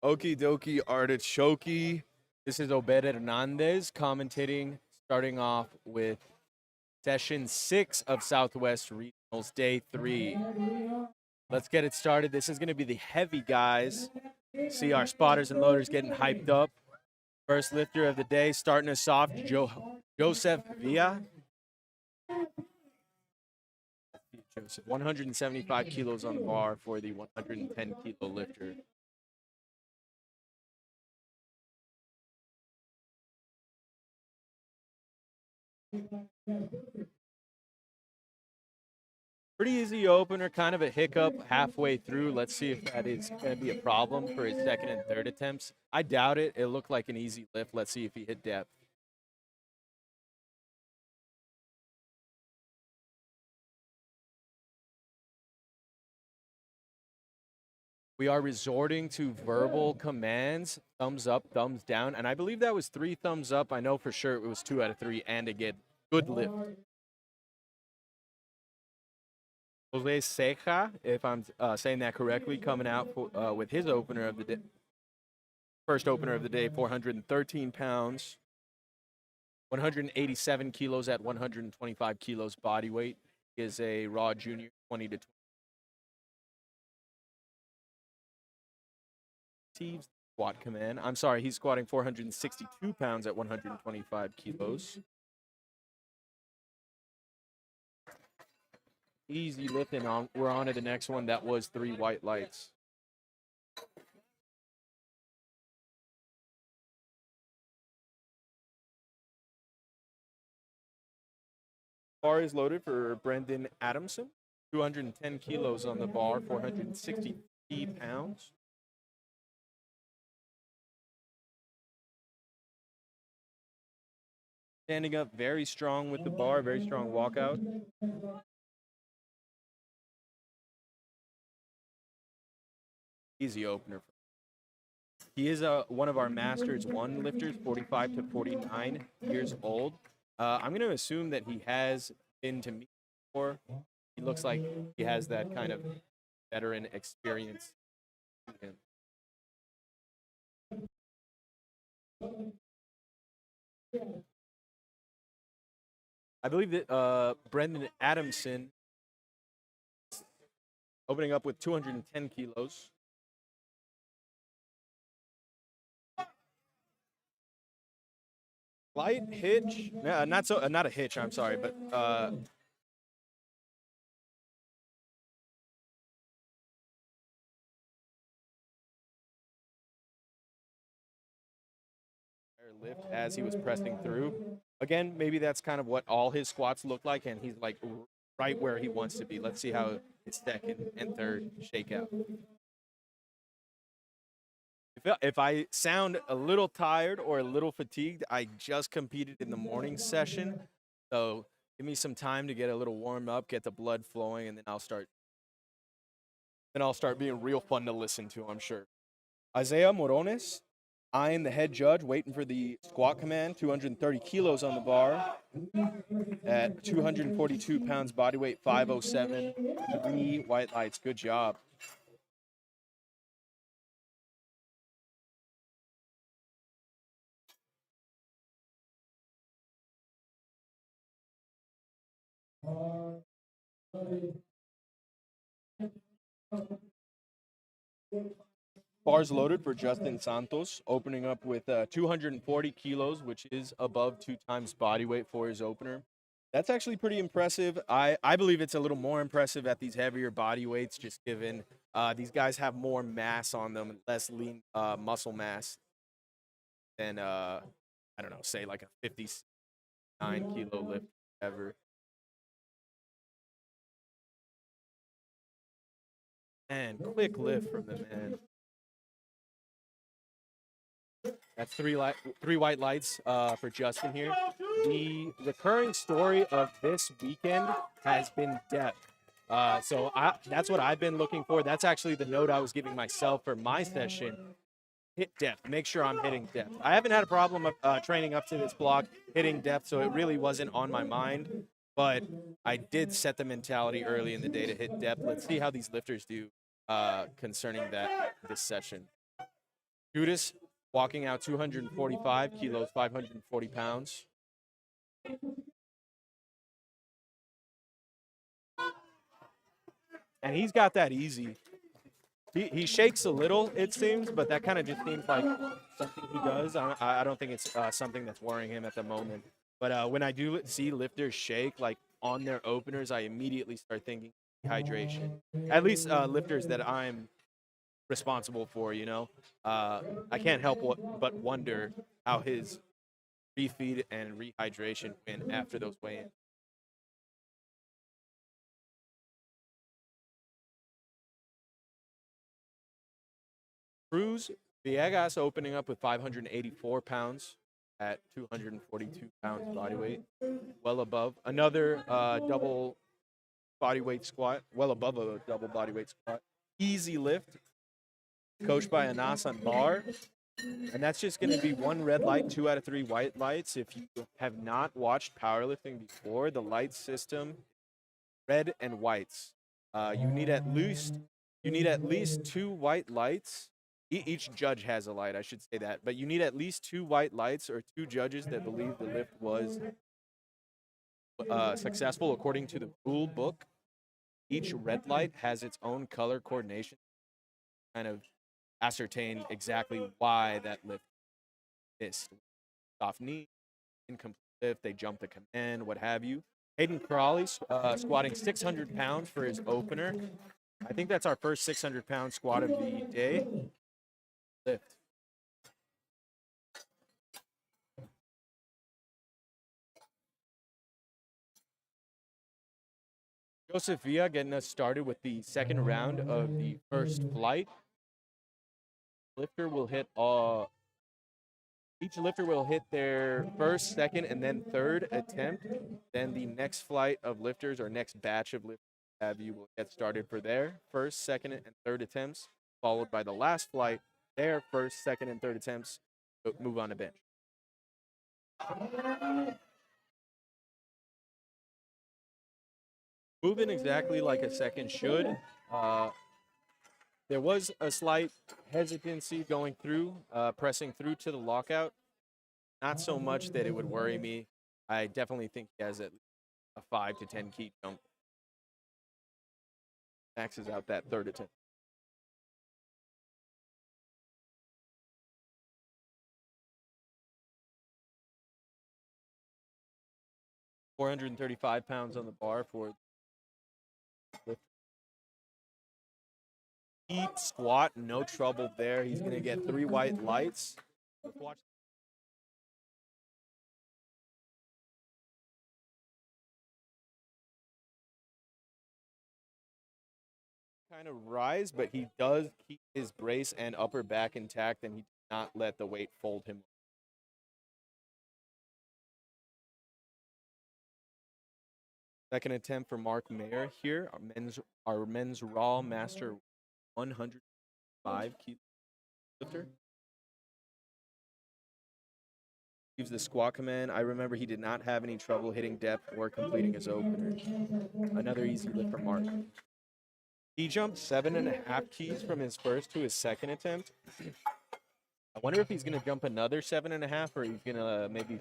Okie dokie artichoke. This is Obed Hernandez commentating, starting off with session 6 of Southwest Regionals, day 3. Let's get it started. This is going to be the heavy guys. See our spotters and loaders getting hyped up. First lifter of the day, starting us off, Joseph Villa. 175 kilos on the bar for the 110 kilo lifter. Pretty easy opener, kind of a hiccup halfway through. Let's see if that is going to be a problem for his second and third attempts. I doubt it. It looked like an easy lift. Let's see if he hit depth. We are resorting to verbal commands, thumbs up, thumbs down, and I believe that was 3 thumbs up. I know for sure it was 2 out of 3, and again, good lift. Jose Ceja, if I'm saying that correctly, coming out with his opener of the day. First opener of the day, 413 pounds, 187 kilos at 125 kilos body weight. He is a raw junior, 20 to 20. Squat command. I'm sorry, he's squatting 462 pounds at 125 kilos. Easy lifting on. We're on to the next one. That was 3 white lights. Bar is loaded for Brendan Adamson. 210 kilos on the bar, 460 pounds. Standing up very strong with the bar, very strong walkout. Easy opener. He is one of our Masters 1 lifters, 45 to 49 years old. I'm going to assume that he has been to meet before. He looks like he has that kind of veteran experience. I believe that Brendan Adamson opening up with 210 kilos. Slight hitch, not a hitch. I'm sorry, but lift as he was pressing through. Again, maybe that's kind of what all his squats look like, and he's like right where he wants to be. Let's see how his second and third shake out. If I sound a little tired or a little fatigued, I just competed in the morning session. So give me some time to get a little warmed up, get the blood flowing, and then I'll start being real fun to listen to, I'm sure. Isaiah Morones, I am the head judge, waiting for the squat command, 230 kilos on the bar at 242 pounds body weight, 507, 3 white lights. Good job. Bars loaded for Justin Santos, opening up with 240 kilos, which is above 2 times body weight for his opener. That's actually pretty impressive. I believe it's a little more impressive at these heavier body weights, just given these guys have more mass on them, less lean muscle mass than, I don't know, say like a 59-kilo lift ever. And quick lift from the man. That's three white lights for Justin here. The recurring story of this weekend has been depth. So that's what I've been looking for. That's actually the note I was giving myself for my session. Hit depth. Make sure I'm hitting depth. I haven't had a problem of training up to this block, hitting depth, so it really wasn't on my mind. But I did set the mentality early in the day to hit depth. Let's see how these lifters do concerning this session. Judas walking out 245 kilos, 540 pounds. And he's got that easy. He shakes a little, it seems, but that kind of just seems like something he does. I don't think it's something that's worrying him at the moment. But when I do see lifters shake, like on their openers, I immediately start thinking hydration. At least lifters that I'm responsible for, you know. I can't help but wonder how his refeed and rehydration went after those weigh-ins. Cruz Villegas opening up with 584 pounds at 242 pounds body weight, well above another double body weight squat, well above a double body weight squat. Easy lift, coached by Anas on bar. And that's just going to be one red light, 2 out of 3 white lights. If you have not watched powerlifting before, the light system, red and whites. You need at least 2 white lights. Each judge has a light, I should say that. But you need at least 2 white lights or 2 judges that believe the lift was successful according to the rule book. Each red light has its own color coordination, kind of ascertain exactly why that lift missed. Off knee, incomplete lift, they jump the command, what have you. Hayden Crawley squatting 600 pounds for his opener. I think that's our first 600-pound squat of the day. Lift. Joseph Villa getting us started with the second round of the first flight. Lifter will hit each lifter will hit their first, second, and then third attempt. Then the next flight of lifters or next batch of lifters will get started for their first, second, and third attempts, followed by the last flight, their first, second, and third attempts, move on to bench. Moving exactly like a second should. There was a slight hesitancy going through, pressing through to the lockout. Not so much that it would worry me. I definitely think he has a 5 to 10 key jump. Maxes out that third attempt. $435 on the bar for deep squat, no trouble there. He's going to get 3 white lights. Watch. Kind of rise, but he does keep his brace and upper back intact, and he does not let the weight fold him. Second attempt for Mark Mayer here. Our men's raw master 105 kilo lifter. Gives the squat command. I remember he did not have any trouble hitting depth or completing his opener. Another easy lift for Mark. He jumped 7.5 keys from his first to his second attempt. I wonder if he's going to jump another 7.5, or he's going to maybe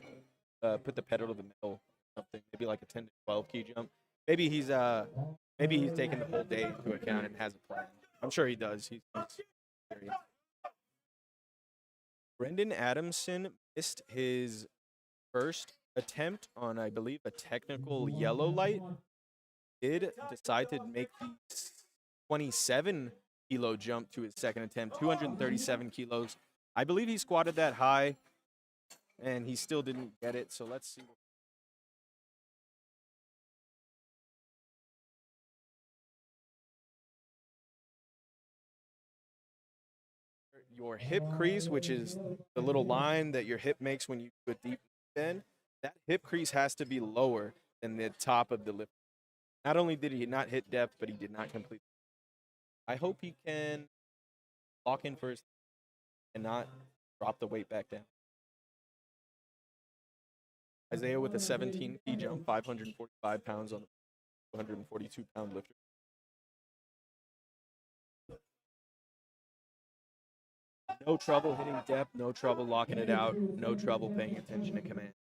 put the pedal to the metal, something, maybe like a 10 to 12 key jump. Maybe he's taking the whole day into account and has a plan. I'm sure he does. He's serious. Brendan Adamson missed his first attempt on, I believe, a technical yellow light. Did decide to make the 27-kilo jump to his second attempt, 237 kilos. I believe he squatted that high, and he still didn't get it. So let's see. Your hip crease, which is the little line that your hip makes when you do a deep bend, that hip crease has to be lower than the top of the lift. Not only did he not hit depth, but he did not complete. I hope he can lock in first and not drop the weight back down. Isaiah with a 17 key jump, 545 pounds on a 242-pound lifter. No trouble hitting depth, no trouble locking it out, no trouble paying attention to command.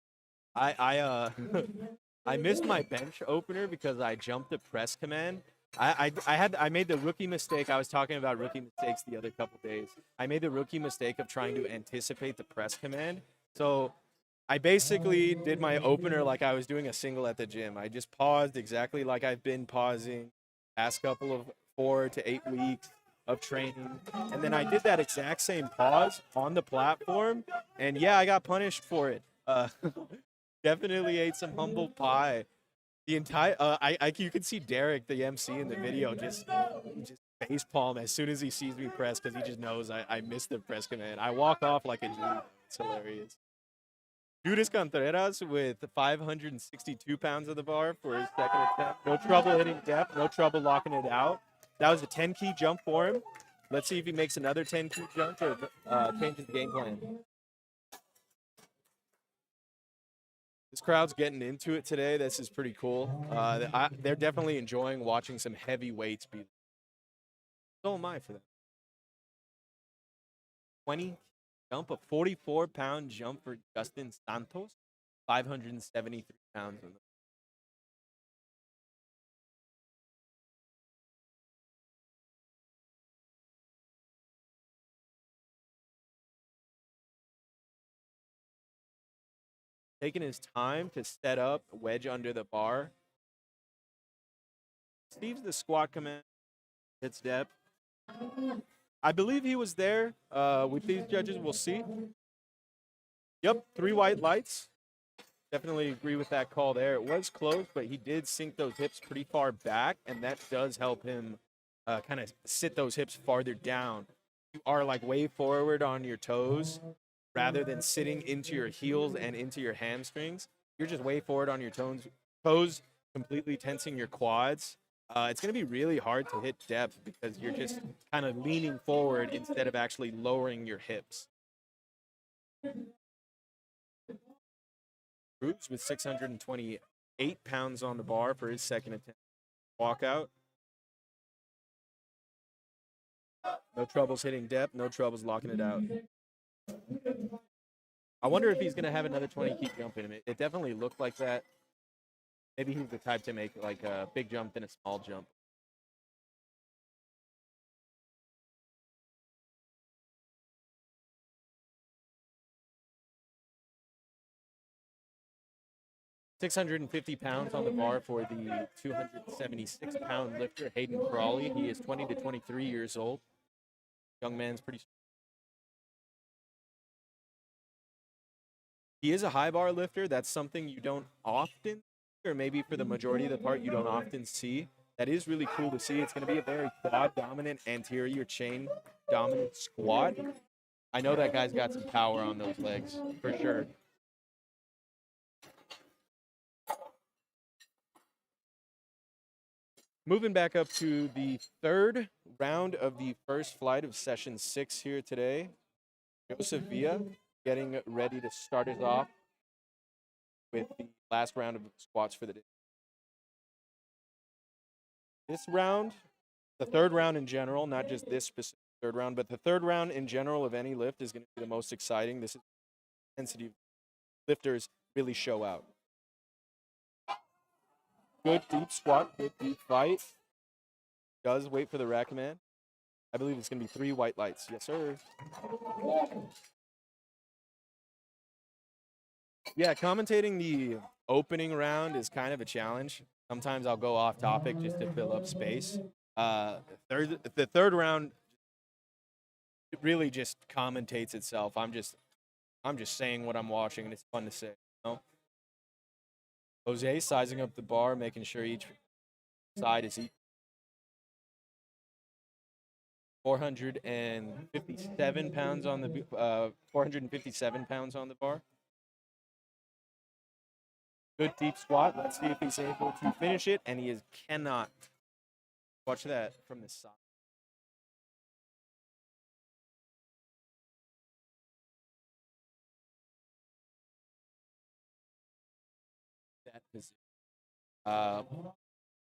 I missed my bench opener because I jumped the press command. I made the rookie mistake. I was talking about rookie mistakes the other couple days. I made the rookie mistake of trying to anticipate the press command. So I basically did my opener like I was doing a single at the gym. I just paused exactly like I've been pausing past couple of 4 to 8 weeks of training. And then I did that exact same pause on the platform. And yeah, I got punished for it. Definitely ate some humble pie. The entire you can see Derek, the MC in the video, just face palm as soon as he sees me press because he just knows I missed the press command. I walk off like a G. It's hilarious. Judas Contreras with 562 pounds of the bar for his second attempt. No trouble hitting depth, no trouble locking it out. That was a 10-key jump for him. Let's see if he makes another 10-key jump or changes the game plan. This crowd's getting into it today. This is pretty cool. They're definitely enjoying watching some heavy weights be. So am I for that. 20 jump, a 44-pound jump for Justin Santos, 573 pounds. Taking his time to set up, wedge under the bar. Steve's the squat command. Hits depth. I believe he was there with these judges. We'll see. Yep, 3 white lights. Definitely agree with that call there. It was close, but he did sink those hips pretty far back, and that does help him kind of sit those hips farther down. You are like way forward on your toes rather than sitting into your heels and into your hamstrings. You're just way forward on your toes, completely tensing your quads. It's going to be really hard to hit depth because you're just kind of leaning forward instead of actually lowering your hips. Cruz with 628 pounds on the bar for his second attempt. Walkout. No troubles hitting depth, no troubles locking it out. I wonder if he's going to have another 20-key jump in him. It definitely looked like that. Maybe he's the type to make like a big jump and a small jump. £650 on the bar for the 276-pound lifter, Hayden Crawley. He is 20 to 23 years old. Young man's pretty. He is a high bar lifter. That's something you don't often, or maybe for the majority of the part, you don't often see. That is really cool to see. It's going to be a very quad-dominant, anterior chain dominant squat. I know that guy's got some power on those legs, for sure. Moving back up to the third round of the first flight of session 6 here today. Joseph Villa getting ready to start us off with the last round of squats for the day. This round, the third round in general, not just this specific third round, but the third round in general of any lift is going to be the most exciting. This is intensity lifters really show out. Good deep squat, good deep fight. Does wait for the rack command. I believe it's going to be 3 white lights. Yes, sir. Yeah, commentating the opening round is kind of a challenge. Sometimes I'll go off topic just to fill up space. The third round it really just commentates itself. I'm just saying what I'm watching, and it's fun to say. You know? Jose sizing up the bar, making sure each side is 457 pounds on the 457 pounds on the bar. Good deep squat. Let's see if he's able to finish it, and he cannot. Watch that from the side. That position. Uh,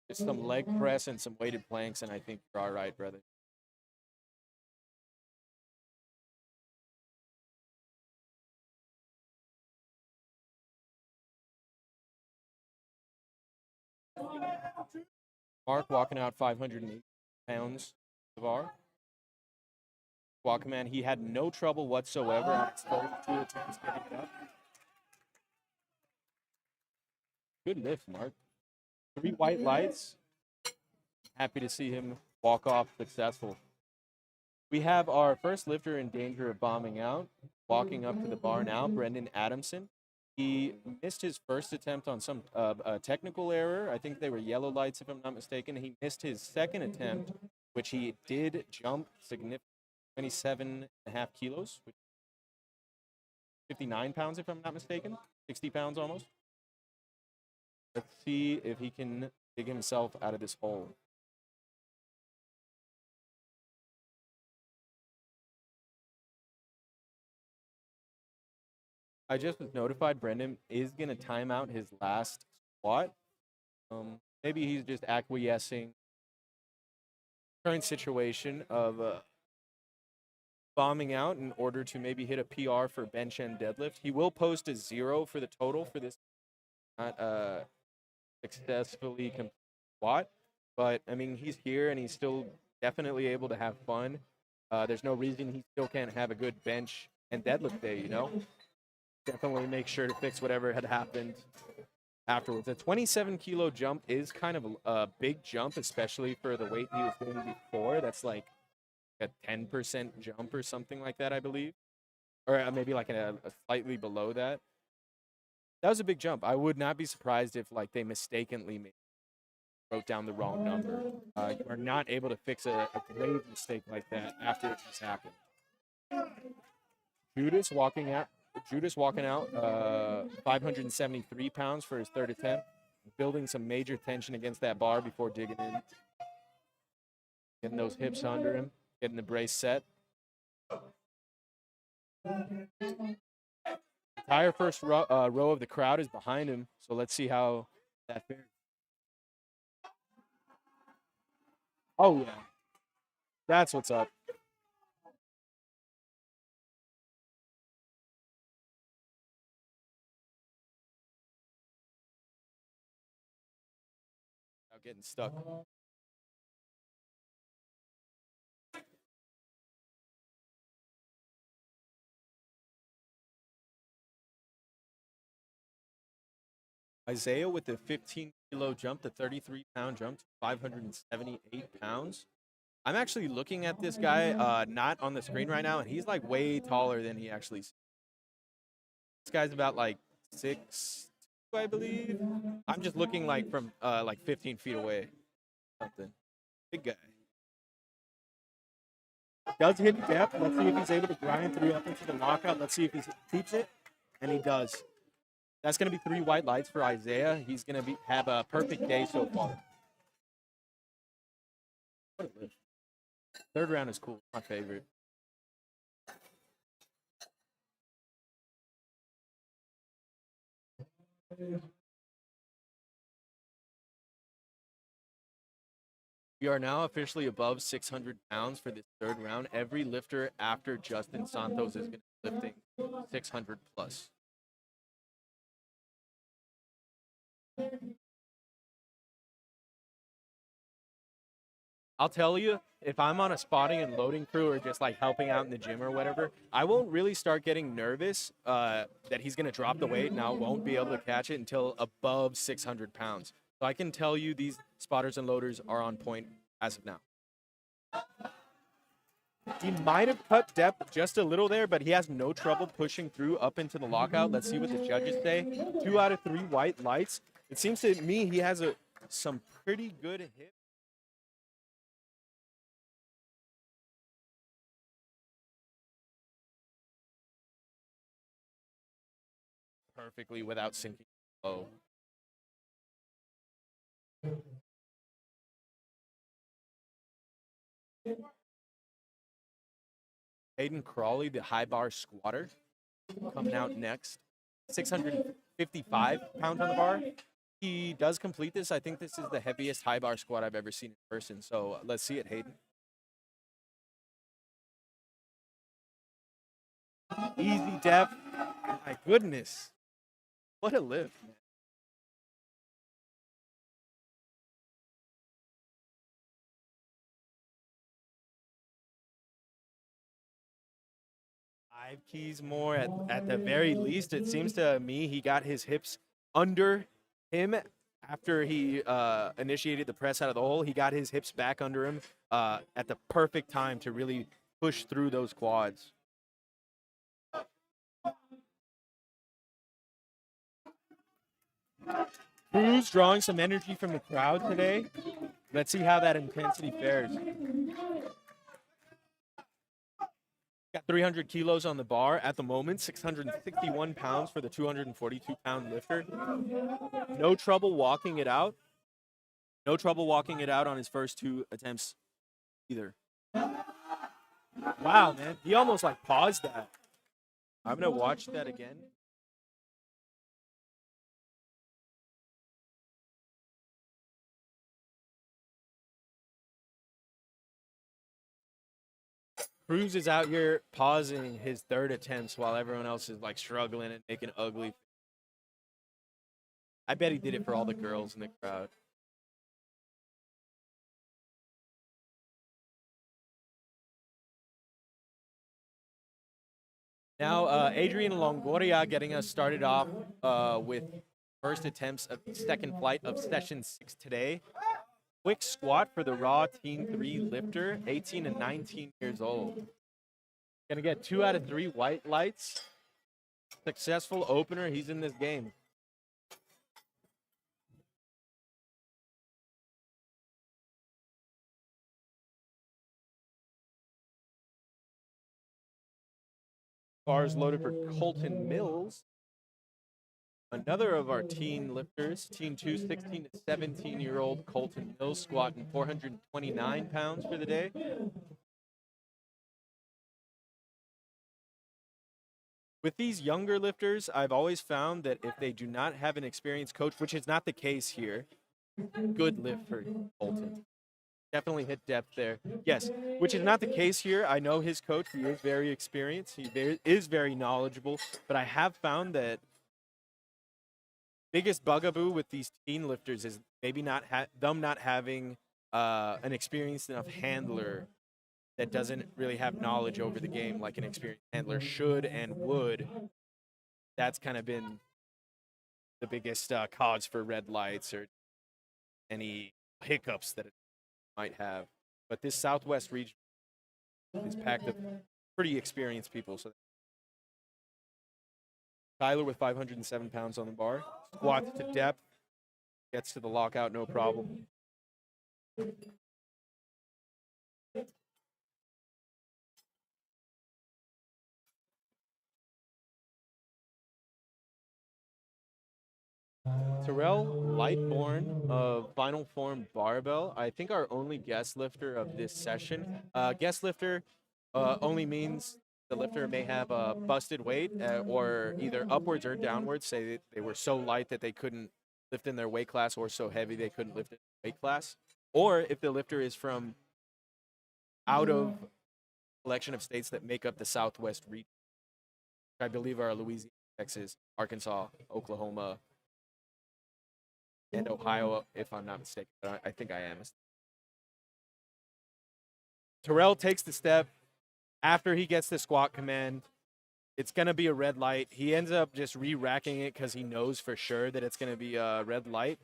just some leg press and some weighted planks, and I think you're all right, brother. Mark walking out 580 pounds of bar. Walkman, he had no trouble whatsoever on his first 2 attempts getting it up. Good lift, Mark. 3 white lights. Happy to see him walk off successful. We have our first lifter in danger of bombing out. Walking up to the bar now, Brendan Adamson. He missed his first attempt on some technical error. I think they were yellow lights, if I'm not mistaken. He missed his second attempt, which he did jump significantly, 27.5 kilos, 59 pounds, if I'm not mistaken, 60 pounds almost. Let's see if he can dig himself out of this hole. I just was notified Brendan is going to time out his last squat. Maybe he's just acquiescing current situation of bombing out in order to maybe hit a PR for bench and deadlift. He will post a 0 for the total for this not successfully complete squat. But, I mean, he's here and he's still definitely able to have fun. There's no reason he still can't have a good bench and deadlift day, you know? Definitely make sure to fix whatever had happened afterwards. A 27-kilo jump is kind of a big jump, especially for the weight he was doing before. That's like a 10% jump or something like that, I believe. Or maybe like a slightly below that. That was a big jump. I would not be surprised if like they mistakenly wrote down the wrong number. You are not able to fix a grave mistake like that after it just happened. Judas walking out 573 pounds for his third attempt, building some major tension against that bar before digging in, getting those hips under him, getting the brace set. Entire first row of the crowd is behind him, so let's see how that fares. Oh yeah, that's what's up. Now getting stuck. Isaiah with the 15-kilo jump, the 33-pound jump to 578 pounds. I'm actually looking at this guy, not on the screen right now, and he's like way taller than he actually is. This guy's about like 6'2", I believe. I'm just looking like from like 15 feet away. Something. Big guy. Does hit depth. Let's see if he's able to grind through up into the lockout. Let's see if he keeps it. And he does. That's going to be 3 white lights for Isaiah. He's going to have a perfect day so far. What a lift. Third round is cool. My favorite. We are now officially above 600 pounds for this third round. Every lifter after Justin Santos is going to be lifting 600 plus. I'll tell you, if I'm on a spotting and loading crew or just like helping out in the gym or whatever, I won't really start getting nervous that he's going to drop the weight and I won't be able to catch it until above 600 pounds. So I can tell you these spotters and loaders are on point as of now. He might have cut depth just a little there, but he has no trouble pushing through up into the lockout. Let's see what the judges say. 2 out of 3 white lights. It seems to me he has some pretty good hips. Perfectly without sinking low. Hayden Crawley, the high bar squatter, coming out next. 655 pounds on the bar. He does complete this. I think this is the heaviest high bar squat I've ever seen in person. So let's see it, Hayden. Easy depth. My goodness. What a lift, man. Five keys more at the very least. It seems to me he got his hips under him after he initiated the press out of the hole. He got his hips back under him at the perfect time to really push through those quads. Cruz drawing some energy from the crowd today. Let's see how that intensity fares. Got 300 kilos on the bar at the moment, 661 pounds for the 242-pound lifter. No trouble walking it out. No trouble walking it out on his first 2 attempts either. Wow, man. He almost like paused that. I'm going to watch that again. Cruz is out here pausing his 3rd attempts while everyone else is like struggling and making ugly. I bet he did it for all the girls in the crowd. Now, Adrian Longoria getting us started off with first attempts of the second flight of session 6 today. Quick squat for the raw Teen 3 lifter, 18 and 19 years old. Gonna get 2 out of 3 white lights. Successful opener. He's in this game. Bars loaded for Colton Mills. Another of our teen lifters, Teen 2, 16 to 17-year-old Colton Mills, squatting 429 pounds for the day. With these younger lifters, I've always found that if they do not have an experienced coach, which is not the case here, good lift for Colton. Definitely hit depth there. Yes, which is not the case here. I know his coach. He is very experienced. He is very knowledgeable. But I have found that biggest bugaboo with these teen lifters is maybe them not having an experienced enough handler that doesn't really have knowledge over the game like an experienced handler should and would. That's kind of been the biggest cause for red lights or any hiccups that it might have. But this Southwest region is packed with pretty experienced people. So Tyler with 507 pounds on the bar, squats to depth, gets to the lockout, no problem. Terrell Lightborn of Final Form Barbell, I think our only guest lifter of this session. Guest lifter only means the lifter may have a busted weight or either upwards or downwards, say they were so light that they couldn't lift in their weight class or so heavy they couldn't lift in their weight class. Or if the lifter is from out of collection of states that make up the Southwest region, I believe are Louisiana, Texas, Arkansas, Oklahoma, and Ohio, if I'm not mistaken. But I think I am. Terrell takes the step. After he gets the squat command, it's going to be a red light. He ends up just re-racking it because he knows for sure that it's going to be a red light.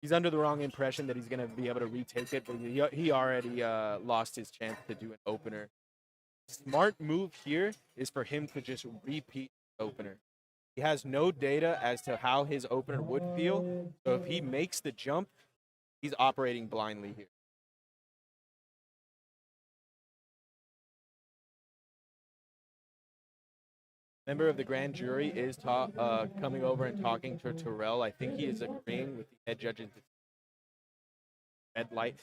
He's under the wrong impression that he's going to be able to retake it, but he already lost his chance to do an opener. Smart move here is for him to just repeat the opener. He has no data as to how his opener would feel, so if he makes the jump, he's operating blindly here. Member of the grand jury is coming over and talking to Terrell. I think he is agreeing with the head judge's red light.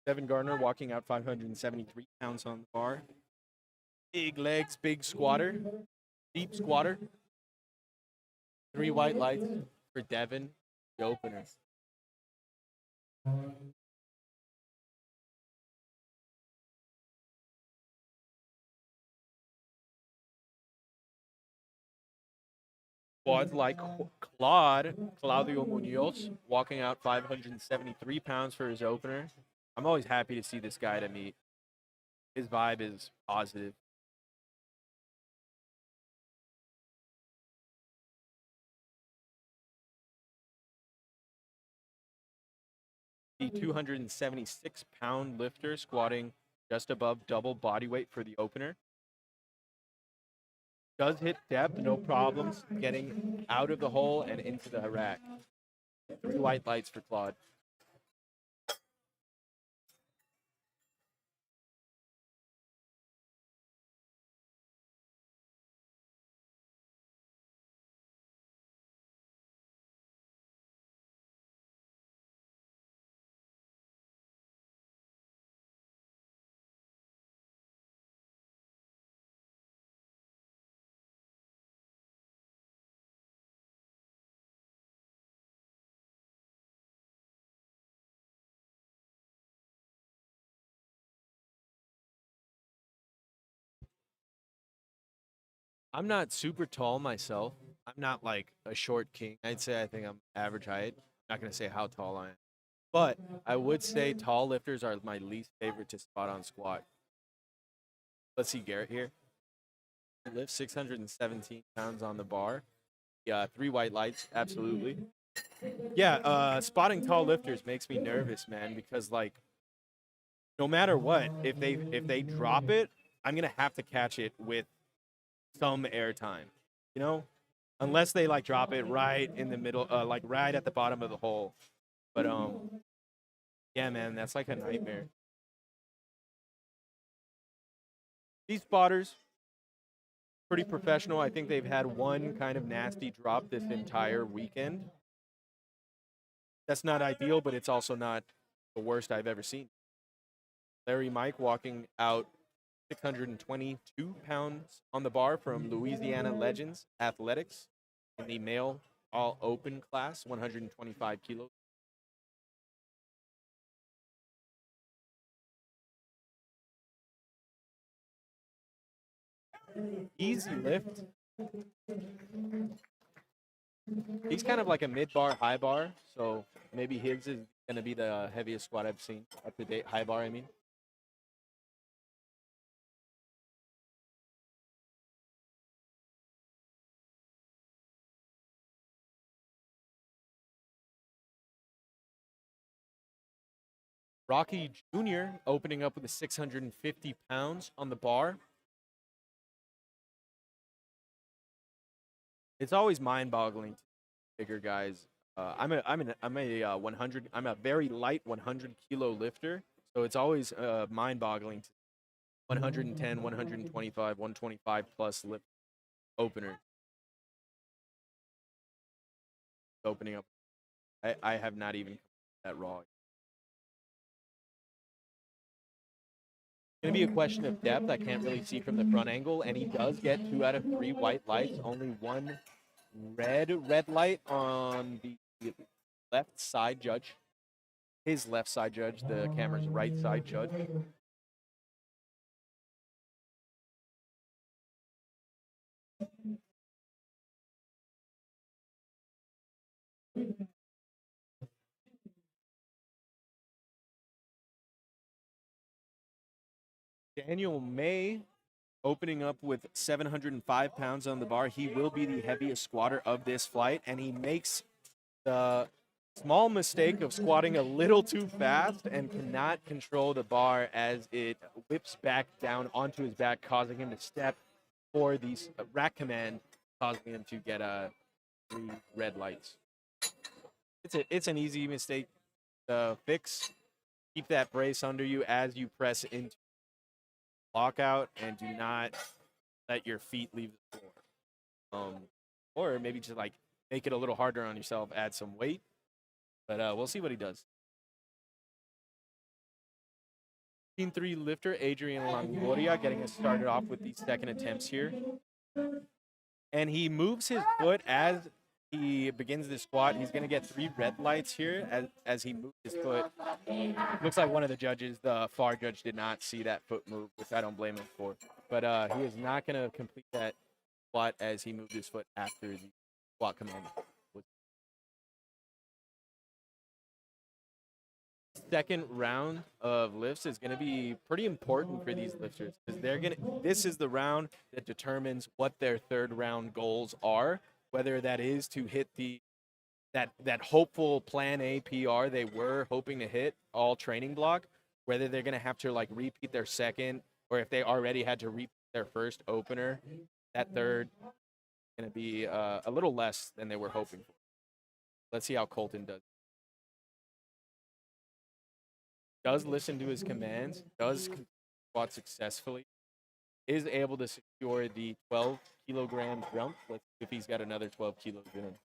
Devin Gardner walking out 573 pounds on the bar. Big legs, big squatter, deep squatter. 3 white lights for Devin, the opener. Quads like Claudio Munoz, walking out 573 pounds for his opener. I'm always happy to see this guy to meet. His vibe is positive. The 276-pound lifter squatting just above double body weight for the opener. Does hit depth, no problems getting out of the hole and into the rack. 3 white lights for Claude. I'm not super tall myself. I'm not like a short king. I'd say I think I'm average height. I'm not going to say how tall I am. But I would say tall lifters are my least favorite to spot on squat. Let's see Garrett here. He lifts 617 pounds on the bar. Yeah, 3 white lights, absolutely. Yeah, spotting tall lifters makes me nervous, man, because like no matter what, if they drop it, I'm gonna have to catch it with some airtime, you know, unless they like drop it right in the middle, like right at the bottom of the hole. But yeah, man, that's like a nightmare. These spotters, pretty professional. I think they've had one kind of nasty drop this entire weekend. That's not ideal, but it's also not the worst I've ever seen. Larry Mike walking out 622 pounds on the bar from Louisiana Legends Athletics in the male all open class, 125 kilos. Easy lift. He's kind of like a mid bar, high bar, so maybe his is going to be the heaviest squat I've seen up to date. High bar, I mean. Rocky Jr. opening up with a 650 pounds on the bar. It's always mind-boggling to bigger guys. I'm a very light 100 kilo lifter, so it's always mind-boggling to 110, 125, 125 plus lift opener opening up. I have not even that raw. Going to be a question of depth. I can't really see from the front angle, and he does get 2 out of 3 white lights. Only 1 red light on the left side judge. His left side judge, the camera's right side judge. Daniel May opening up with 705 pounds on the bar. He will be the heaviest squatter of this flight, and he makes the small mistake of squatting a little too fast and cannot control the bar as it whips back down onto his back, causing him to step for the rack command, causing him to get 3 red lights. It's an easy mistake to fix. Keep that brace under you as you press into lockout, and do not let your feet leave the floor. Or maybe just like make it a little harder on yourself, add some weight. But we'll see what he does. Team 3 lifter Adrian Longoria getting us started off with the second attempts here. And he moves his foot as he begins the squat. He's going to get 3 red lights here as he moves his foot. Looks like one of the judges, the far judge, did not see that foot move, which I don't blame him for. But he is not going to complete that squat as he moved his foot after the squat command. Second round of lifts is going to be pretty important for these lifters because this is the round that determines what their third round goals are, whether that is to hit that hopeful plan A PR they were hoping to hit all training block, whether they're going to have to like repeat their second, or if they already had to repeat their first opener, that third is going to be a little less than they were hoping for. Let's see how Colton does. Does listen to his commands, does squat successfully, is able to secure the 12 kilogram jump. Let's see if he's got another 12 kilos in him.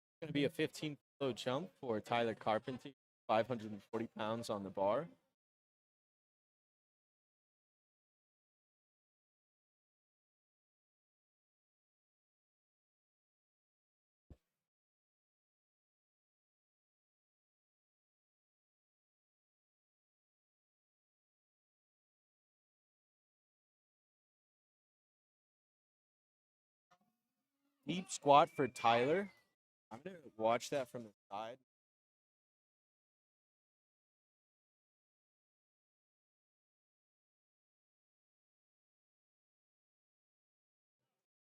It's going to be a 15 kilo jump for Tyler Carpenter, 540 pounds on the bar. Deep squat for Tyler. I'm going to watch that from the side.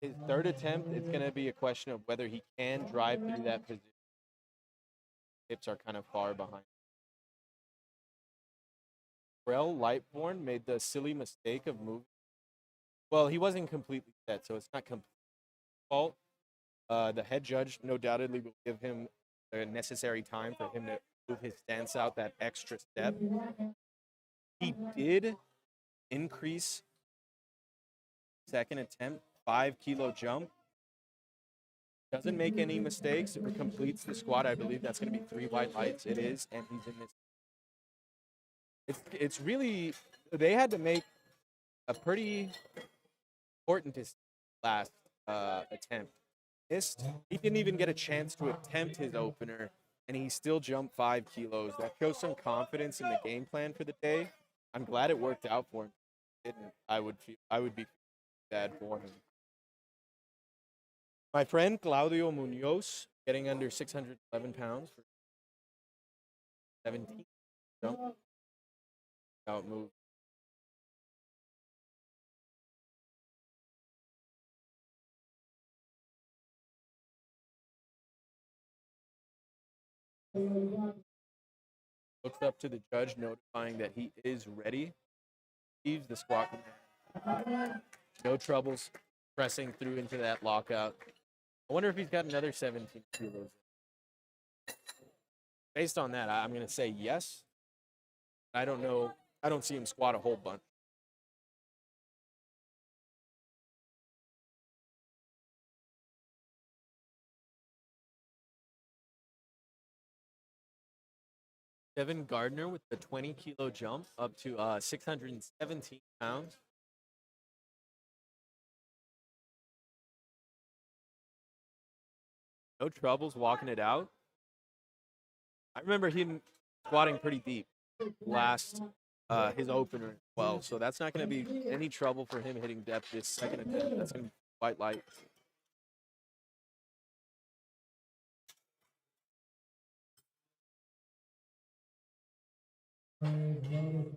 His third attempt, it's going to be a question of whether he can drive through that position. Hips are kind of far behind. Brell Lightborn made the silly mistake of moving. Well, he wasn't completely set, so it's not complete fault. The head judge no doubtedly will give him the necessary time for him to move his stance out that extra step. He did increase second attempt, 5 kilo jump. Doesn't make any mistakes. It completes the squat. I believe that's going to be 3 white lights. It is, and he's in this. It's really, they had to make a pretty important last attempt. Missed. He didn't even get a chance to attempt his opener, and he still jumped 5 kilos. That shows some confidence in the game plan for the day. I'm glad it worked out for him. If it didn't, I would be bad for him. My friend Claudio Munoz getting under 611 pounds for 17 jump. How it moved. Looks up to the judge, notifying that he is ready. Leaves the squat command. No troubles pressing through into that lockout. I wonder if he's got another 17 kilos. Based on that, I'm going to say yes. I don't know. I don't see him squat a whole bunch. Devin Gardner with the 20 kilo jump up to 617 pounds. No troubles walking it out. I remember him squatting pretty deep last his opener as well, so that's not going to be any trouble for him hitting depth this second attempt. That's going to be quite light. Receiving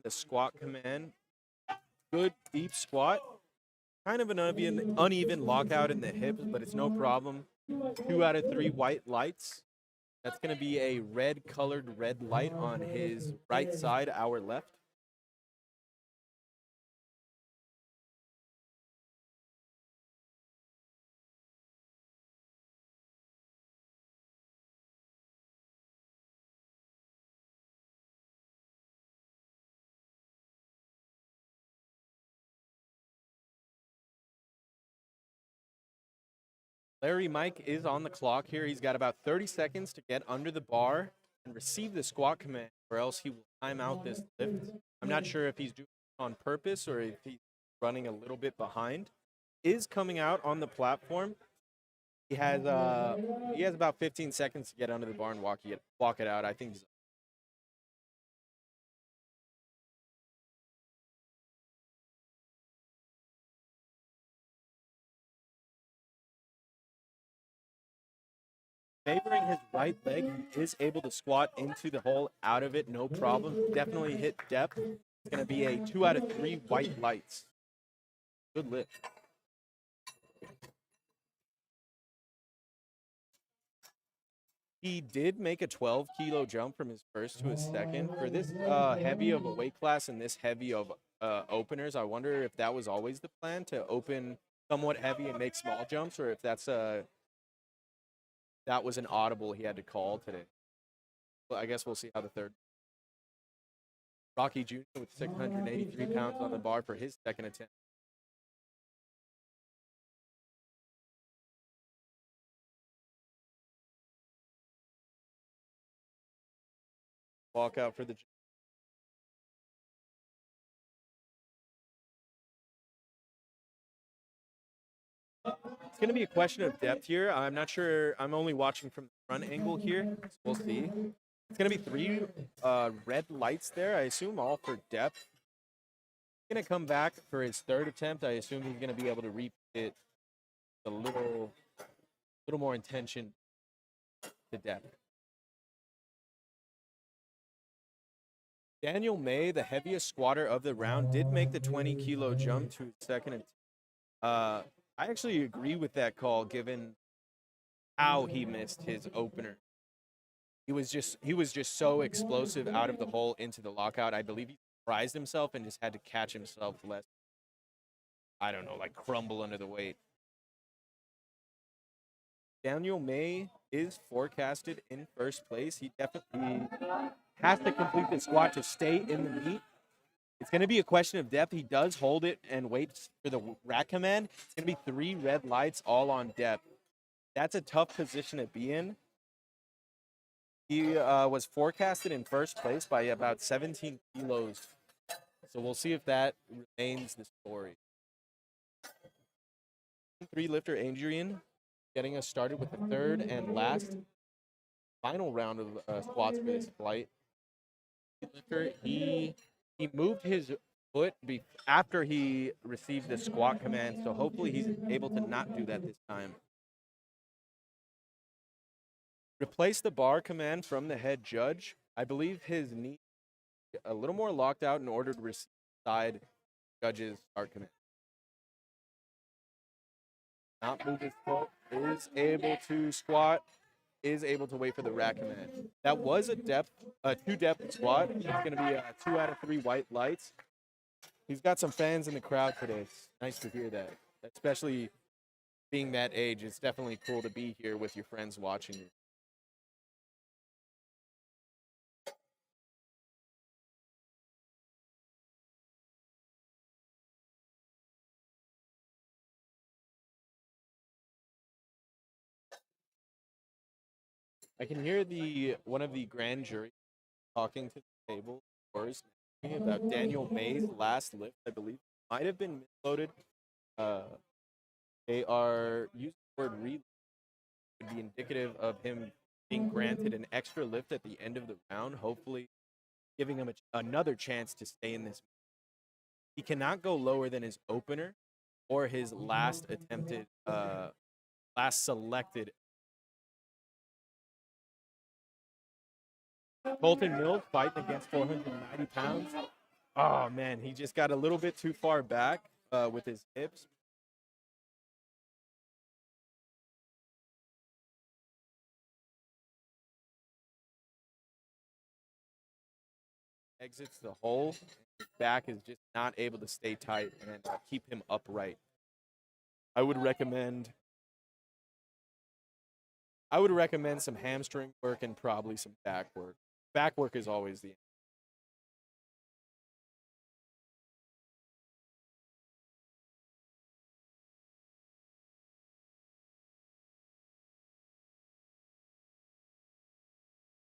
the squat command. Good deep squat. Kind of an uneven lockout in the hips, but it's no problem. 2 out of 3 white lights. That's going to be a red colored red light on his right side, our left. Larry Mike is on the clock here. He's got about 30 seconds to get under the bar and receive the squat command, or else he will time out this lift. I'm not sure if he's doing it on purpose or if he's running a little bit behind. Is coming out on the platform. He has about 15 seconds to get under the bar and walk it out. I think he's favoring his right leg. He is able to squat into the hole out of it, no problem. Definitely hit depth. It's going to be a 2 out of 3 white lights. Good lift. He did make a 12-kilo jump from his first to his second. For this heavy of a weight class and this heavy of openers, I wonder if that was always the plan, to open somewhat heavy and make small jumps, or if that was an audible he had to call today. Well, I guess we'll see how the third. Rocky Jr. with 683 pounds on the bar for his second attempt. Walk out for the. It's going to be a question of depth here. I'm not sure. I'm only watching from the front angle here. So we'll see. It's going to be 3 red lights there, I assume, all for depth. He's going to come back for his third attempt. I assume he's going to be able to repeat it a little more intention to depth. Daniel May, the heaviest squatter of the round, did make the 20-kilo jump to his second attempt. I actually agree with that call, given how he missed his opener. He was just so explosive out of the hole into the lockout. I believe he surprised himself and just had to catch himself less. I don't know, like crumble under the weight. Daniel May is forecasted in first place. He definitely has to complete the squat to stay in the meet. It's going to be a question of depth. He does hold it and waits for the rack command. It's going to be 3 red lights all on depth. That's a tough position to be in. He was forecasted in first place by about 17 kilos. So we'll see if that remains the story. 3 lifter Adrian getting us started with the third and last final round of squats for this flight. Lifter, he moved his foot after he received the squat command, so hopefully he's able to not do that this time. Replace the bar command from the head judge. I believe his knee a little more locked out in order to receive side judge's start command. Not move his foot, is able to squat, is able to wait for the rack command. That was a 2-depth squat. It's going to be a 2 out of 3 white lights. He's got some fans in the crowd today. It's nice to hear that, especially being that age. It's definitely cool to be here with your friends watching you. I can hear one of the grand jury talking to the table, of course, about Daniel May's last lift, I believe, might have been misloaded. Uh, they are using the word reload would be indicative of him being granted an extra lift at the end of the round, hopefully giving him another chance to stay in this. He cannot go lower than his opener or his last attempted, last selected. Colton Mills fighting against 490 pounds. Oh, man, he just got a little bit too far back with his hips. Exits the hole. His back is just not able to stay tight and keep him upright. I would recommend some hamstring work and probably some back work. Back work is always the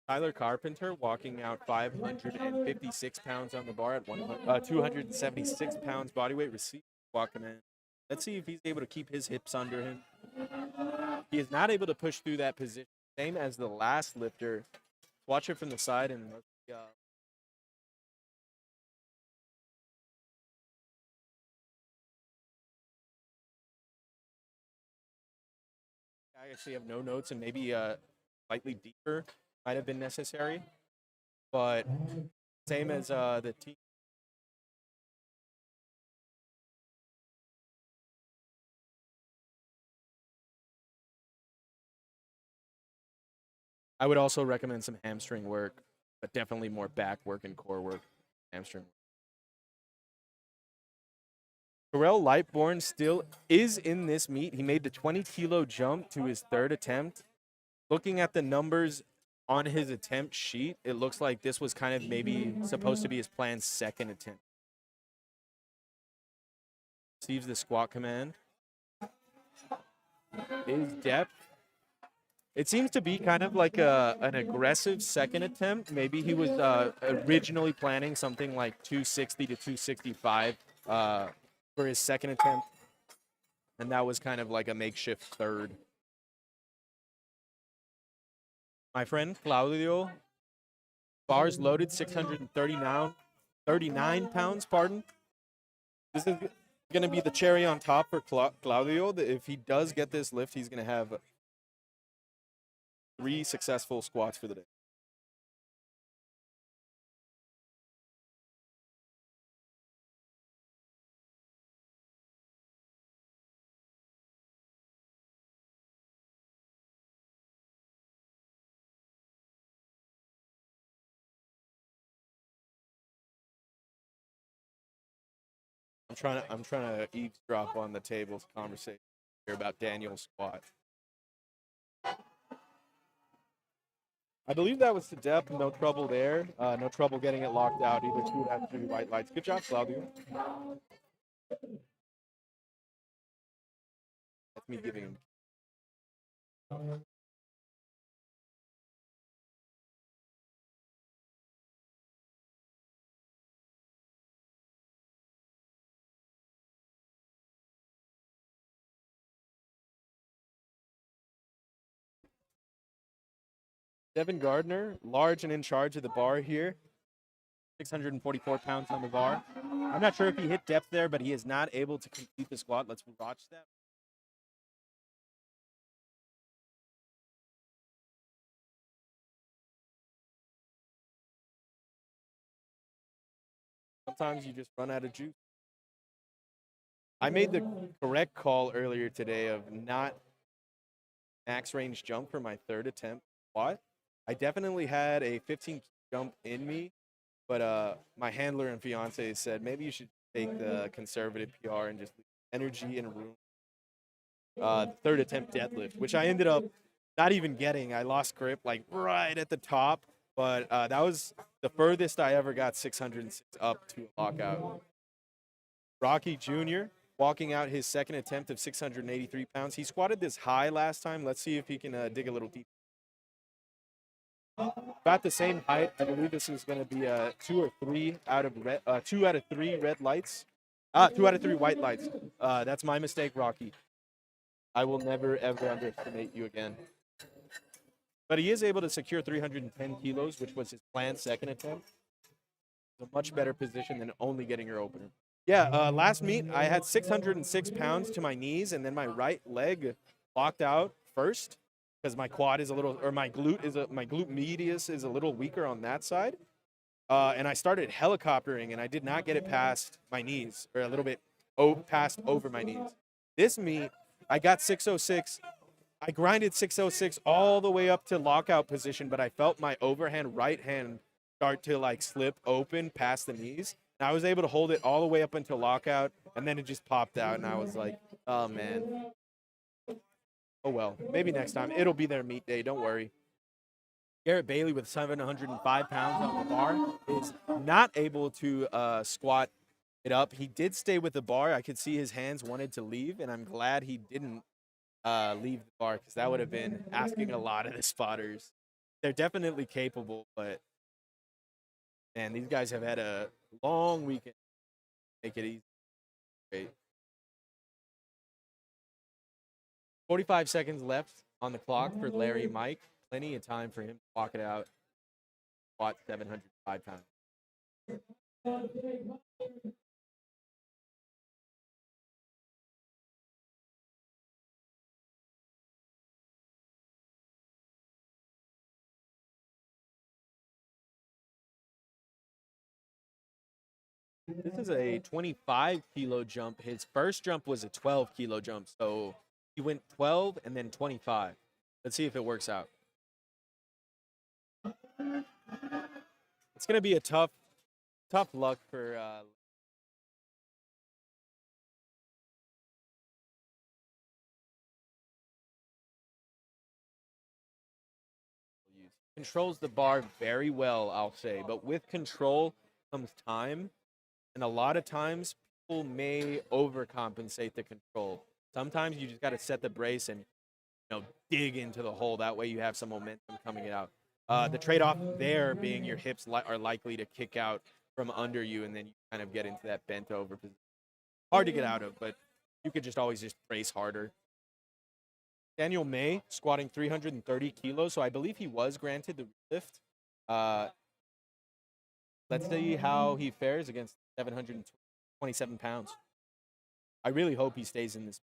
Tyler Carpenter walking out 556 pounds on the bar at 276 pounds body weight receipt walking in. Let's see if he's able to keep his hips under him. He is not able to push through that position. Same as the last lifter. Watch it from the side and I actually have no notes and maybe slightly deeper might have been necessary. But same as the team. I would also recommend some hamstring work, but definitely more back work and core work. Hamstring. Terrell Lightbourne still is in this meet. He made the 20-kilo jump to his third attempt. Looking at the numbers on his attempt sheet, it looks like this was kind of maybe supposed to be his planned second attempt. Receives the squat command. His depth. It seems to be kind of like an aggressive second attempt. Maybe he was originally planning something like 260 to 265 for his second attempt. And that was kind of like a makeshift third. My friend Claudio, bars loaded 639 pounds, pardon. This is going to be the cherry on top for Claudio. If he does get this lift, he's going to have 3 successful squats for the day. I'm trying to eavesdrop on the table's conversation here about Daniel's squat. I believe that was to depth. No trouble there. No trouble getting it locked out. Either two would have to be white lights. Good job, Claudio. That's me giving him. Devin Gardner, large and in charge of the bar here. 644 pounds on the bar. I'm not sure if he hit depth there, but he is not able to complete the squat. Let's watch that. Sometimes you just run out of juice. I made the correct call earlier today of not max range jump for my third attempt squat. I definitely had a 15 jump in me, but my handler and fiance said maybe you should take the conservative PR and just energy and room. Third attempt deadlift, which I ended up not even getting. I lost grip like right at the top, but that was the furthest I ever got 606 up to a lockout. Rocky Jr. walking out his second attempt of 683 pounds. He squatted this high last time. Let's see if he can dig a little deeper. About the same height. I believe this is going to be a 2 out of 3 red lights. 2 out of 3 white lights. That's my mistake, Rocky. I will never, ever underestimate you again. But he is able to secure 310 kilos, which was his planned second attempt. It's a much better position than only getting your opener. Yeah, last meet, I had 606 pounds to my knees, and then my right leg locked out first because my quad is a little, or my glute medius is a little weaker on that side. And I started helicoptering, and I did not get it past my knees, or a little bit past over my knees. This meet, I got 606. I grinded 606 all the way up to lockout position, but I felt my overhand right hand start to like slip open past the knees. And I was able to hold it all the way up until lockout, and then it just popped out, and I was like, oh, man. Oh, well, maybe next time. It'll be their meet day. Don't worry. Garrett Bailey with 705 pounds on the bar is not able to squat it up. He did stay with the bar. I could see his hands wanted to leave, and I'm glad he didn't leave the bar because that would have been asking a lot of the spotters. They're definitely capable, but man, these guys have had a long weekend. Make it easy. Great. 45 seconds left on the clock for Larry Mike. Plenty of time for him to walk it out. Squat 705 pounds. This is a 25 kilo jump. His first jump was a 12 kilo jump. So he went 12 and then 25. Let's see if it works out. It's going to be a tough luck for controls the bar very well, I'll say. But with control comes time. And a lot of times people may overcompensate the control. Sometimes you just got to set the brace and dig into the hole. That way you have some momentum coming out. The trade-off there being your hips are likely to kick out from under you, and then you kind of get into that bent over position. Hard to get out of, but you could just always just brace harder. Daniel May squatting 330 kilos, so I believe he was granted the lift. Let's see how he fares against 727 pounds. I really hope he stays in this.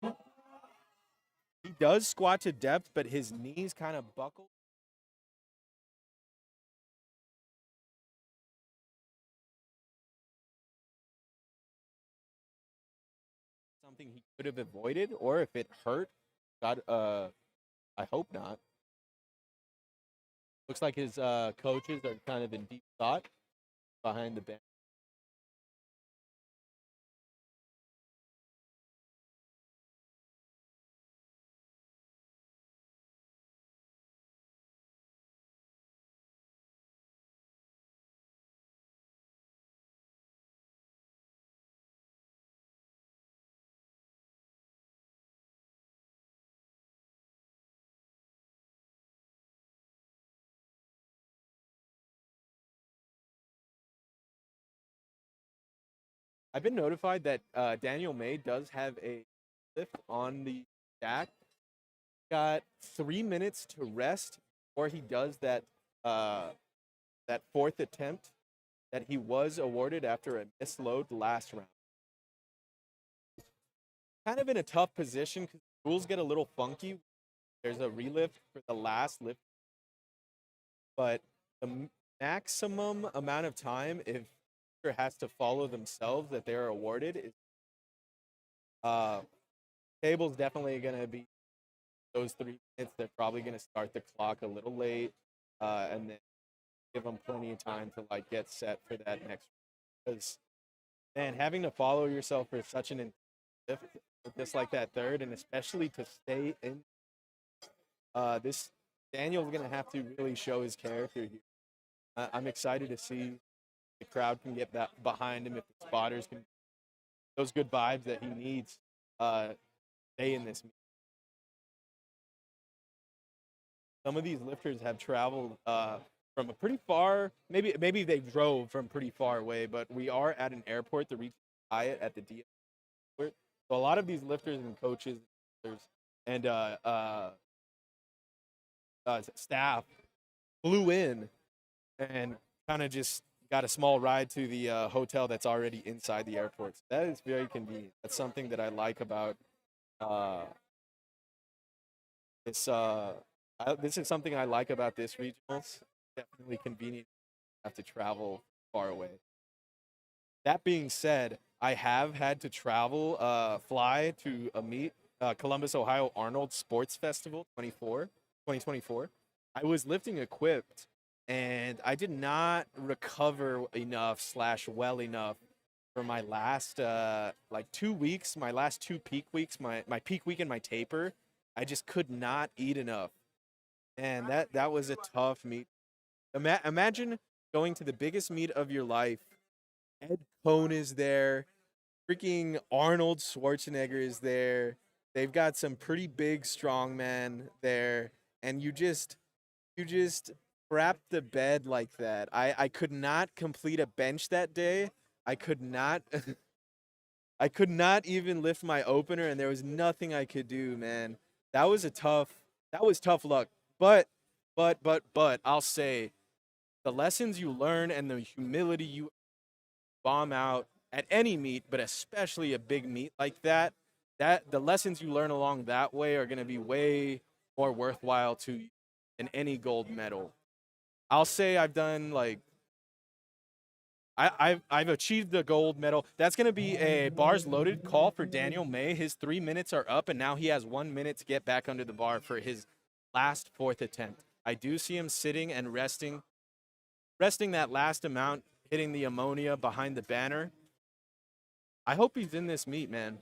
He does squat to depth, but his knees kind of buckle. Something he could have avoided, or if it hurt, God, I hope not. Looks like his coaches are kind of in deep thought behind the bench. I've been notified that Daniel May does have a lift on the stack. Got 3 minutes to rest before he does that fourth attempt that he was awarded after a misload last round. Kind of in a tough position because the rules get a little funky. There's a relift for the last lift, but the maximum amount of time if has to follow themselves that they're awarded is table's definitely going to be those 3 minutes. They're probably going to start the clock a little late and then give them plenty of time to like get set for that next, because man, having to follow yourself for such an lift just like that third, and especially to stay in this, Daniel's going to have to really show his character here. I'm excited to see the crowd can get that behind him, if the spotters can, those good vibes that he needs stay in this. some of these lifters have traveled from a pretty far, maybe they drove from pretty far away, but we are at an airport, the Regent Hyatt at the DF airport. So a lot of these lifters and coaches and staff flew in and kind of just got a small ride to the hotel that's already inside the airport. So that is very convenient. That's something that I like about uh, this. This is something I like about this regionals. Definitely convenient. Have to travel far away. That being said, I have had to travel, fly to a meet, Columbus, Ohio Arnold Sports Festival 2024. I was lifting equipped, and I did not recover enough slash well enough for my last like 2 weeks, my last two peak weeks, my peak week and my taper. I just could not eat enough, and that was a tough meet. Imagine going to the biggest meet of your life. Ed Cohn is there. Freaking Arnold Schwarzenegger is there. They've got some pretty big strongman there, and you just crap the bed like that. I could not complete a bench that day. I could not I could not even lift my opener, and there was nothing I could do, man. That was tough luck. But I'll say the lessons you learn and the humility you bomb out at any meet, but especially a big meet like that the lessons you learn along that way are going to be way more worthwhile to you than any gold medal. I'll say I've done like I've achieved the gold medal. That's going to be a bars loaded call for Daniel May. His 3 minutes are up, and now he has 1 minute to get back under the bar for his last fourth attempt. I do see him sitting and resting that last amount, hitting the ammonia behind the banner. I hope he's in this meet, man.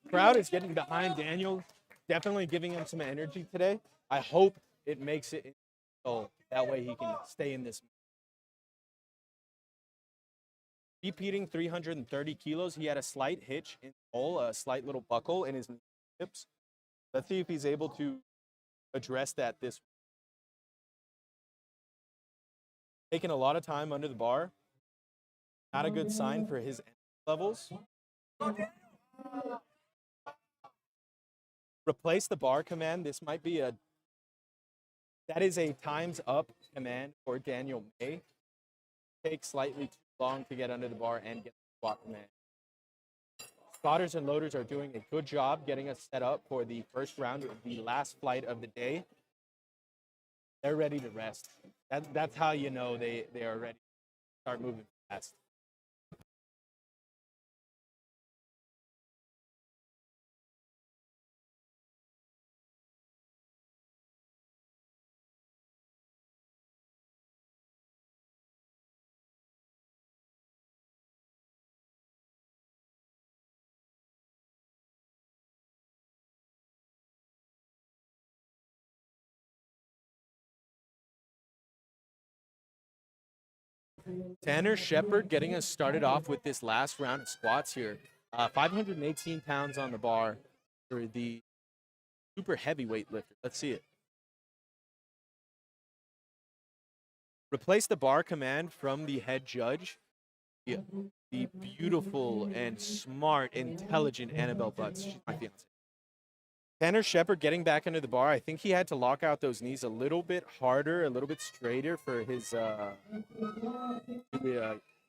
Crowd is getting behind Daniel, definitely giving him some energy today. I hope it makes it so that way he can stay in this. Repeating 330 kilos, he had a slight hitch in the hole, a slight little buckle in his hips. Let's see if he's able to address that this. Taking a lot of time under the bar. Not a good sign for his levels. Replace the bar command. This might be that is a times up command for Daniel May. Takes slightly too long to get under the bar and get the squat command. Spotters and loaders are doing a good job getting us set up for the first round of the last flight of the day. They're ready to rest. That's how you know they are ready to start moving fast. Tanner Shepard getting us started off with this last round of squats here. 518 pounds on the bar for the super heavyweight lifter. Let's see it. Replace the bar command from the head judge, the beautiful and smart, intelligent Annabelle Butts. She's my fiance. Tanner Shepard getting back into the bar. I think he had to lock out those knees a little bit harder, a little bit straighter for his to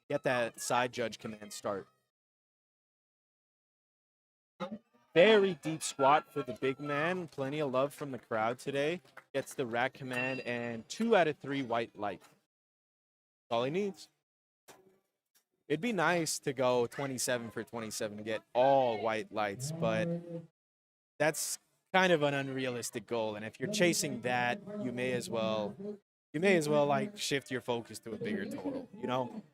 get that side judge command start. Very deep squat for the big man. Plenty of love from the crowd today. Gets the rack command and 2 out of 3 white light. That's all he needs. It'd be nice to go 27 for 27 to get all white lights, but that's kind of an unrealistic goal. And if you're chasing that, you may as well like shift your focus to a bigger total, you know?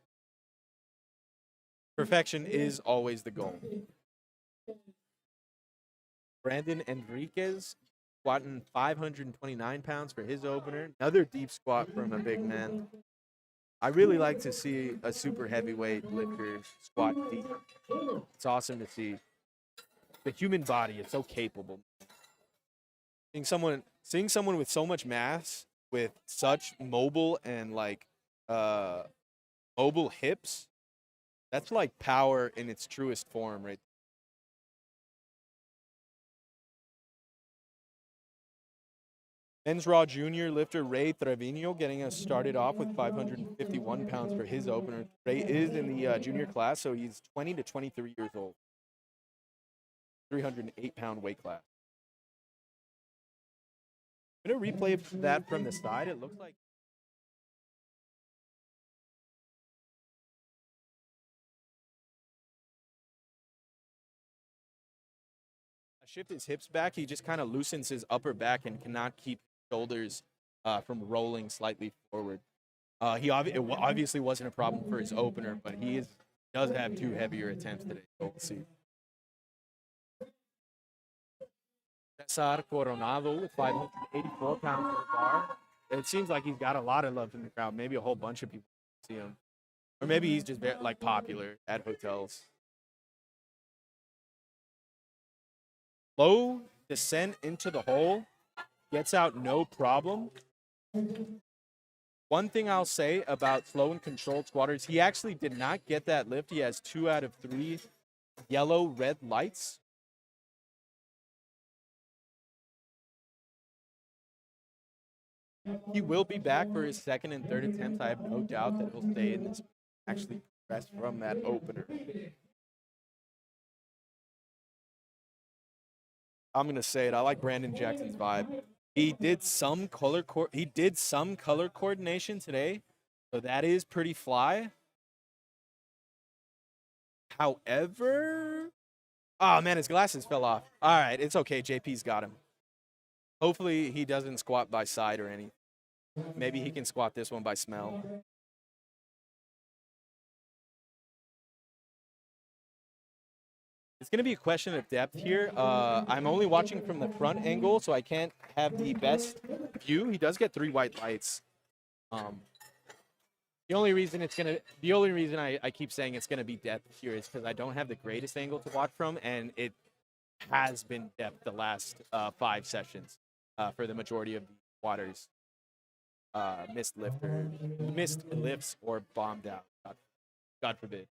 Perfection is always the goal. Brandon Enriquez squatting 529 pounds for his opener. Another deep squat from a big man. I really like to see a super heavyweight lifter squat deep. It's awesome to see. The human body is so capable. Seeing someone with so much mass, with such mobile and like uh mobile hips, that's like power in its truest form, right? Men's Raw Junior lifter Ray Trevino getting us started off with 551 pounds for his opener. Ray is in the junior class, so he's 20 to 23 years old. 308-pound weight class. I'm going to replay that from the side. It looks like shift his hips back, he just kind of loosens his upper back and cannot keep shoulders from rolling slightly forward. It obviously wasn't a problem for his opener, but does have two heavier attempts today. So we'll see. Cesar Coronado with 584 pounds on the bar. It seems like he's got a lot of love in the crowd. Maybe a whole bunch of people see him, or maybe he's just very, like popular at hotels. Low descent into the hole, gets out no problem. One thing I'll say about slow and controlled squatters, he actually did not get that lift. He has 2 out of 3 yellow red lights. He will be back for his second and third attempts. I have no doubt that he'll stay in this, actually progress from that opener. I'm gonna say it. I like Brandon Jackson's vibe. He did some color coordination today, so that is pretty fly. However, oh man, his glasses fell off. All right, it's okay. JP's got him. Hopefully he doesn't squat by side or anything. Maybe he can squat this one by smell. It's going to be a question of depth here. I'm only watching from the front angle, so I can't have the best view. He does get 3 white lights. The only reason I keep saying it's going to be depth here is because I don't have the greatest angle to watch from, and it has been depth the last 5 sessions for the majority of the squatters. Missed lifts, or bombed out. God forbid.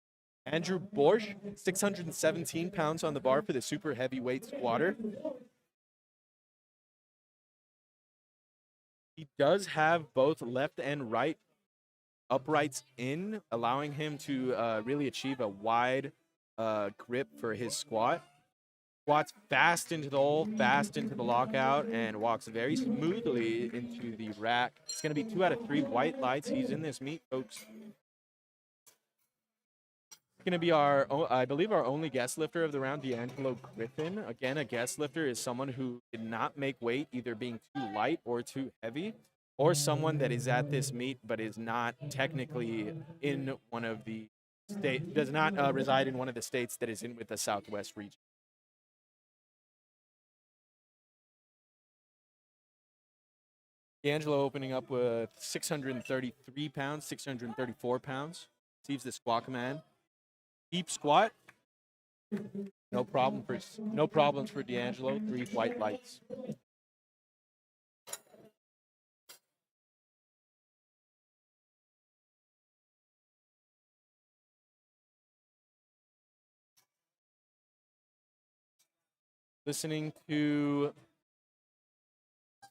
Andrew Borsch, 617 pounds on the bar for the super heavyweight squatter. He does have both left and right uprights in, allowing him to really achieve a wide grip for his squat. Squats fast into the hole, fast into the lockout, and walks very smoothly into the rack. It's going to be 2 out of 3 white lights. He's in this meet, folks. Going to be I believe our only guest lifter of the round, D'Angelo Griffin. Again, a guest lifter is someone who did not make weight, either being too light or too heavy, or someone that is at this meet but is not technically in one of the does not reside in one of the states that is in with the Southwest region. D'Angelo opening up with 633 pounds, 634 pounds. Receives the squat command. Deep squat. No problems for D'Angelo. 3 white lights. Listening to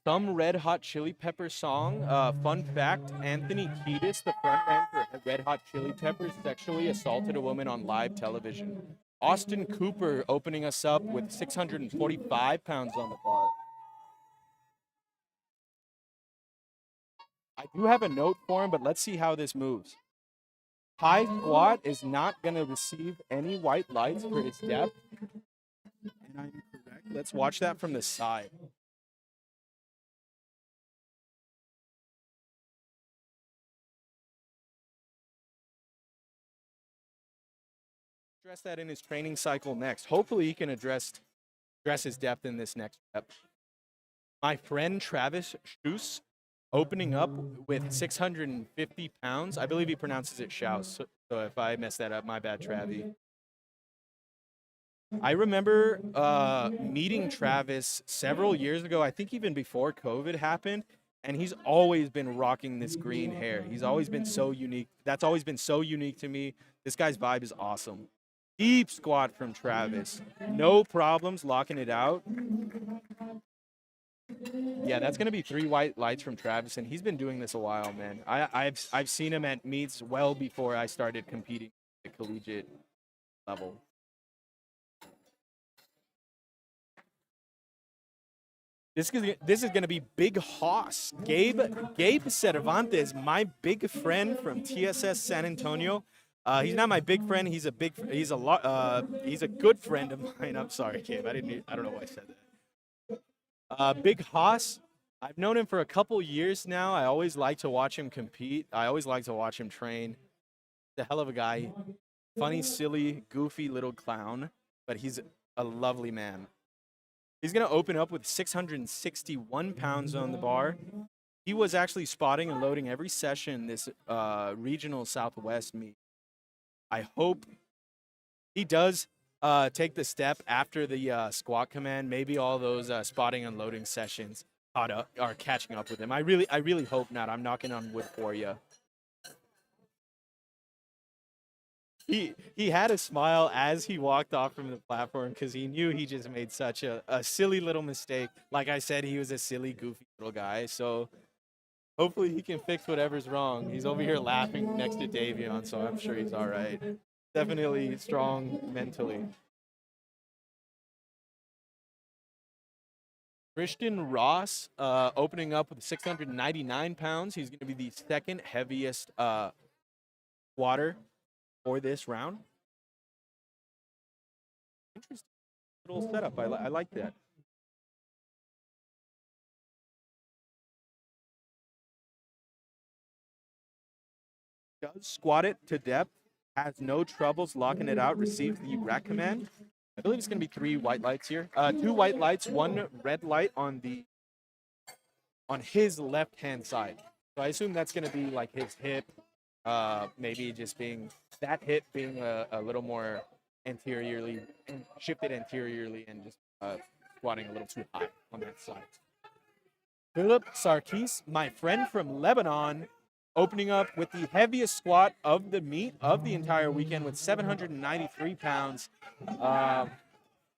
some Red Hot Chili Peppers song. Fun fact, Anthony Kiedis, the frontman for Red Hot Chili Peppers, sexually assaulted a woman on live television. Austin Cooper opening us up with 645 pounds on the bar. I do have a note for him, but let's see how this moves. High squat is not going to receive any white lights for its depth. And I'm correct. Let's watch that from the side. Address that in his training cycle next. Hopefully he can address his depth in this next step. My friend Travis Schuss opening up with 650 pounds. I believe he pronounces it Schaus. So if I mess that up, my bad, Travi. I remember meeting Travis several years ago, I think even before COVID happened, and he's always been rocking this green hair. He's always been so unique. That's always been so unique to me. This guy's vibe is awesome. Deep squat from Travis. No problems locking it out. Yeah, that's gonna be 3 white lights from Travis, and he's been doing this a while, man. I've seen him at meets well before I started competing at the collegiate level. This is gonna be Big Hoss. Gabe Cervantes, my big friend from TSS San Antonio. He's not my big friend. He's a good friend of mine. I'm sorry, Gabe. I don't know why I said that. Big Hoss. I've known him for a couple years now. I always like to watch him compete. I always like to watch him train. He's a hell of a guy. Funny, silly, goofy little clown, but he's a lovely man. He's going to open up with 661 pounds on the bar. He was actually spotting and loading every session this regional Southwest meet. I hope he does take the step after the squat command. Maybe all those spotting and loading sessions are catching up with him. I really hope not. I'm knocking on wood for you. He had a smile as he walked off from the platform because he knew he just made such a silly little mistake. Like I said, he was a silly, goofy little guy. So hopefully he can fix whatever's wrong. He's over here laughing next to Davion, so I'm sure he's all right. Definitely strong mentally. Christian Ross opening up with 699 pounds. He's going to be the second heaviest squatter for this round. Interesting little setup. I like that. Does squat it to depth, has no troubles locking it out, receives the rack command. I believe it's going to be 3 white lights here. 2 white lights, 1 red light on his left hand side. So I assume that's going to be like his hip, maybe just being that hip being a little more anteriorly shifted anteriorly and just squatting a little too high on that side. Philip Sarkis, my friend from Lebanon, opening up with the heaviest squat of the meet of the entire weekend with 793 pounds.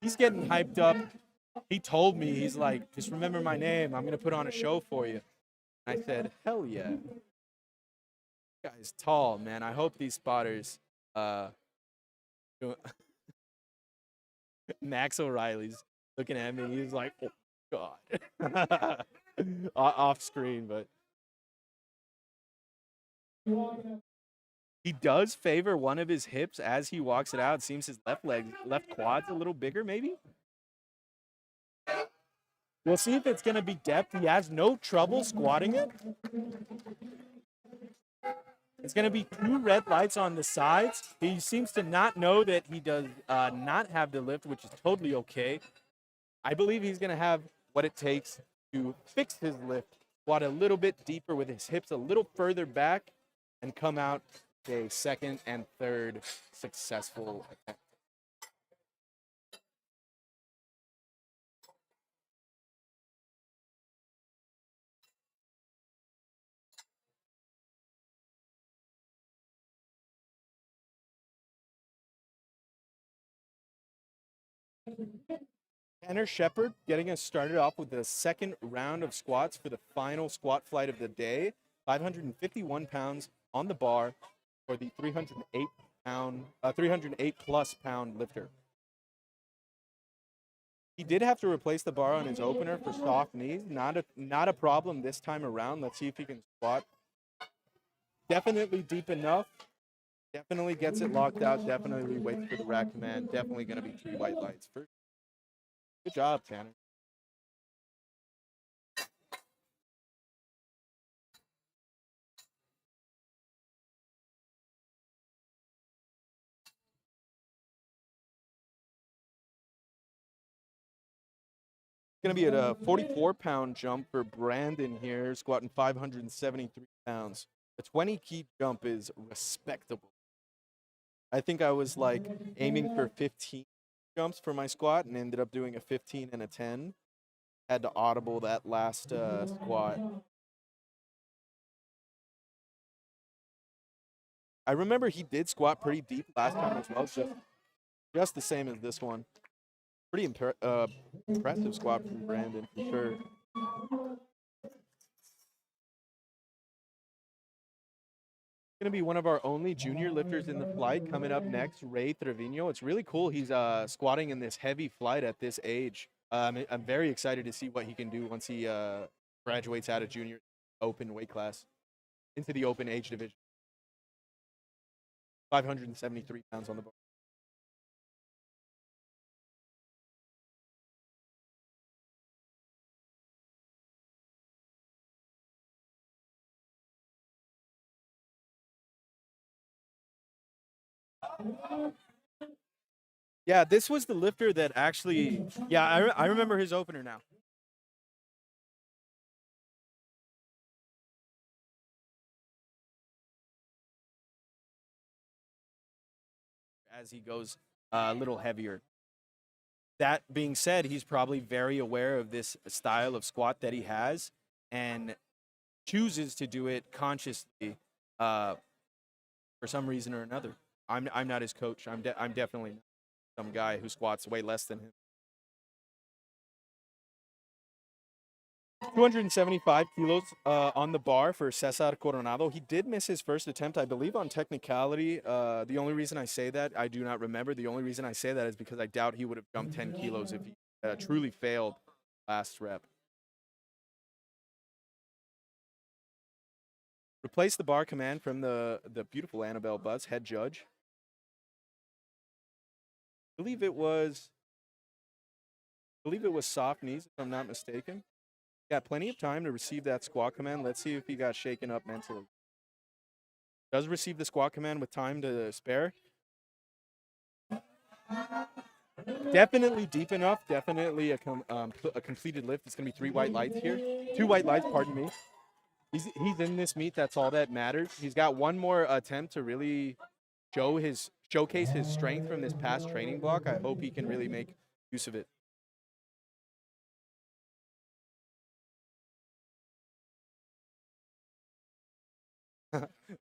He's getting hyped up. He told me, he's like, just remember my name. I'm going to put on a show for you. I said, hell yeah. This guy's tall, man. I hope these spotters. Max O'Reilly's looking at me. He's like, oh, God. Off screen, but. He does favor one of his hips as he walks it out. It seems his left quad's a little bigger, maybe. We'll see if it's going to be depth. He has no trouble squatting it. It's going to be 2 red lights on the sides. He seems to not know that he does not have the lift, which is totally okay. I believe he's going to have what it takes to fix his lift, squat a little bit deeper with his hips a little further back, and come out a second and third successful attempt. Tanner Shepard getting us started off with the second round of squats for the final squat flight of the day. 551 pounds on the bar for the 308 plus pound lifter. He did have to replace the bar on his opener for soft knees. Not a problem this time around. Let's see if he can squat. Definitely deep enough. Definitely gets it locked out. Definitely waits for the rack command. Definitely going to be 3 white lights. Good job, Tanner. Going to be at a 44-pound jump for Brandon here, squatting 573 pounds. A 20 key jump is respectable. I think I was like aiming for 15 jumps for my squat and ended up doing a 15 and a 10. Had to audible that last squat. I remember he did squat pretty deep last time as well, just the same as this one. Pretty impressive squat from Brandon for sure. Going to be one of our only junior lifters in the flight coming up next, Ray Trevino. It's really cool. He's squatting in this heavy flight at this age. I'm very excited to see what he can do once he graduates out of junior open weight class into the open age division. 573 pounds on the bar. Yeah, this was the lifter that actually, yeah, I remember his opener now. As he goes a little heavier. That being said, he's probably very aware of this style of squat that he has and chooses to do it consciously for some reason or another. I'm not his coach. I'm definitely some guy who squats way less than him. 275 kilos on the bar for Cesar Coronado. He did miss his first attempt, I believe, on technicality. The only reason I say that, I do not remember. The only reason I say that is because I doubt he would have jumped 10 kilos if he truly failed last rep. Replace the bar command from the beautiful Annabelle Butts, head judge. I believe it was soft knees, if I'm not mistaken. Got plenty of time to receive that squat command. Let's see if he got shaken up mentally. Does receive the squat command with time to spare. Definitely deep enough. Definitely a completed lift. It's going to be 3 white lights here. 2 white lights, pardon me. He's in this meet. That's all that matters. He's got one more attempt to really showcase his strength from this past training block. I hope he can really make use of it.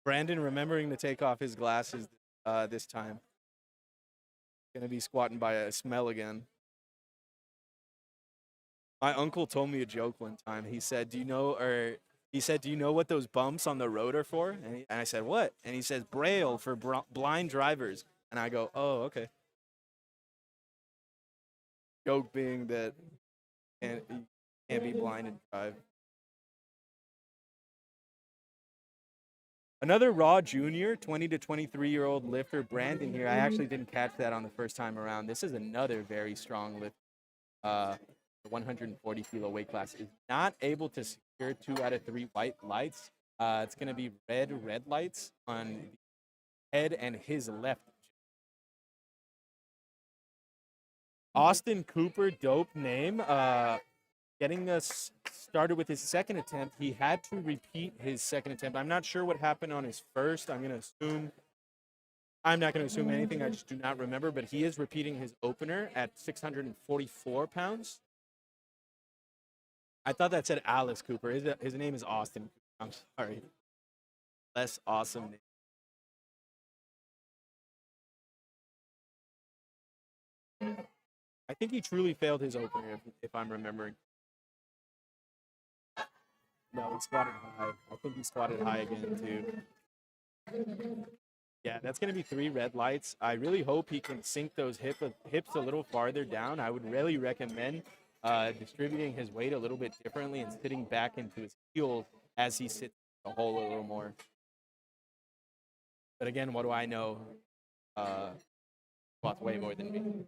Brandon remembering to take off his glasses this time. Gonna be squatting by a smell again. My uncle told me a joke one time. He said, "Do you know?" Or he said, "Do you know what those bumps on the road are for?" And I said, "What?" And he says, "Braille for blind drivers." And I go, "Oh, okay." Joke being that you can't be blind and drive. Another Raw Junior, 20 to 23-year-old lifter, Brandon here. I actually didn't catch that on the first time around. This is another very strong lift. The 140 kilo weight class is not able to secure 2 out of 3 white lights. It's going to be red lights on the head and his left. Austin Cooper, dope name. Getting us started with his second attempt. He had to repeat his second attempt. I'm not sure what happened on his first. I'm not going to assume anything. I just do not remember, but he is repeating his opener at 644 pounds. I thought that said Alice Cooper. His name is Austin. I'm sorry. Less awesome name. I think he truly failed his opener, if I'm remembering. No, he squatted high. I think he squatted high again, too. Yeah, that's going to be 3 red lights. I really hope he can sink those hips a little farther down. I would really recommend distributing his weight a little bit differently and sitting back into his heels as he sits the hole a little more. But again, what do I know? Squats way more than me.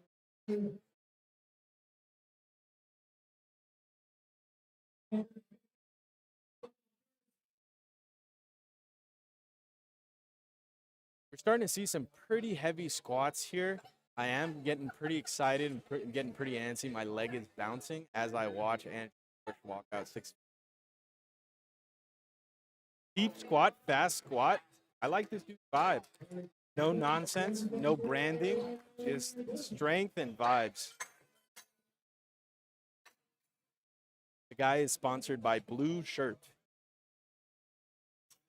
We're starting to see some pretty heavy squats here. I am getting pretty excited and getting pretty antsy. My leg is bouncing as I watch and walk out 6. Deep squat, fast squat. I like this dude's vibe. No nonsense, no branding, just strength and vibes. The guy is sponsored by Blue Shirt.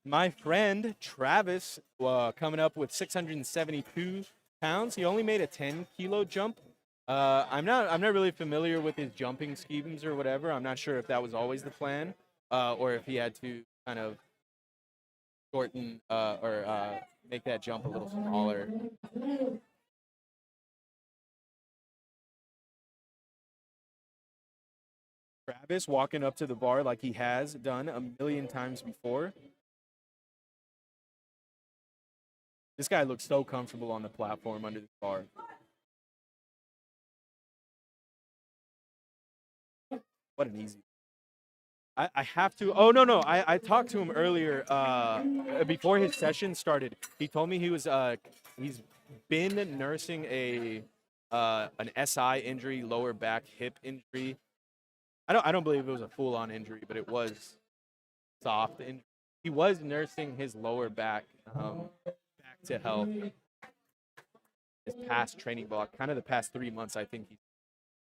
My friend Travis, coming up with 672 pounds. He only made a 10-kilo jump. I'm not really familiar with his jumping schemes or whatever. I'm not sure if that was always the plan, or if he had to kind of shorten or make that jump a little smaller. Travis walking up to the bar like he has done a million times before. This guy looks so comfortable on the platform under the bar. What an easy. I have to. Oh no. I talked to him earlier before his session started. He told me he's been nursing an SI injury, lower back hip injury. I don't believe it was a full on injury, but it was soft injury. He was nursing his lower back back to health. His past training block, kind of the past 3 months, I think.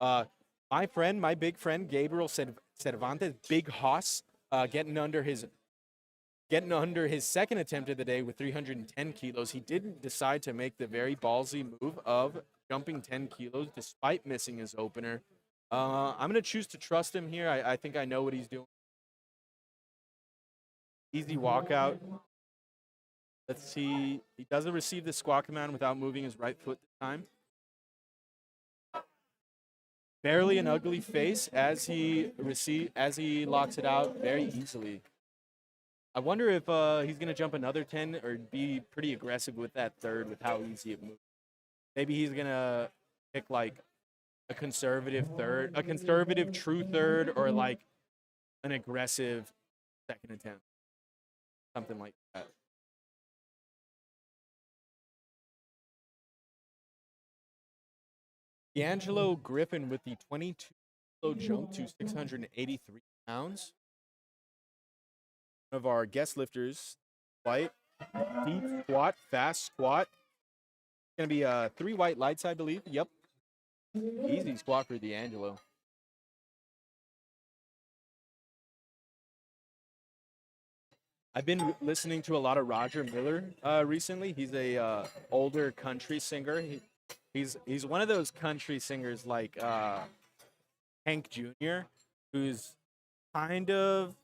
My big friend Gabriel Cervantes, Big Hoss, getting under his second attempt of the day with 310 kilos. He didn't decide to make the very ballsy move of jumping 10 kilos despite missing his opener. I'm going to choose to trust him here. I think I know what he's doing. Easy walkout. Let's see. He doesn't receive the squat command without moving his right foot this time. Barely an ugly face as he locks it out very easily. I wonder if he's going to jump another 10 or be pretty aggressive with that third with how easy it moves. Maybe he's going to pick like a conservative third, a conservative true third, or like an aggressive second attempt. Something like that. D'Angelo Griffin with the 22-kilo jump to 683 pounds. One of our guest lifters, white, deep squat, fast squat. Going to be 3 white lights, I believe. Yep. Easy squat for D'Angelo. I've been listening to a lot of Roger Miller recently. He's a older country singer. He's one of those country singers like Hank Jr., who's kind of,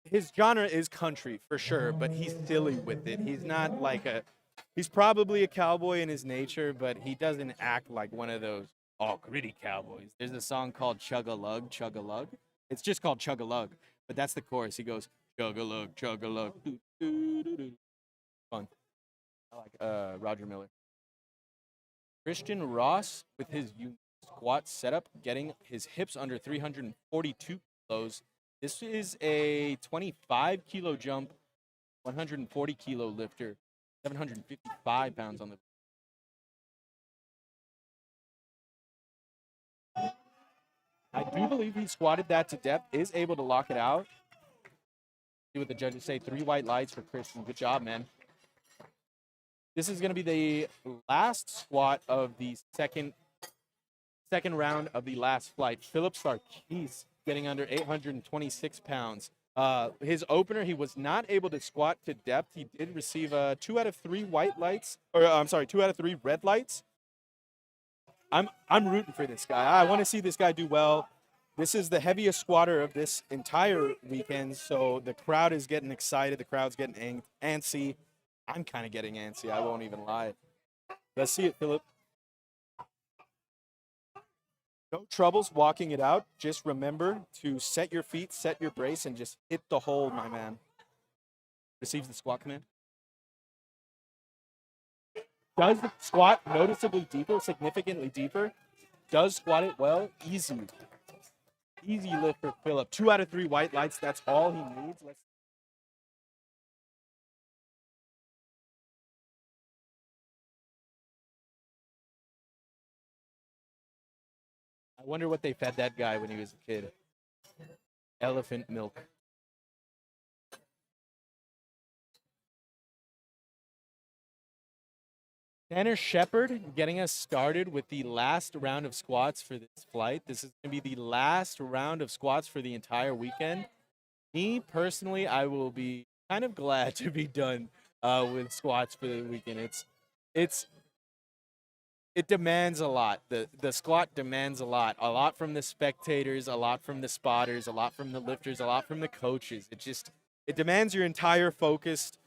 his genre is country for sure, but he's silly with it. He's not like he's probably a cowboy in his nature, but he doesn't act like one of those all gritty cowboys. There's a song called Chug-a-Lug, Chug-a-Lug. It's just called Chug-a-Lug, but that's the chorus. He goes, Chug-a-Lug, Chug-a-Lug. Fun. I like Roger Miller. Christian Ross with his squat setup, getting his hips under 342 kilos. This is a 25-kilo jump, 140-kilo lifter, 755 pounds on the. I do believe he squatted that to depth, is able to lock it out. See what the judges say. 3 white lights for Christian. Good job, man. This is going to be the last squat of the second round of the last flight. Philip Sarkis getting under 826 pounds. His opener, he was not able to squat to depth. He did receive 2 out of 3 white lights, or I'm sorry, 2 out of 3 red lights. I'm rooting for this guy. I want to see this guy do well. This is the heaviest squatter of this entire weekend, so the crowd is getting excited. The crowd's getting antsy. I'm kind of getting antsy. I won't even lie. Let's see it, Philip. No troubles walking it out. Just remember to set your feet, set your brace, and just hit the hole, my man. Receives the squat command. Does the squat noticeably deeper, significantly deeper. Does squat it well. Easy. Easy lift for Philip. 2 out of 3 white lights. That's all he needs. Let's I wonder what they fed that guy when he was a kid. Elephant milk. Tanner Shepard getting us started with the last round of squats for this flight. This is going to be the last round of squats for the entire weekend. Me, personally, I will be kind of glad to be done with squats for the weekend. It demands a lot. The squat demands a lot from the spectators, a lot from the spotters, a lot from the lifters, a lot from the coaches. It demands your entire focus,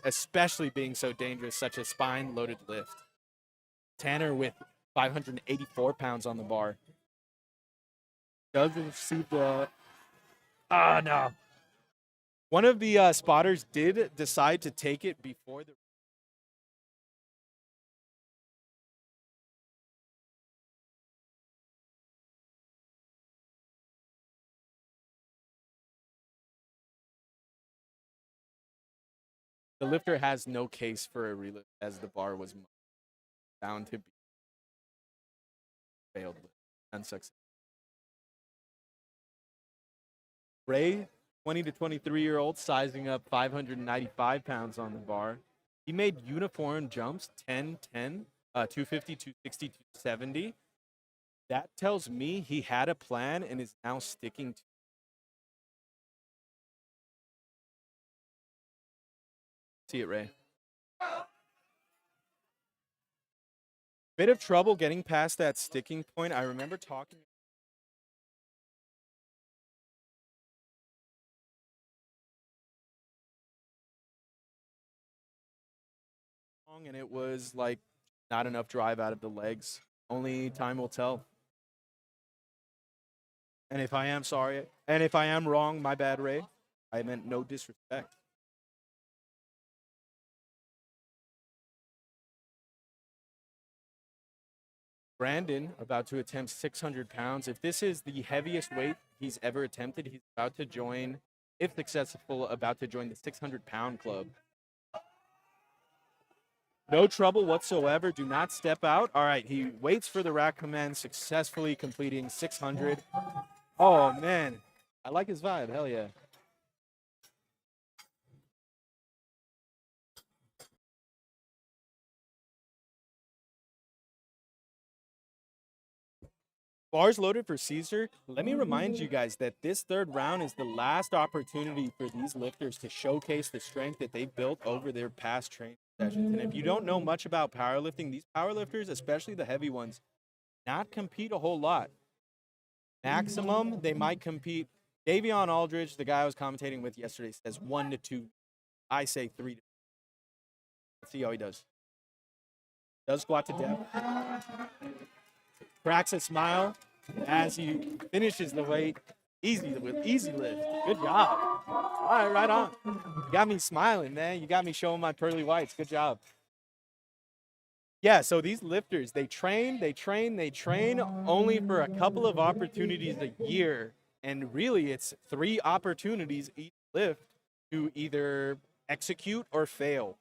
especially being so dangerous, such a spine-loaded lift. Tanner with 584 pounds on the bar. Does receive the... no. One of the spotters did decide to take it before the... The lifter has no case for a relift as the bar was bound to be failed with unsuccessful. Ray, 20 to 23-year-old, sizing up 595 pounds on the bar. He made uniform jumps, 10, 10, 250, 260, 270. That tells me he had a plan and is now sticking to it. See it, Ray. Bit of trouble getting past that sticking point. I remember talking. And it was like not enough drive out of the legs. Only time will tell. And if I am sorry, and if I am wrong, my bad, Ray. I meant no disrespect. Brandon about to attempt 600 pounds. If this is the heaviest weight he's ever attempted, he's about to join, if successful, about to join the 600-pound club. No trouble whatsoever. Do not step out. All right, he waits for the rack command, successfully completing 600. Oh, man. I like his vibe. Hell yeah. Bars loaded for Caesar. Let me remind you guys that this third round is the last opportunity for these lifters to showcase the strength that they've built over their past training sessions. And if you don't know much about powerlifting, these powerlifters, especially the heavy ones, not compete a whole lot. Maximum, they might compete. Davion Aldridge, the guy I was commentating with yesterday, says 1 to 2. I say 3 to 2. Let's see how he does. Does squat to depth. Cracks a smile as he finishes the weight. Easy lift. Good job. All right, right on. You got me smiling, man. You got me showing my pearly whites. Good job. Yeah, so these lifters, they train only for a couple of opportunities a year. And really, it's 3 opportunities each lift to either execute or fail.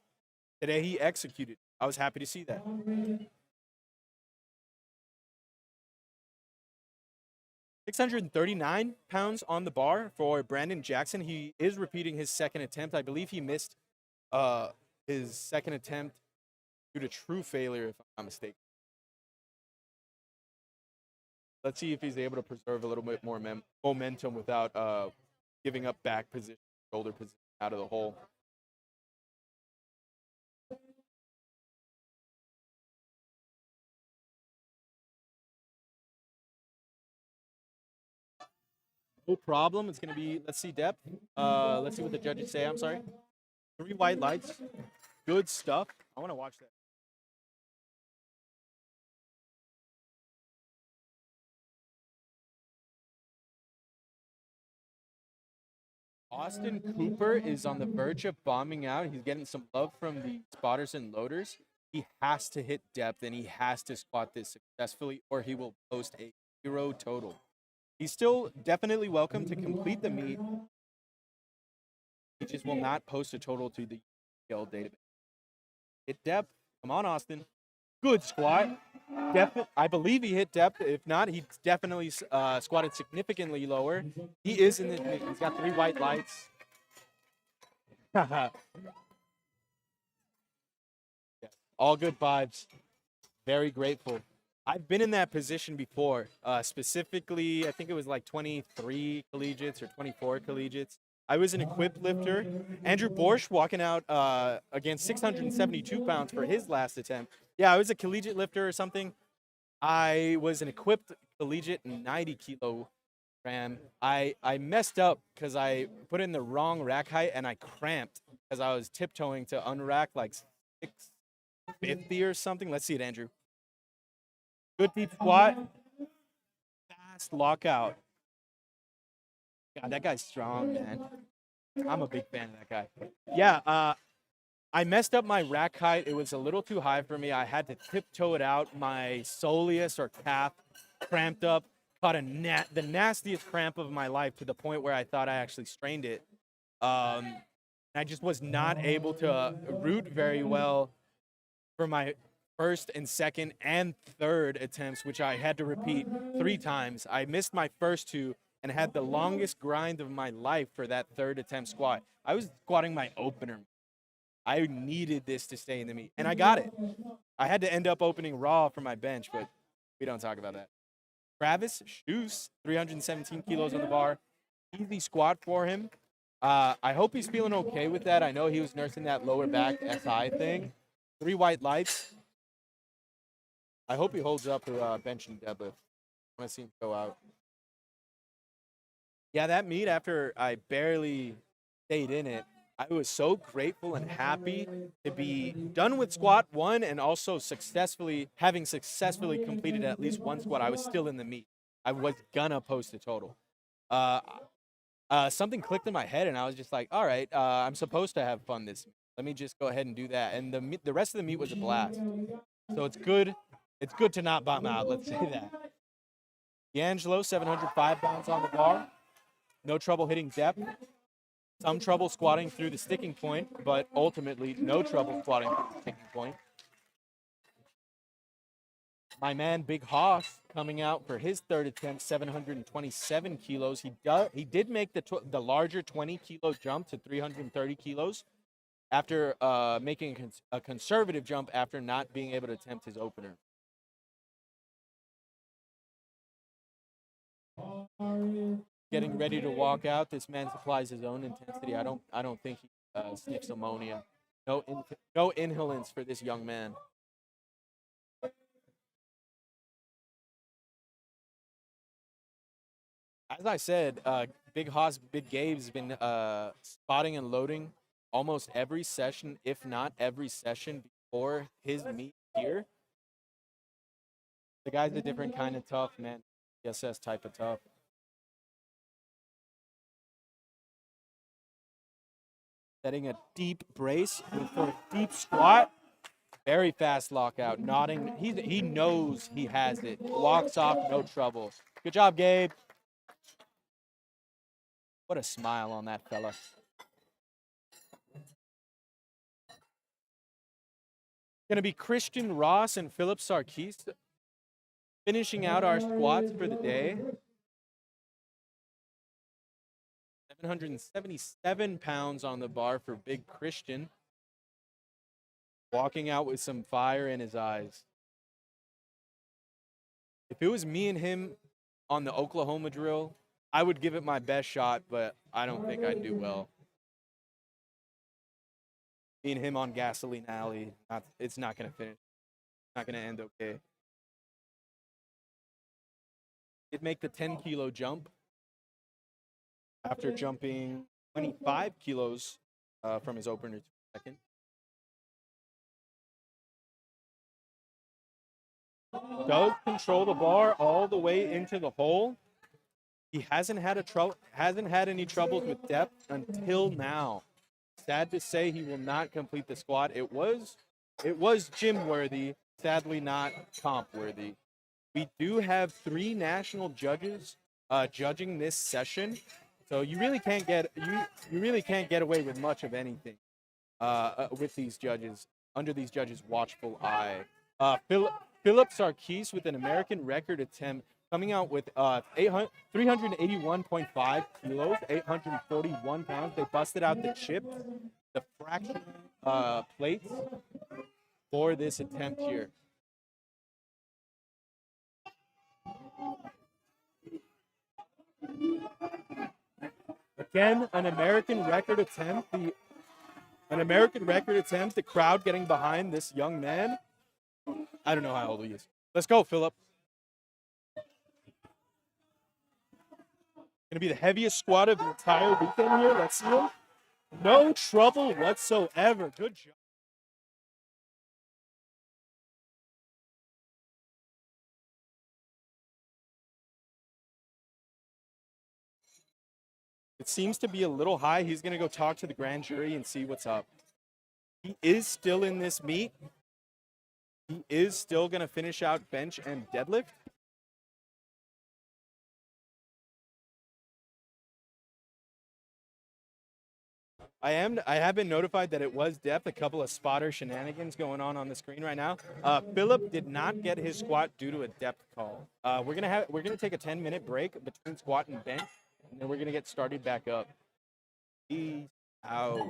Today, he executed. I was happy to see that. 639 pounds on the bar for Brandon Jackson. He is repeating his second attempt. I believe he missed his second attempt due to true failure, if I'm not mistaken. Let's see if he's able to preserve a little bit more momentum without giving up back position, shoulder position out of the hole. No problem. It's going to be, let's see depth. Let's see what the judges say. I'm sorry. 3 white lights. Good stuff. I want to watch that. Austin Cooper is on the verge of bombing out. He's getting some love from the spotters and loaders. He has to hit depth, and he has to squat this successfully, or he will post a 0 total. He's still definitely welcome to complete the meet. He just will not post a total to the USAPL database. Hit depth. Come on, Austin. Good squat. I believe he hit depth. If not, he definitely squatted significantly lower. He is in the meet. He's got 3 white lights. All good vibes. Very grateful. I've been in that position before. Specifically, I think it was like 23 collegiates or 24 collegiates. I was an equipped lifter. Andrew Borsch walking out against 672 pounds for his last attempt. Yeah, I was a collegiate lifter or something. I was an equipped collegiate 90 kilogram. I messed up because I put in the wrong rack height and I cramped because I was tiptoeing to unrack like 650 or something. Let's see it, Andrew. Good deep squat. Fast lockout. God, that guy's strong, man. I'm a big fan of that guy. Yeah, I messed up my rack height. It was a little too high for me. I had to tiptoe it out. My soleus or calf cramped up. Caught the nastiest cramp of my life to the point where I thought I actually strained it. I just was not able to root very well for my first and second and third attempts, which I had to repeat 3 times. I missed my first 2 and had the longest grind of my life for that third attempt squat. I was squatting my opener. I needed this to stay in the meet, and I got it. I had to end up opening raw for my bench, but we don't talk about that. Travis Shoes, 317 kilos on the bar. Easy squat for him. I hope he's feeling okay with that. I know he was nursing that lower back SI thing. 3 white lights. I hope he holds up to bench and deadlift. I want to see him go out. Yeah, that meet, after I barely stayed in it, I was so grateful and happy to be done with squat 1 and also having successfully completed at least 1 squat. I was still in the meet. I was gonna post a total. Something clicked in my head, and I was just like, all right, I'm supposed to have fun this meet. Let me just go ahead and do that. And the rest of the meet was a blast. So it's good. It's good to not bomb out. Let's say that. D'Angelo, 705 pounds on the bar. No trouble hitting depth. Some trouble squatting through the sticking point, but ultimately no trouble squatting through the sticking point. My man Big Hoss coming out for his third attempt, 727 kilos. He did make the larger 20-kilo jump to 330 kilos after making a conservative jump after not being able to attempt his opener. Getting ready to walk out. This man supplies his own intensity. I don't think he sniffs ammonia. No inhalants for this young man. As I said, Big Hoss, Big Gabe's been spotting and loading almost every session, if not every session before his meet here. The guy's a different kind of tough, man. PSS type of tough. Setting a deep brace for a deep squat. Very fast lockout. Nodding. He knows he has it. Walks off, no trouble. Good job, Gabe. What a smile on that fella. Going to be Christian Ross and Philip Sarkis finishing out our squats for the day. 777 pounds on the bar for Big Christian. Walking out with some fire in his eyes. If it was me and him on the Oklahoma drill, I would give it my best shot, but I don't think I'd do well. Me and him on Gasoline Alley, it's not going to finish. It's not going to end okay. He'd make the 10-kilo jump after jumping 25 kilos from his opener to second. Does control the bar all the way into the hole. He hasn't had any troubles with depth until now. Sad to say, he will not complete the squat. It was gym worthy, sadly not comp worthy. We do have 3 national judges judging this session, so you really can't get away with much of anything with these judges, under these judges' watchful eye. Philip Sarkis with an American record attempt coming out with 381.5 kilos, 841 pounds. They busted out the chips, the fraction plates for this attempt here. Again, an American record attempt. The crowd getting behind this young man. I don't know how old he is. Let's go, Philip. Gonna be the heaviest squat of the entire weekend here. Let's see him. No trouble whatsoever. Good job. It seems to be a little high. He's gonna go talk to the grand jury and see what's up. He is still in this meet. He is still gonna finish out bench and deadlift. I have been notified that it was depth. A couple of spotter shenanigans going on the screen right now. Philip did not get his squat due to a depth call. We're gonna take a 10-minute break between squat and bench, and then we're gonna get started back up. Peace out.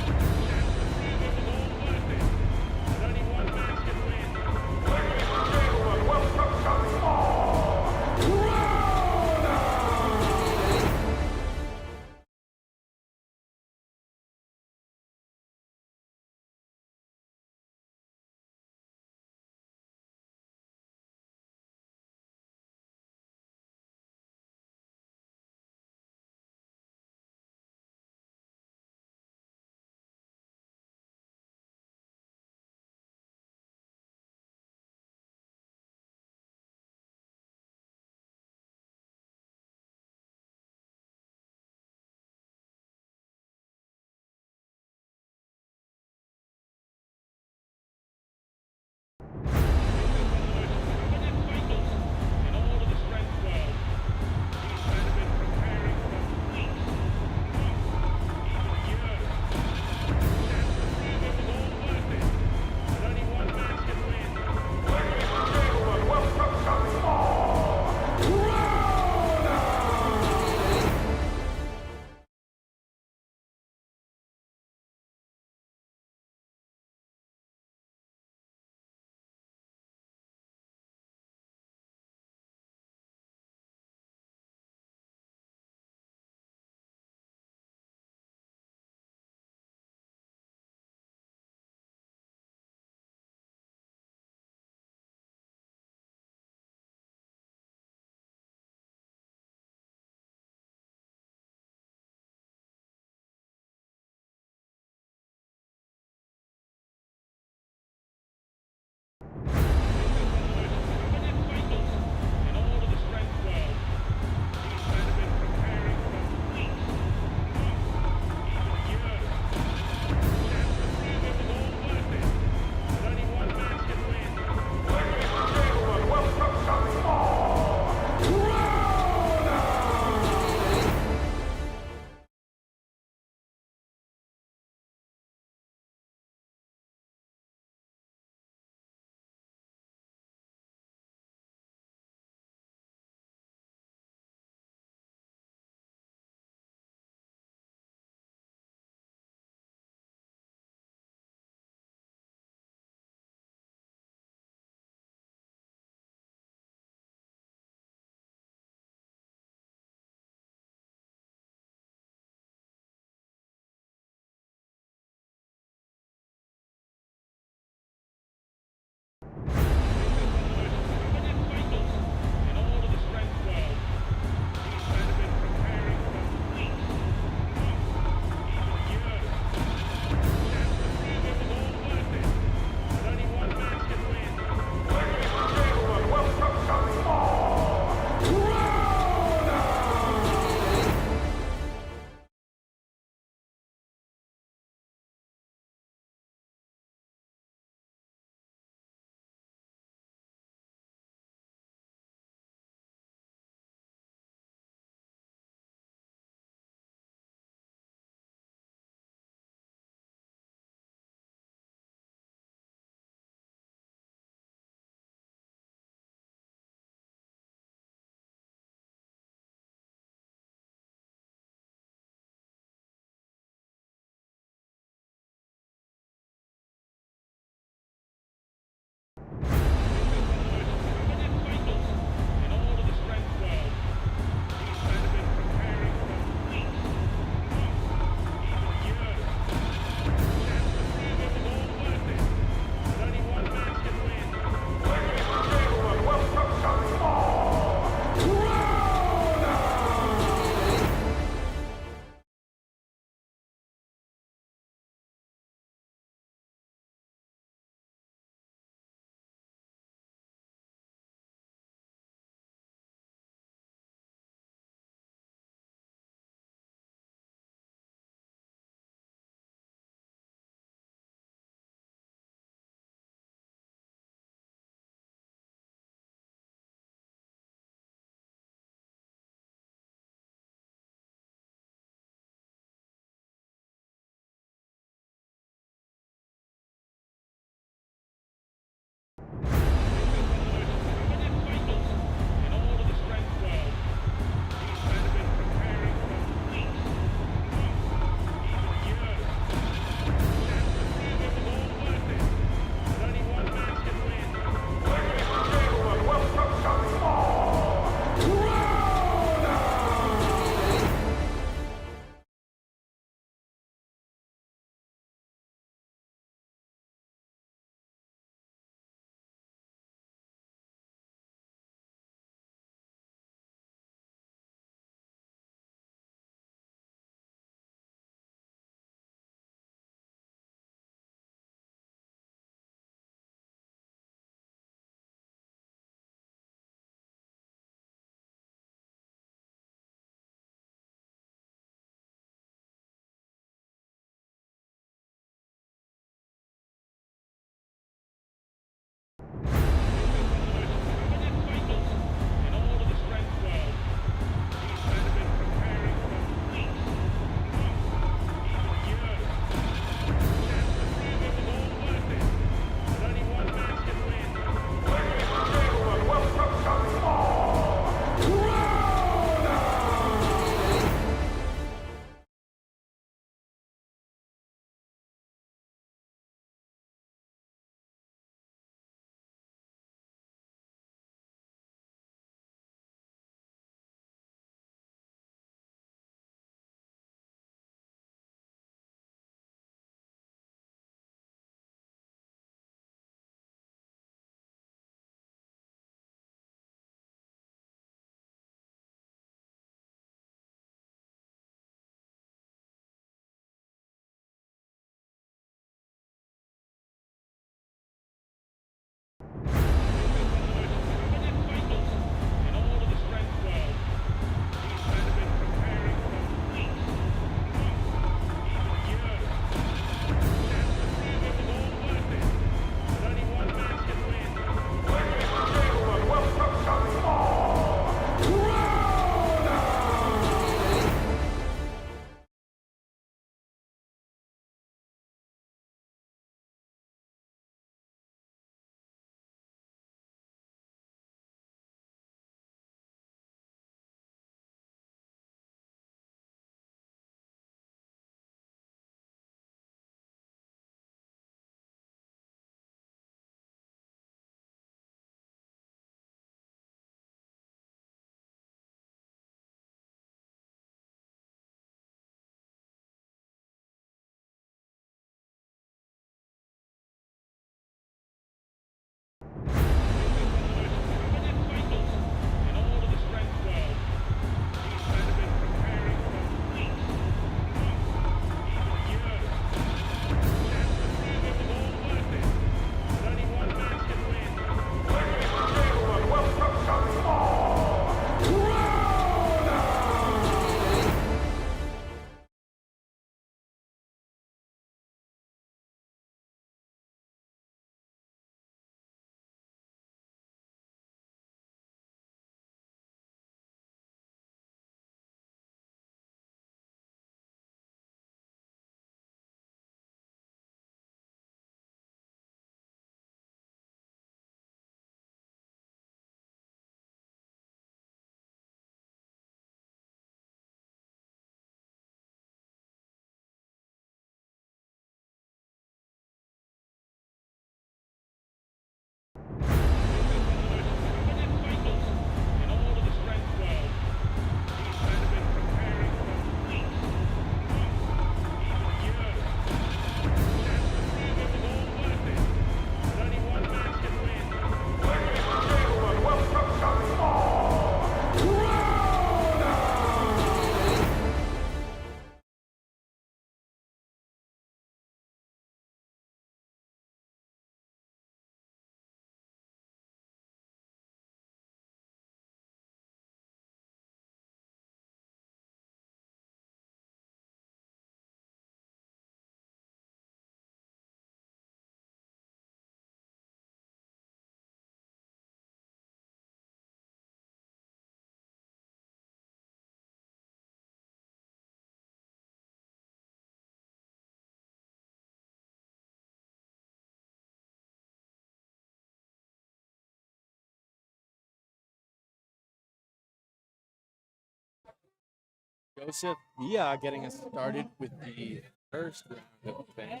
Joseph, yeah, getting us started with the first round of bench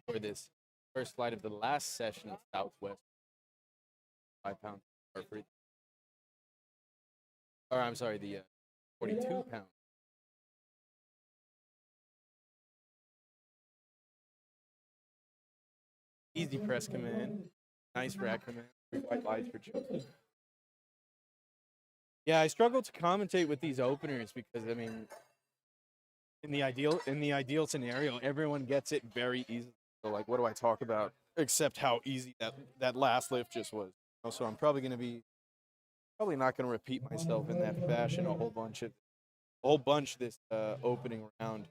for this first flight of the last session of Southwest 5 pound, or I'm sorry, the 42 pound. Easy press command, nice rack command, 3 white lights for Joseph. Yeah, I struggle to commentate with these openers because I mean, in the ideal scenario, everyone gets it very easily. So like, what do I talk about except how easy that last lift just was? So I'm probably not going to repeat myself in that fashion a whole bunch this opening round.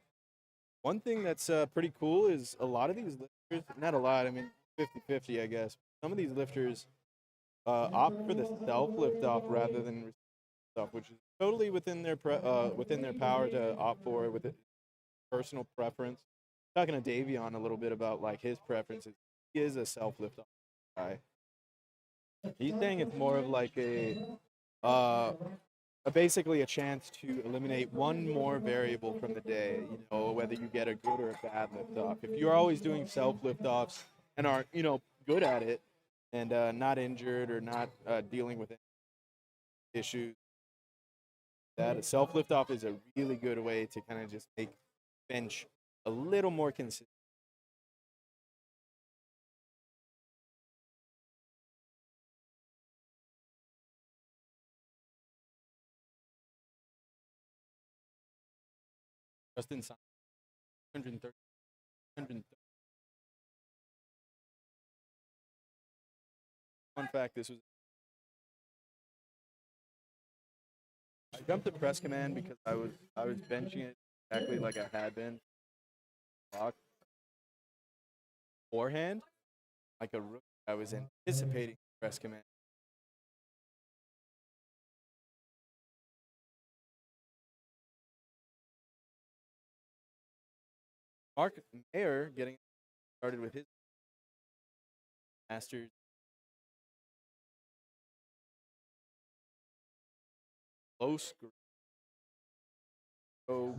One thing that's pretty cool is a lot of these lifters, not a lot, I mean 50-50 I guess. Some of these lifters opt for the self lift off rather than stuff, which is totally within their power to opt for it with it. Personal preference. Talking to Davion a little bit about like his preferences. He is a self lift guy. He's saying it's more of like basically a chance to eliminate one more variable from the day. You know, whether you get a good or a bad lift off. If you're always doing self lift offs and are good at it and not injured or not dealing with issues, that a self lift off is a really good way to kind of just make bench a little more consistent. Justin Simon, 130, 130. Fun fact: I jumped the press command because I was benching it exactly like I had been. Beforehand, like a rookie, I was anticipating press command. Mark Mayer getting started with his masters. Close. So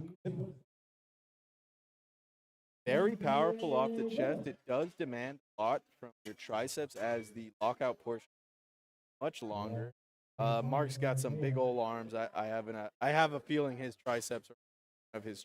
very powerful off the chest. It does demand a lot from your triceps as the lockout portion is much longer. Mark's got some big old arms. I have a feeling his triceps are of his.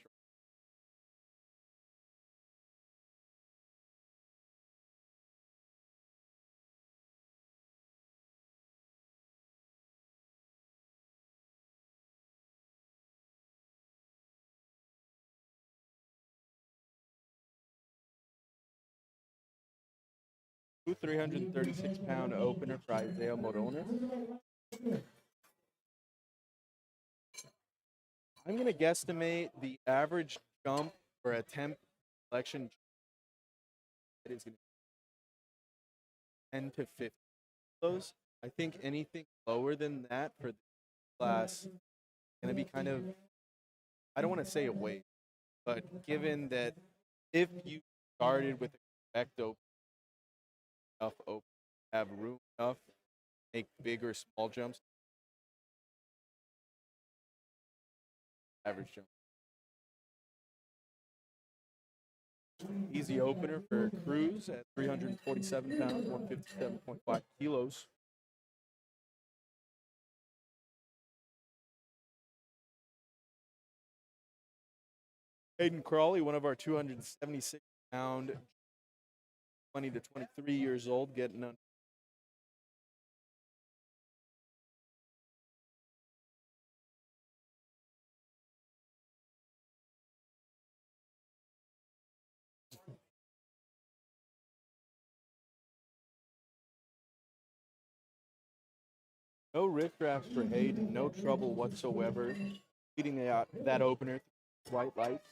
336-pound opener for Isaiah Morones. I'm going to guesstimate the average jump for attempt selection is going to be 10 to 50 kilos. I think anything lower than that for the class is going to be kind of, I don't want to say a waste, but given that if you started with the correct open, have room enough to make big or small jumps, average jump. Easy opener for Cruz at 347 pounds, 157.5 kilos. Hayden Crawley, one of our 276-pound, 20 to 23 years old, getting on. No riffraffs for Hayden, no trouble whatsoever. Beating that opener, white lights.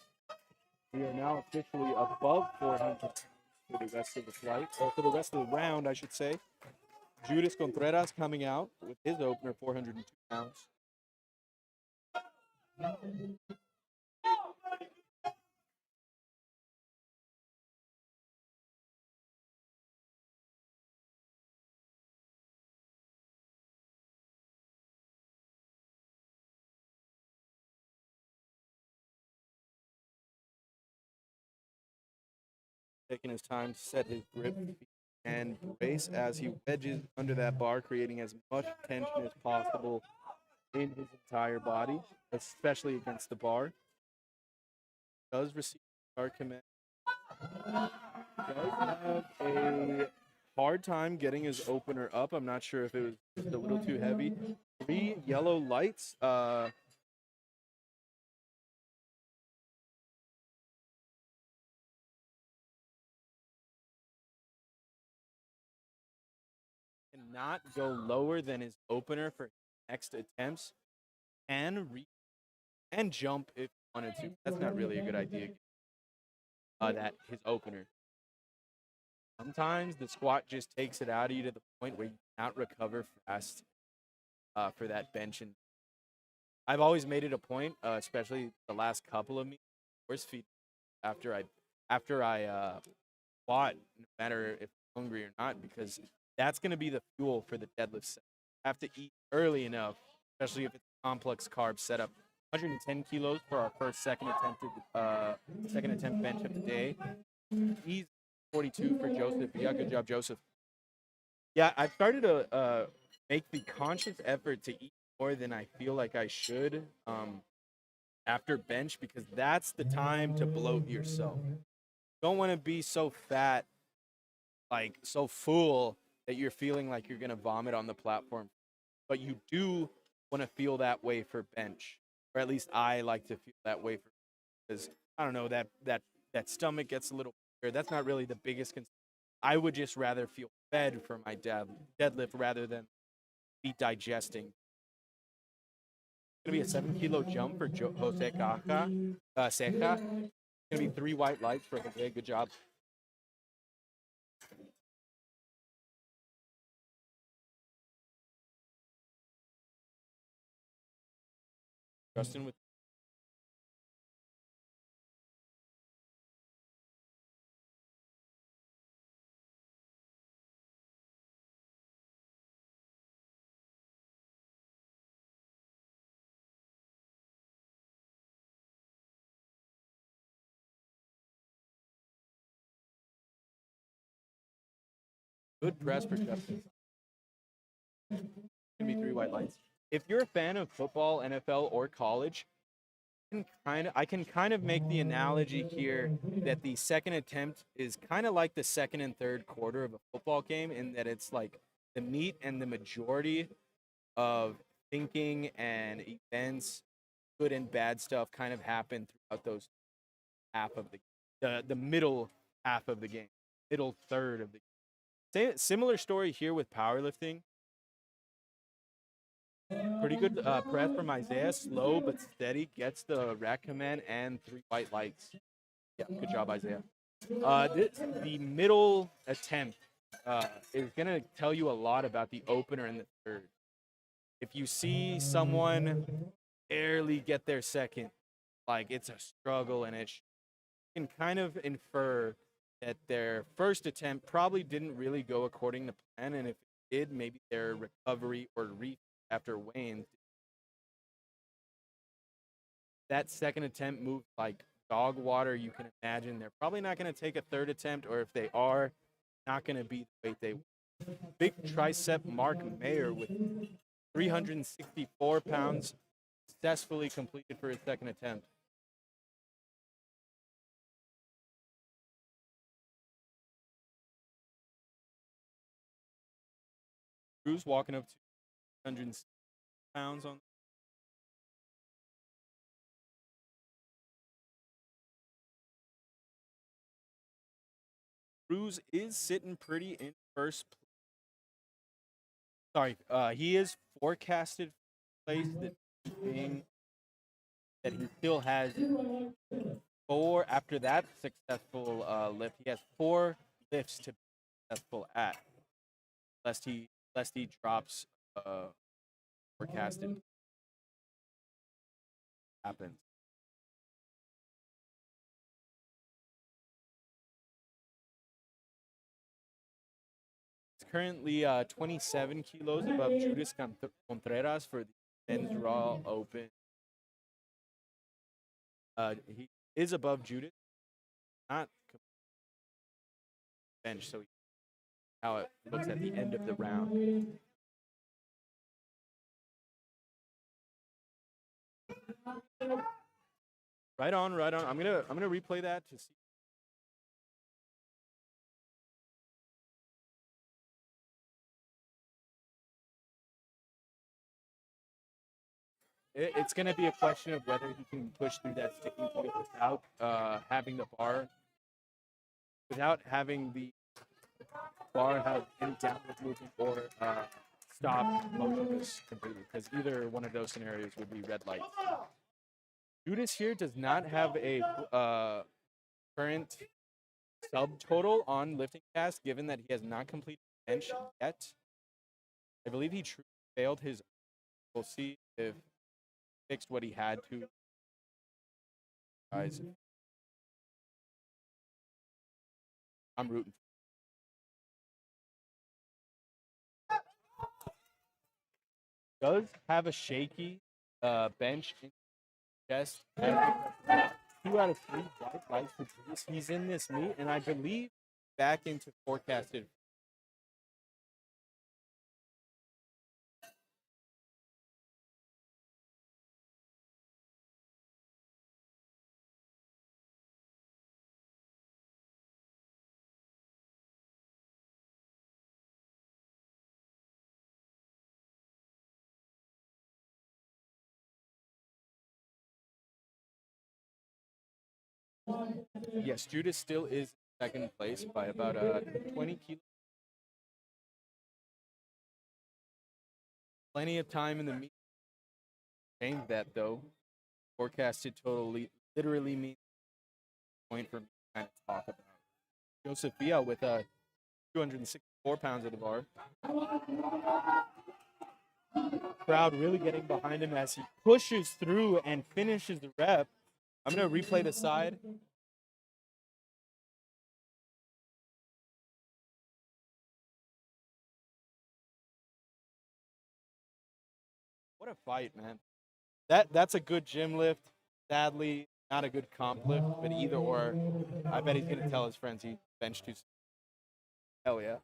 We are now officially above 400 for the rest of the flight, or for the rest of the round, I should say. Judas Contreras coming out with his opener, 402 pounds. Taking his time to set his grip and brace as he wedges under that bar, creating as much tension as possible in his entire body, especially against the bar. Does receive our command. Does have a hard time getting his opener up. I'm not sure if it was just a little too heavy. 3 yellow lights. Cannot go lower than his opener for next attempts and jump if he wanted to. That's not really a good idea. That his opener. Sometimes the squat just takes it out of you to the point where you cannot recover fast for that bench. And I've always made it a point, especially the last couple of meets, force feed after I squat, no matter if I'm hungry or not, because that's going to be the fuel for the deadlift set. I have to eat early enough, especially if it's a complex carb setup. 110 kilos for our second attempt bench of the day. He's 42 for Joseph. Yeah, good job, Joseph. Yeah, I've started to make the conscious effort to eat more than I feel like I should after bench, because that's the time to bloat yourself. Don't want to be so fat, like so full that you're feeling like you're gonna vomit on the platform, but you do want to feel that way for bench, or at least I like to feel that way for, because I don't know, that stomach gets a little bigger. That's not really the biggest concern. I would just rather feel fed for my deadlift rather than be digesting. It's gonna be a 7-kilo jump for Jose Ceja. It's gonna be 3 white lights for Jose. Good job. Justin with good press for Justin. It's gonna be 3 white lights. If you're a fan of football, NFL, or college, I can kind of make the analogy here that the second attempt is kind of like the second and third quarter of a football game, in that it's like the meat and the majority of thinking and events, good and bad stuff, kind of happen throughout those half of the middle half of the game, middle third of the game. Similar story here with powerlifting. Pretty good press from Isaiah. Slow but steady. Gets the rack command and 3 white lights. Yeah, good job, Isaiah. The middle attempt is going to tell you a lot about the opener and the third. If you see someone barely get their second, like it's a struggle, and you can kind of infer that their first attempt probably didn't really go according to plan, and if it did, maybe their recovery or reach after weighing, that second attempt moved like dog water you can imagine. They're probably not going to take a third attempt, or if they are, not going to be the weight they want. Big tricep Mark Mayer with 364 pounds successfully completed for his second attempt. Cruz walking up to 100 pounds on. Cruz is sitting pretty in first. Sorry, he is forecasted place that being that he still has four after that successful lift. He has 4 lifts to be successful at, lest he drops forecasted happens. It's currently 27 kilos above Judas Contreras for the men's Raw Open. He is above Judas, not bench, so how it looks at the end of the round. Right on, right on. I'm gonna replay that to see. It's gonna be a question of whether he can push through that sticking point without having the bar, without having the bar have any downward movement or stop motionless completely, because either one of those scenarios would be red light. Judas here does not have a current subtotal on lifting cast, given that he has not completed bench yet. I believe he truly failed his. We'll see if he fixed what he had to. Guys, I'm rooting. Does have a shaky bench in chest. 2 out of 3 white lights for Judas. He's in this meet, and I believe back into forecasted. Yes, Judas still is second place by about 20 kilos. Plenty of time in the meet. Change that though. Forecasted total literally means point for me to kind of talk about. Josephia with 264 pounds at the bar. Crowd really getting behind him as he pushes through and finishes the rep. I'm going to replay the side. What a fight, man. That's a good gym lift. Sadly, not a good comp lift, but either or, I bet he's going to tell his friends he benched too. Hell yeah.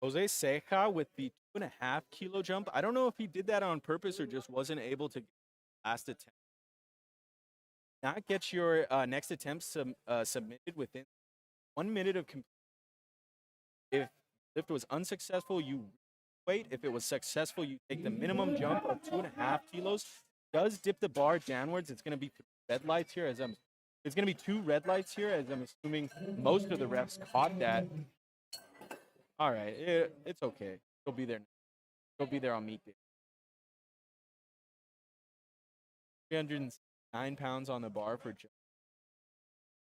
Jose Ceja with the 2.5 kilo jump. I don't know if he did that on purpose or just wasn't able to last attempt. Not get your next attempt submitted within 1 minute of completion. If lift was unsuccessful, you wait. If it was successful, you take the minimum jump of 2.5 kilos. Does dip the bar downwards. It's going to be red lights here it's going to be 2 red lights here as I'm assuming most of the refs caught that. All right, it's okay. He'll be there. He'll be there on meet day. 309 pounds on the bar for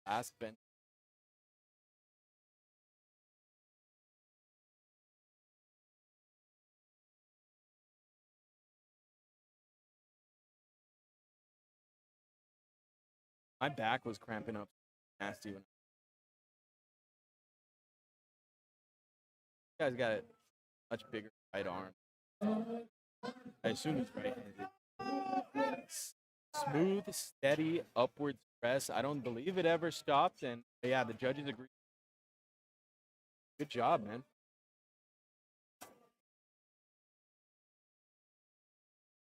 last bench. My back was cramping up nasty when. This guy's got a much bigger right arm. I assume he's right-handed. Smooth, steady, upwards press. I don't believe it ever stopped. And yeah, the judges agree. Good job, man.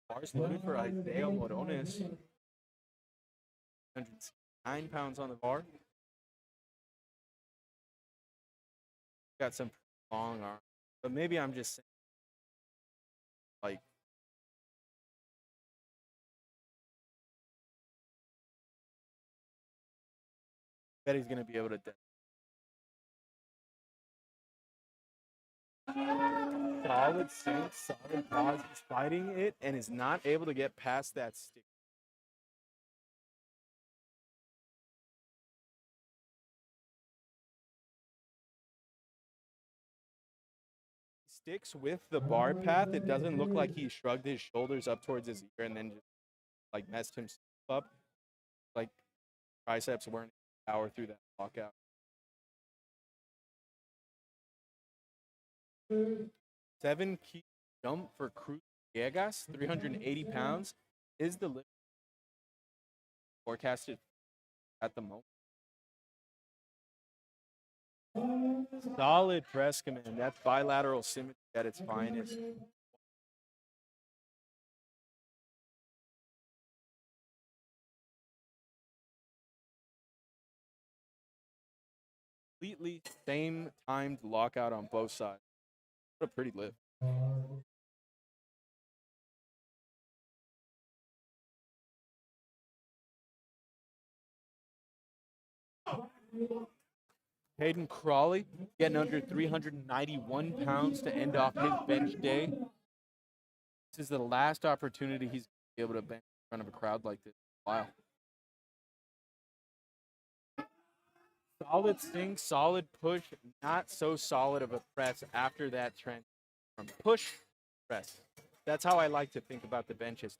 Bars loaded for Isaiah Morones. 109 pounds on the bar. Got some long arms. But maybe I'm just saying, like, bet he's going to be able to. Solid sink, solid pause. He's fighting it and is not able to get past that stick. Sticks with the bar path. It doesn't look like he shrugged his shoulders up towards his ear and then just like messed himself up. Like triceps weren't power through that lockout. 7 key jump for Cruz Villegas, 380 pounds, is the limit forecasted at the moment. Solid press command. That's bilateral symmetry at its finest. Completely same timed lockout on both sides. What a pretty lift. Hayden Crawley getting under 391 pounds to end off his bench day. This is the last opportunity he's going to be able to bench in front of a crowd like this. Wow. Solid sink, solid push, not so solid of a press after that trend from push press. That's how I like to think about the bench as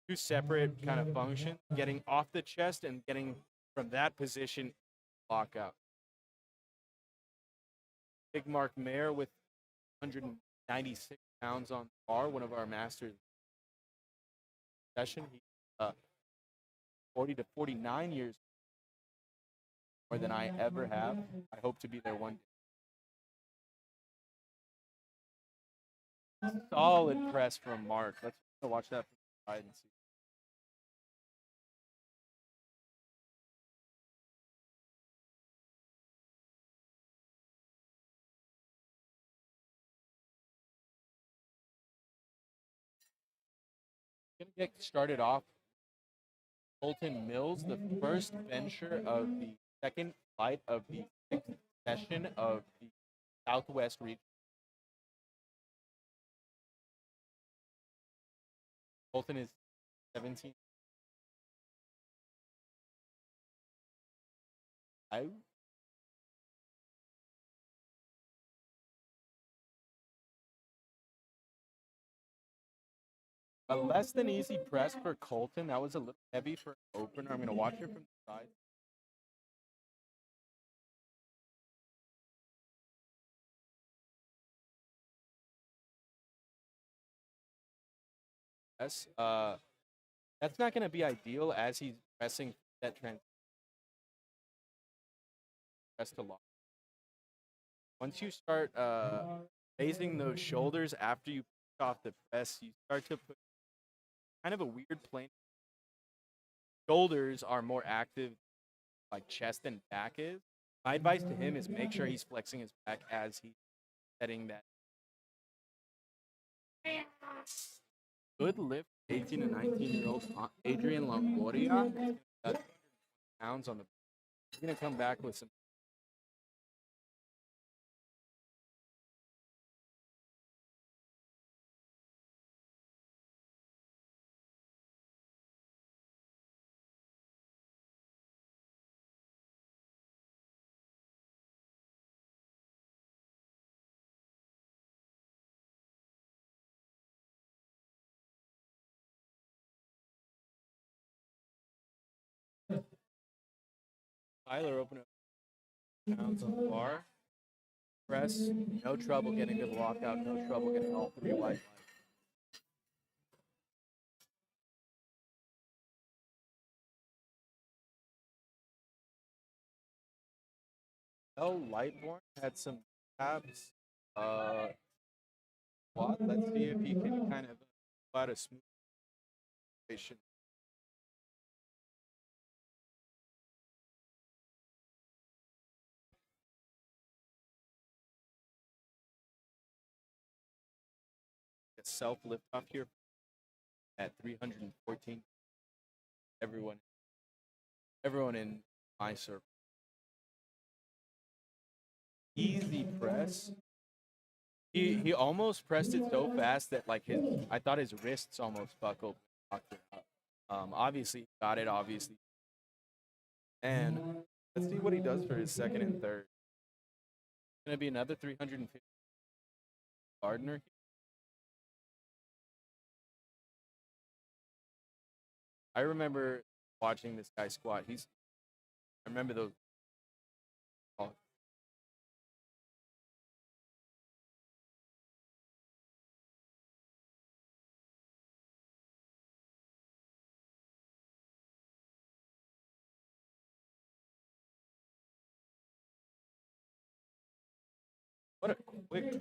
two separate kind of functions, getting off the chest and getting from that position lockout. Big Mark Mayer with 196 pounds on the bar, one of our masters session. He's 40 to 49 years more than I ever have. I hope to be there one day. Solid press from Mark. Let's watch that from the side and see. Gonna get started off. Colton Mills, the first bencher of the second fight of the sixth session of the Southwest Region. Colton is 17. A less than easy press for Colton. That was a little heavy for an opener. I'm going to watch it from the side. Yes, that's not going to be ideal as he's pressing that press to lock. Once you start raising those shoulders after you push off the press, you start to put kind of a weird plane. Shoulders are more active, like chest and back is. My advice to him is make sure he's flexing his back as he's setting that. Good lift, 18 and 19-year-old Adrian Longoria. Pounds on the. He's gonna come back with some. Tyler open up pounds on the bar. Press, no trouble getting to the lockout, no trouble getting all three wide lines. L. Lightborn had some abs. Squat. Let's see if he can kind of go out a smooth situation. Self lift off here at 314. Everyone in my circle. Easy press. He almost pressed it so fast that like I thought his wrists almost buckled. Obviously got it. Obviously, and let's see what he does for his second and third. It's gonna be another 350. Gardner. I remember watching this guy squat. I remember those. Oh, what a quick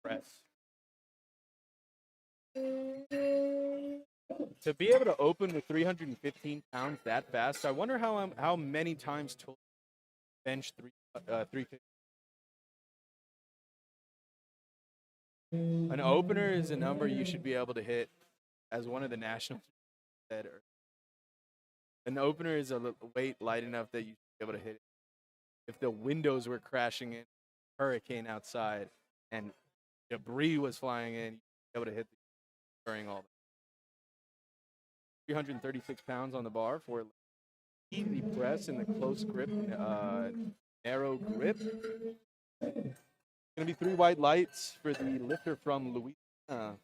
press. To be able to open with 315 pounds that fast, I wonder how many times total bench 350. An opener is a number you should be able to hit, as one of the national said. An opener is a weight light enough that you should be able to hit it. If the windows were crashing in, hurricane outside, and debris was flying in, you'd be able to hit during all that. 336 pounds on the bar for easy press in the close grip, narrow grip. Gonna be 3 white lights for the lifter from Louisiana.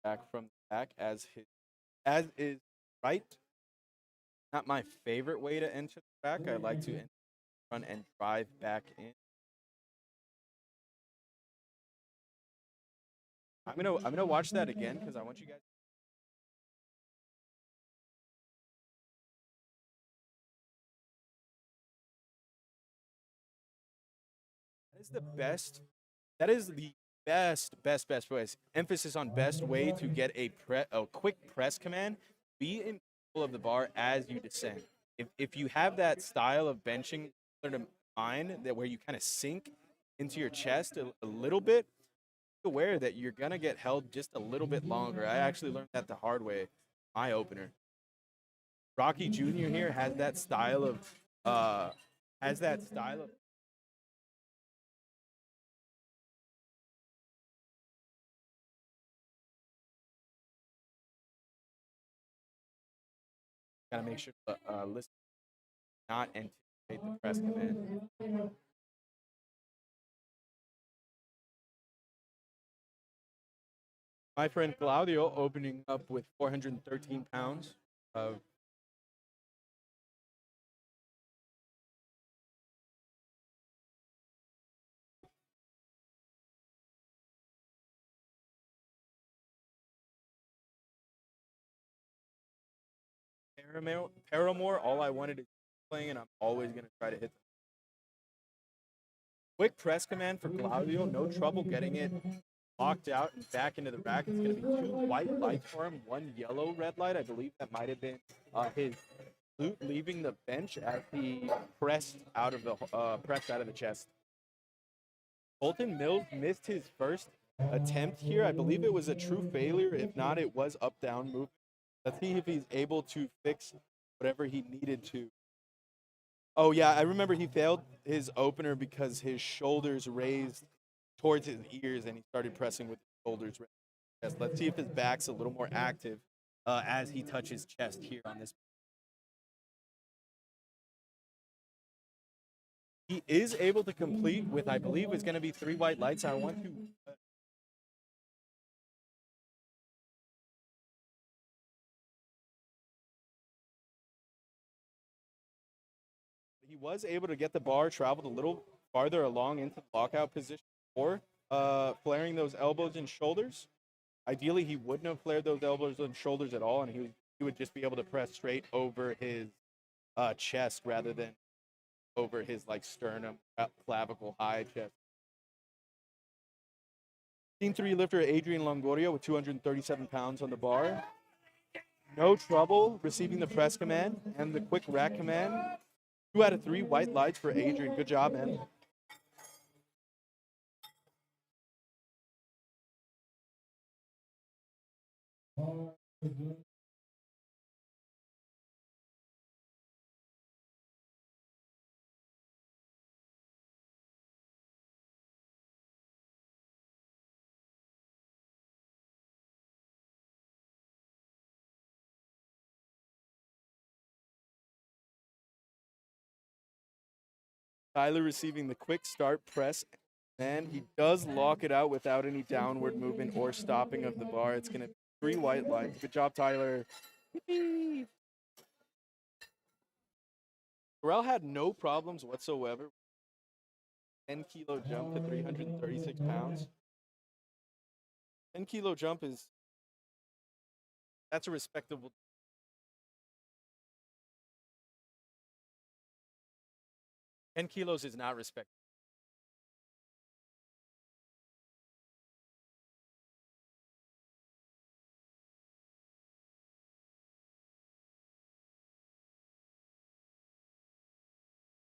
Back from the back as is right. Not my favorite way to enter the back. I like to enter front and drive back in. I'm gonna watch that again because I want you guys. That is the best. That is the best way. Emphasis on best way to get a quick press command. Be in control of the bar as you descend. If you have that style of benching sort of mine that where you kind of sink into your chest a little bit, be aware that you're gonna get held just a little bit longer. I actually learned that the hard way. My opener. Rocky Jr. here has that style of gotta make sure to listen, not anticipate the press command. My friend Claudio opening up with 413 pounds of Paramore. All I wanted is playing, and I'm always gonna try to hit. Quick press command for Claudio. No trouble getting it locked out and back into the rack. It's gonna be 2 white lights for him, 1 yellow red light. I believe that might have been his glute leaving the bench as he pressed out of the chest. Bolton Mills missed his first attempt here. I believe it was a true failure. If not, it was up-down movement. Let's see if he's able to fix whatever he needed to. Oh, yeah, I remember he failed his opener because his shoulders raised towards his ears and he started pressing with his shoulders raised. Let's see if his back's a little more active as he touches chest here on this. He is able to complete with, I believe, is going to be 3 white lights. I want to was able to get the bar traveled a little farther along into the lockout position or flaring those elbows and shoulders. Ideally, he wouldn't have flared those elbows and shoulders at all, and he would just be able to press straight over his chest rather than over his like sternum, clavicle, high chest. Team 3 lifter Adrian Longoria with 237 pounds on the bar. No trouble receiving the press command and the quick rack command. 2 out of 3 white lights for Adrian. Good job, man. Tyler receiving the quick start press, and he does lock it out without any downward movement or stopping of the bar. It's going to be 3 white lights. Good job, Tyler. Terrell had no problems whatsoever. 10-kilo jump to 336 pounds. 10-kilo jump that's a respectable. 10 kilos is not respectable.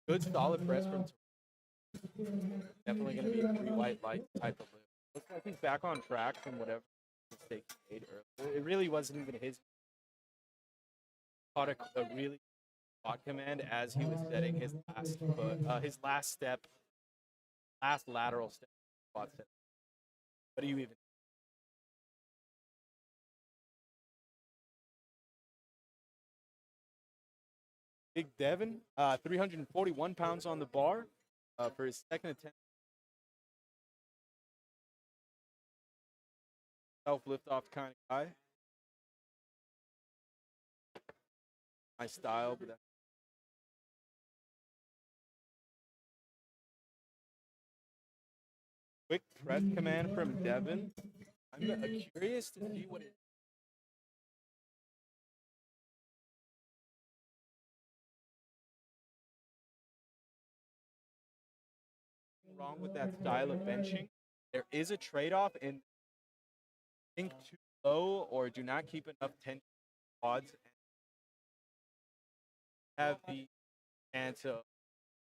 Good solid press from definitely going to be a 3 white light type of lift. Looks like he's back on track from whatever mistake he made earlier. It really wasn't even his. Caught a really spot command as he was setting his last foot, his last step, last lateral step. What do you even? Big Devin, 341 pounds on the bar for his second attempt. Self lift off kind of guy. My style, but that's quick press command from Devin. I'm curious to see what it. Wrong with that style of benching. There is a trade-off in think too low or do not keep enough tension quads and have the chance of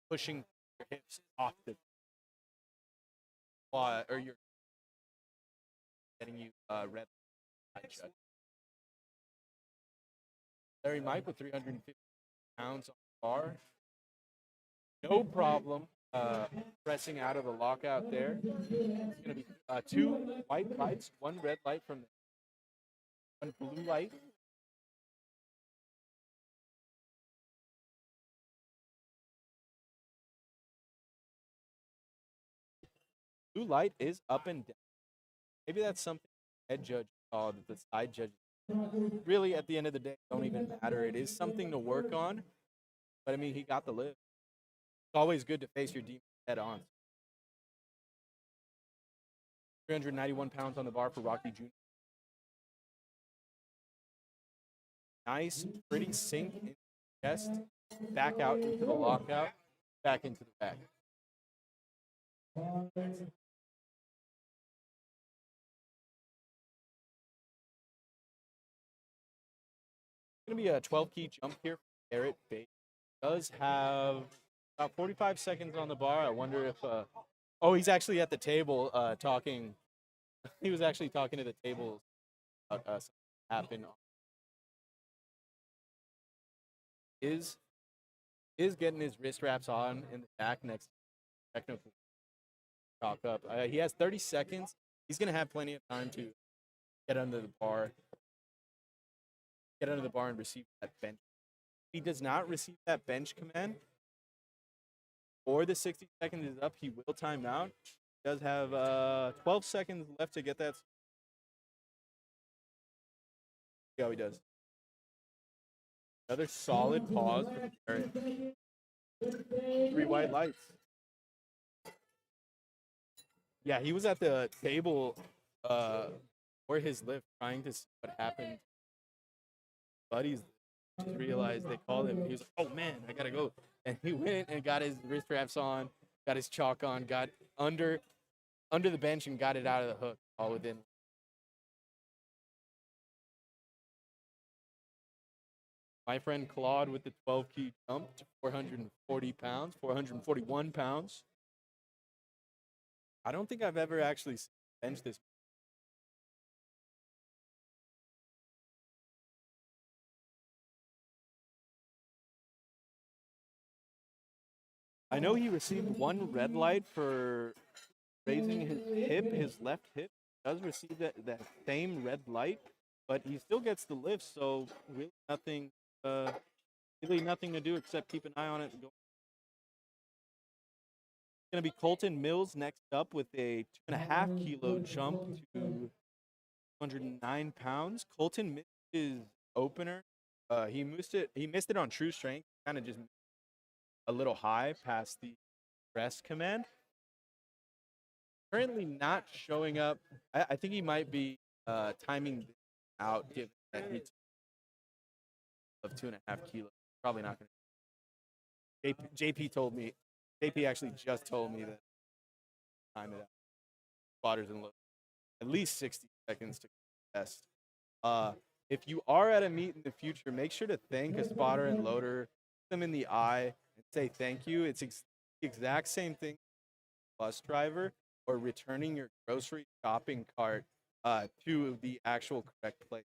pushing your hips off the quad or you're getting you red. Larry Mike with 350 pounds on the bar. No problem pressing out of the lockout there. It's going to be 2 white lights, 1 red light from the 1 blue light. Blue light is up and down. Maybe that's something head judge that the side judge. Really, at the end of the day, don't even matter. It is something to work on. But I mean, he got the lift. It's always good to face your demon head on. 391 pounds on the bar for Rocky Jr. Nice, pretty sink in the chest, back out into the lockout, back into the bag. Going to be a 12-key jump here for Garrett Bates. Does have about 45 seconds on the bar. I wonder if he's actually at the table talking. He was actually talking to the table about something happened. Is getting his wrist wraps on in the back next technical talk up. He has 30 seconds. He's going to have plenty of time to get under the bar. Get under the bar and receive that bench. If he does not receive that bench command, or the 60 seconds is up, he will time out. He does have 12 seconds left to get that. See how he does. Another solid pause for Garrett. 3 white lights. Yeah, he was at the table for his lift trying to see what happened. Buddies just realized they called him. He was like, "Oh man, I gotta go," and he went and got his wrist straps on, got his chalk on, got under the bench and got it out of the hook all within. My friend Claude with the 12 key jump to 440 pounds, 441 pounds. I don't think I've ever actually benched this. I know he received one red light for raising his hip, his left hip. He does receive that same red light, but he still gets the lift, so really nothing to do except keep an eye on it. It's going to be Colton Mills next up with a 2.5 kilo jump to 209 pounds. Colton missed his opener. He missed it. He missed it on true strength. Kind of just a little high past the rest command. Currently not showing up. I think he might be timing out given that he of 2.5 kilos. Probably not going to. JP told me. JP actually just told me that time it out. Spotters and look at least 60 seconds to test. If you are at a meet in the future, make sure to thank a spotter and loader, look them in the eye, and say thank you. It's the exact same thing bus driver or returning your grocery shopping cart to the actual correct place.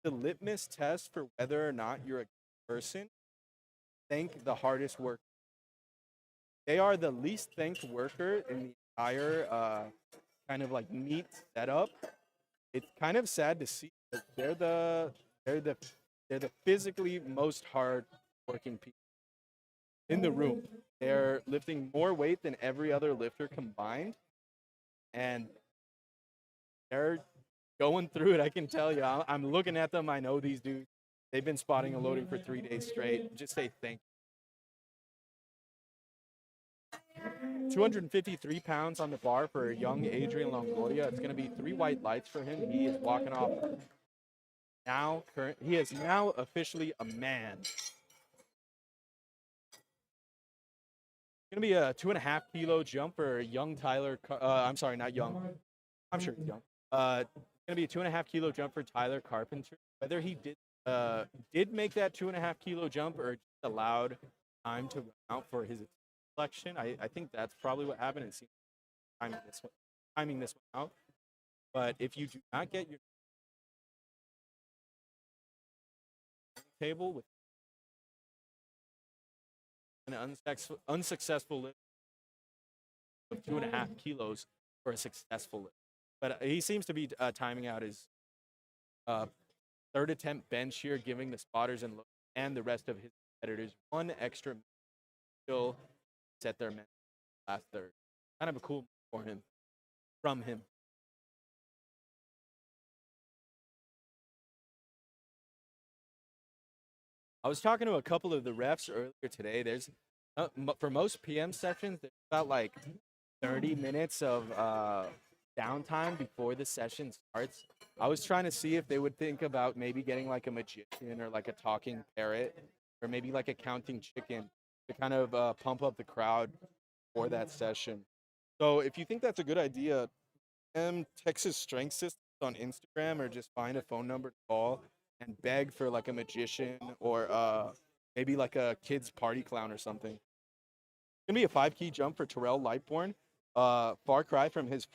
The litmus test for whether or not you're a person, thank the hardest worker. They are the least thanked worker in the entire kind of like meet setup. It's kind of sad to see that they're the physically most hard working people in the room. They're lifting more weight than every other lifter combined, and they're going through it. I can tell you. I'm looking at them. I know these dudes. They've been spotting and loading for 3 days straight. Just say thank you. 253 pounds on the bar for young Adrian Longoria. It's going to be 3 white lights for him. He is walking off now. He is now officially a man. Going to be a 2.5 kilo jump for young Tyler. I'm sorry, not young. I'm sure he's young. Going to be a 2.5 kilo jump for Tyler Carpenter. Whether he did make that 2.5 kilo jump or just allowed time to run out for his selection, I think that's probably what happened. It seems timing this one out. But if you do not get your table with an unsuccessful lift of 2.5 kilos for a successful lift. But he seems to be timing out his third attempt bench here, giving the spotters and the rest of his competitors one extra still set their men last third. Kind of a cool for him, from him. I was talking to a couple of the refs earlier today. There's for most PM sessions, there's about like 30 minutes of downtime before the session starts. I was trying to see if they would think about maybe getting like a magician or like a talking parrot or maybe like a counting chicken to kind of pump up the crowd for that session. So if you think that's a good idea, Texas Strength Systems on Instagram or just find a phone number to call and beg for like a magician or maybe like a kid's party clown or something. It's gonna be a 5 key jump for Terrell Lightborn. Far cry from his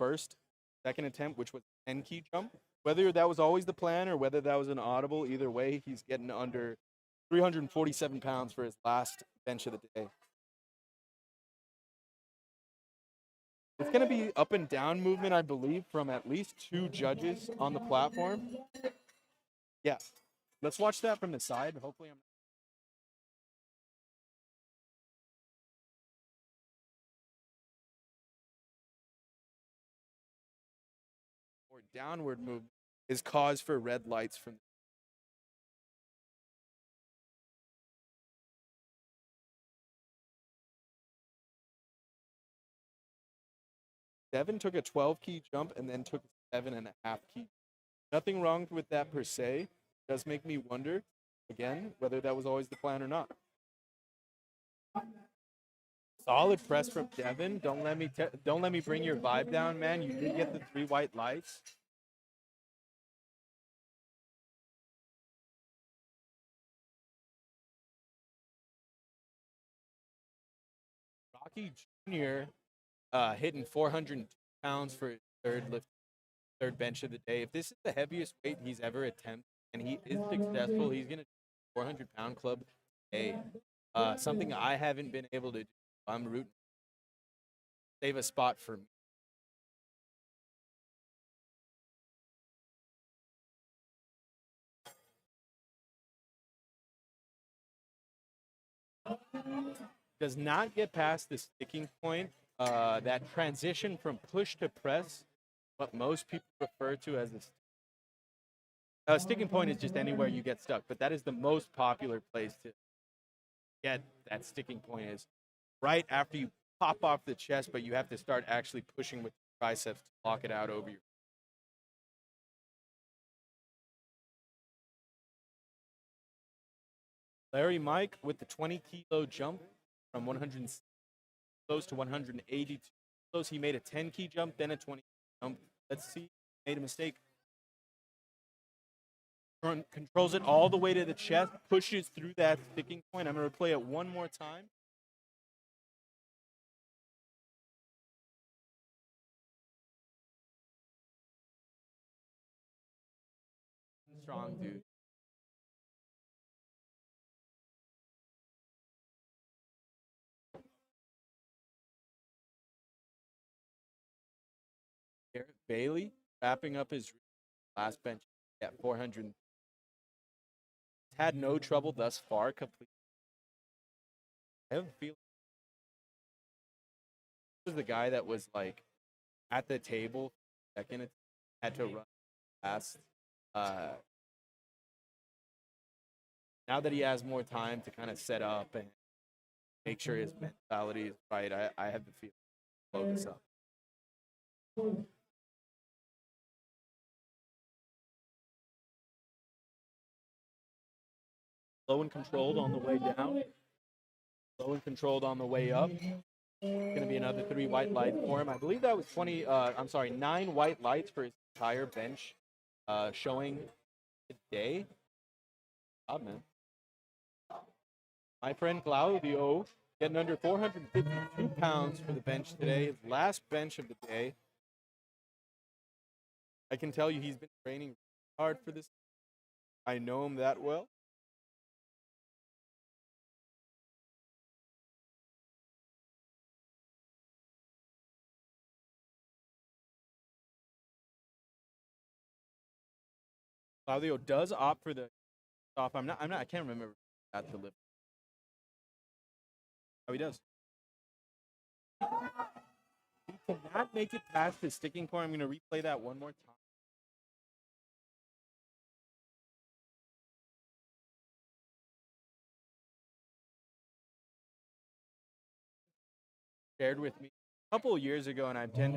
second attempt, which was 10 key jump. Whether that was always the plan or whether that was an audible, either way, he's getting under 347 pounds for his last bench of the day. It's going to be up and down movement, I believe, from at least 2 judges on the platform. Yeah. Let's watch that from the side. Hopefully I'm or downward movement is cause for red lights from Devin took a 12 key jump and then took a 7.5 key. Nothing wrong with that per se. It does make me wonder, again, whether that was always the plan or not. Solid press from Devin. Don't let me bring your vibe down, man. You did get the 3 white lights. Rocky Jr. Hitting 402 pounds for his third bench of the day. If this is the heaviest weight he's ever attempted and he is successful, he's going to 400-pound club today. Something I haven't been able to do. I'm rooting. Save a spot for me. Does not get past the sticking point. That transition from push to press, what most people refer to as a sticking point, is just anywhere you get stuck, but that is the most popular place to get that sticking point, is right after you pop off the chest, but you have to start actually pushing with your triceps to lock it out over your. Larry Mike with the 20 kilo jump from 100 kilos to 182 kilos. He made a 10 key jump, then a 20 jump. Let's see. Made a mistake. Controls it all the way to the chest, pushes through that sticking point. I'm going to replay it one more time. Strong, dude. Garrett Bailey wrapping up his last bench at 400. Had no trouble thus far completely. I have a feeling this was the guy that was like at the table second, had to run fast. Now that he has more time to kind of set up and make sure his mentality is right, I have the feeling to blow this up. Low and controlled on the way down. Low and controlled on the way up. Going to be another 3 white lights for him. I believe that was 9 white lights for his entire bench showing today. God, man. My friend Claudio getting under 452 pounds for the bench today. His last bench of the day. I can tell you he's been training hard for this. I know him that well. Claudio does opt for the off. I can't remember at the lift. Oh, he does. He cannot make it past the sticking point. I'm going to replay that one more time. Shared with me a couple of years ago, and I tend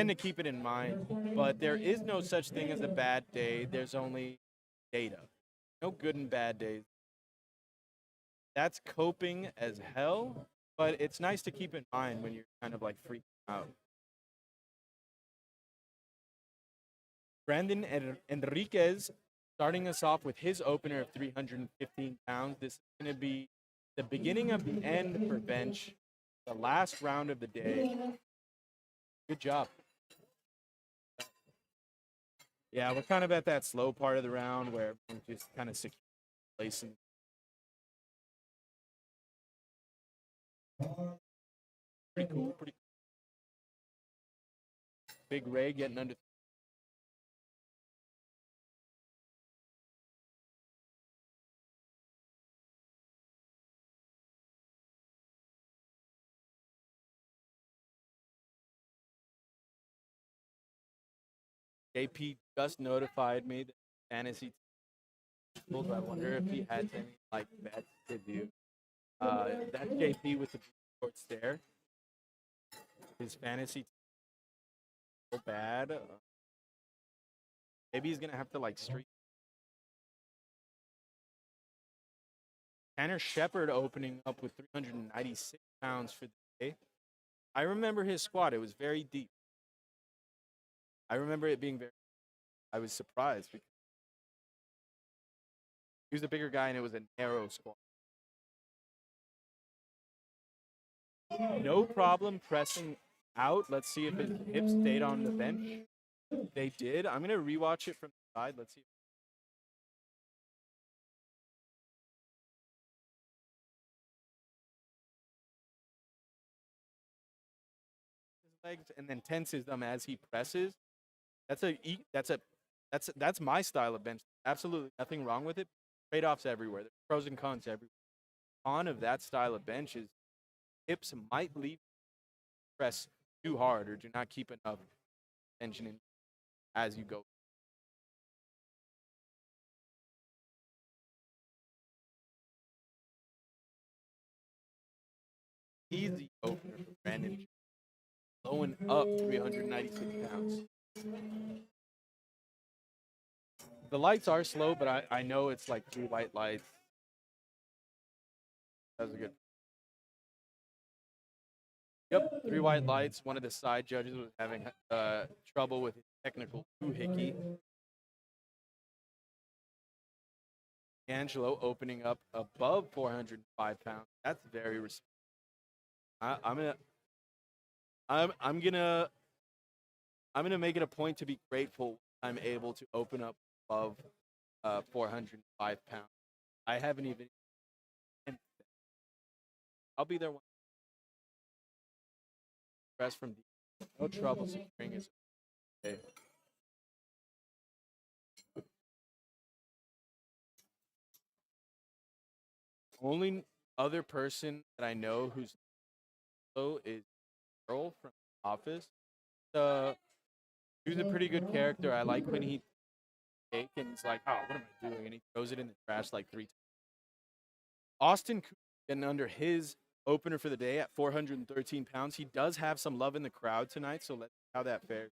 to keep it in mind. But there is no such thing as a bad day. There's only data. No good and bad days. That's coping as hell, but it's nice to keep in mind when you're kind of like freaking out. Brandon Enriquez starting us off with his opener of 315 pounds. This is going to be the beginning of the end for bench, the last round of the day. Good job. Yeah, we're kind of at that slow part of the round where we're just kind of secure place. Pretty cool. Pretty cool. Big Ray getting under. JP just notified me that fantasy. I wonder if he has any like bets to do. That's JP with the short stare. his fantasy so bad. Maybe he's gonna have to like streak. Tanner Shepard opening up with 396 pounds for the day. I remember his squat. It was very deep. I remember it being very. I was surprised because he was a bigger guy and it was a narrow squat. No problem pressing out. Let's see if his hips stayed on the bench. They did. I'm going to rewatch it from the side. Let's see. His legs and then tenses them as he presses. That's my style of bench. Absolutely nothing wrong with it. Trade-offs everywhere. There's pros and cons everywhere. Con of that style of bench is hips might leave press too hard or do not keep enough tension in as you go. Easy opener for Brandon. Going up 396 pounds. The lights are slow, but I know it's like 3 white lights. That was a good. Yep, 3 white lights. One of the side judges was having trouble with his technical doohickey. Angelo opening up above 405 pounds. That's very respectable. I'm gonna make it a point to be grateful I'm able to open up above 405 pounds. I haven't even. I'll be there. Press from deep. No trouble securing his. Okay. Only other person that I know who's low is Earl from Office. He was a pretty good character. I like when he take and he's like, "Oh, what am I doing?" and he throws it in the trash like 3 times. Austin getting under his opener for the day at 413 pounds. He does have some love in the crowd tonight, so let's see how that fares.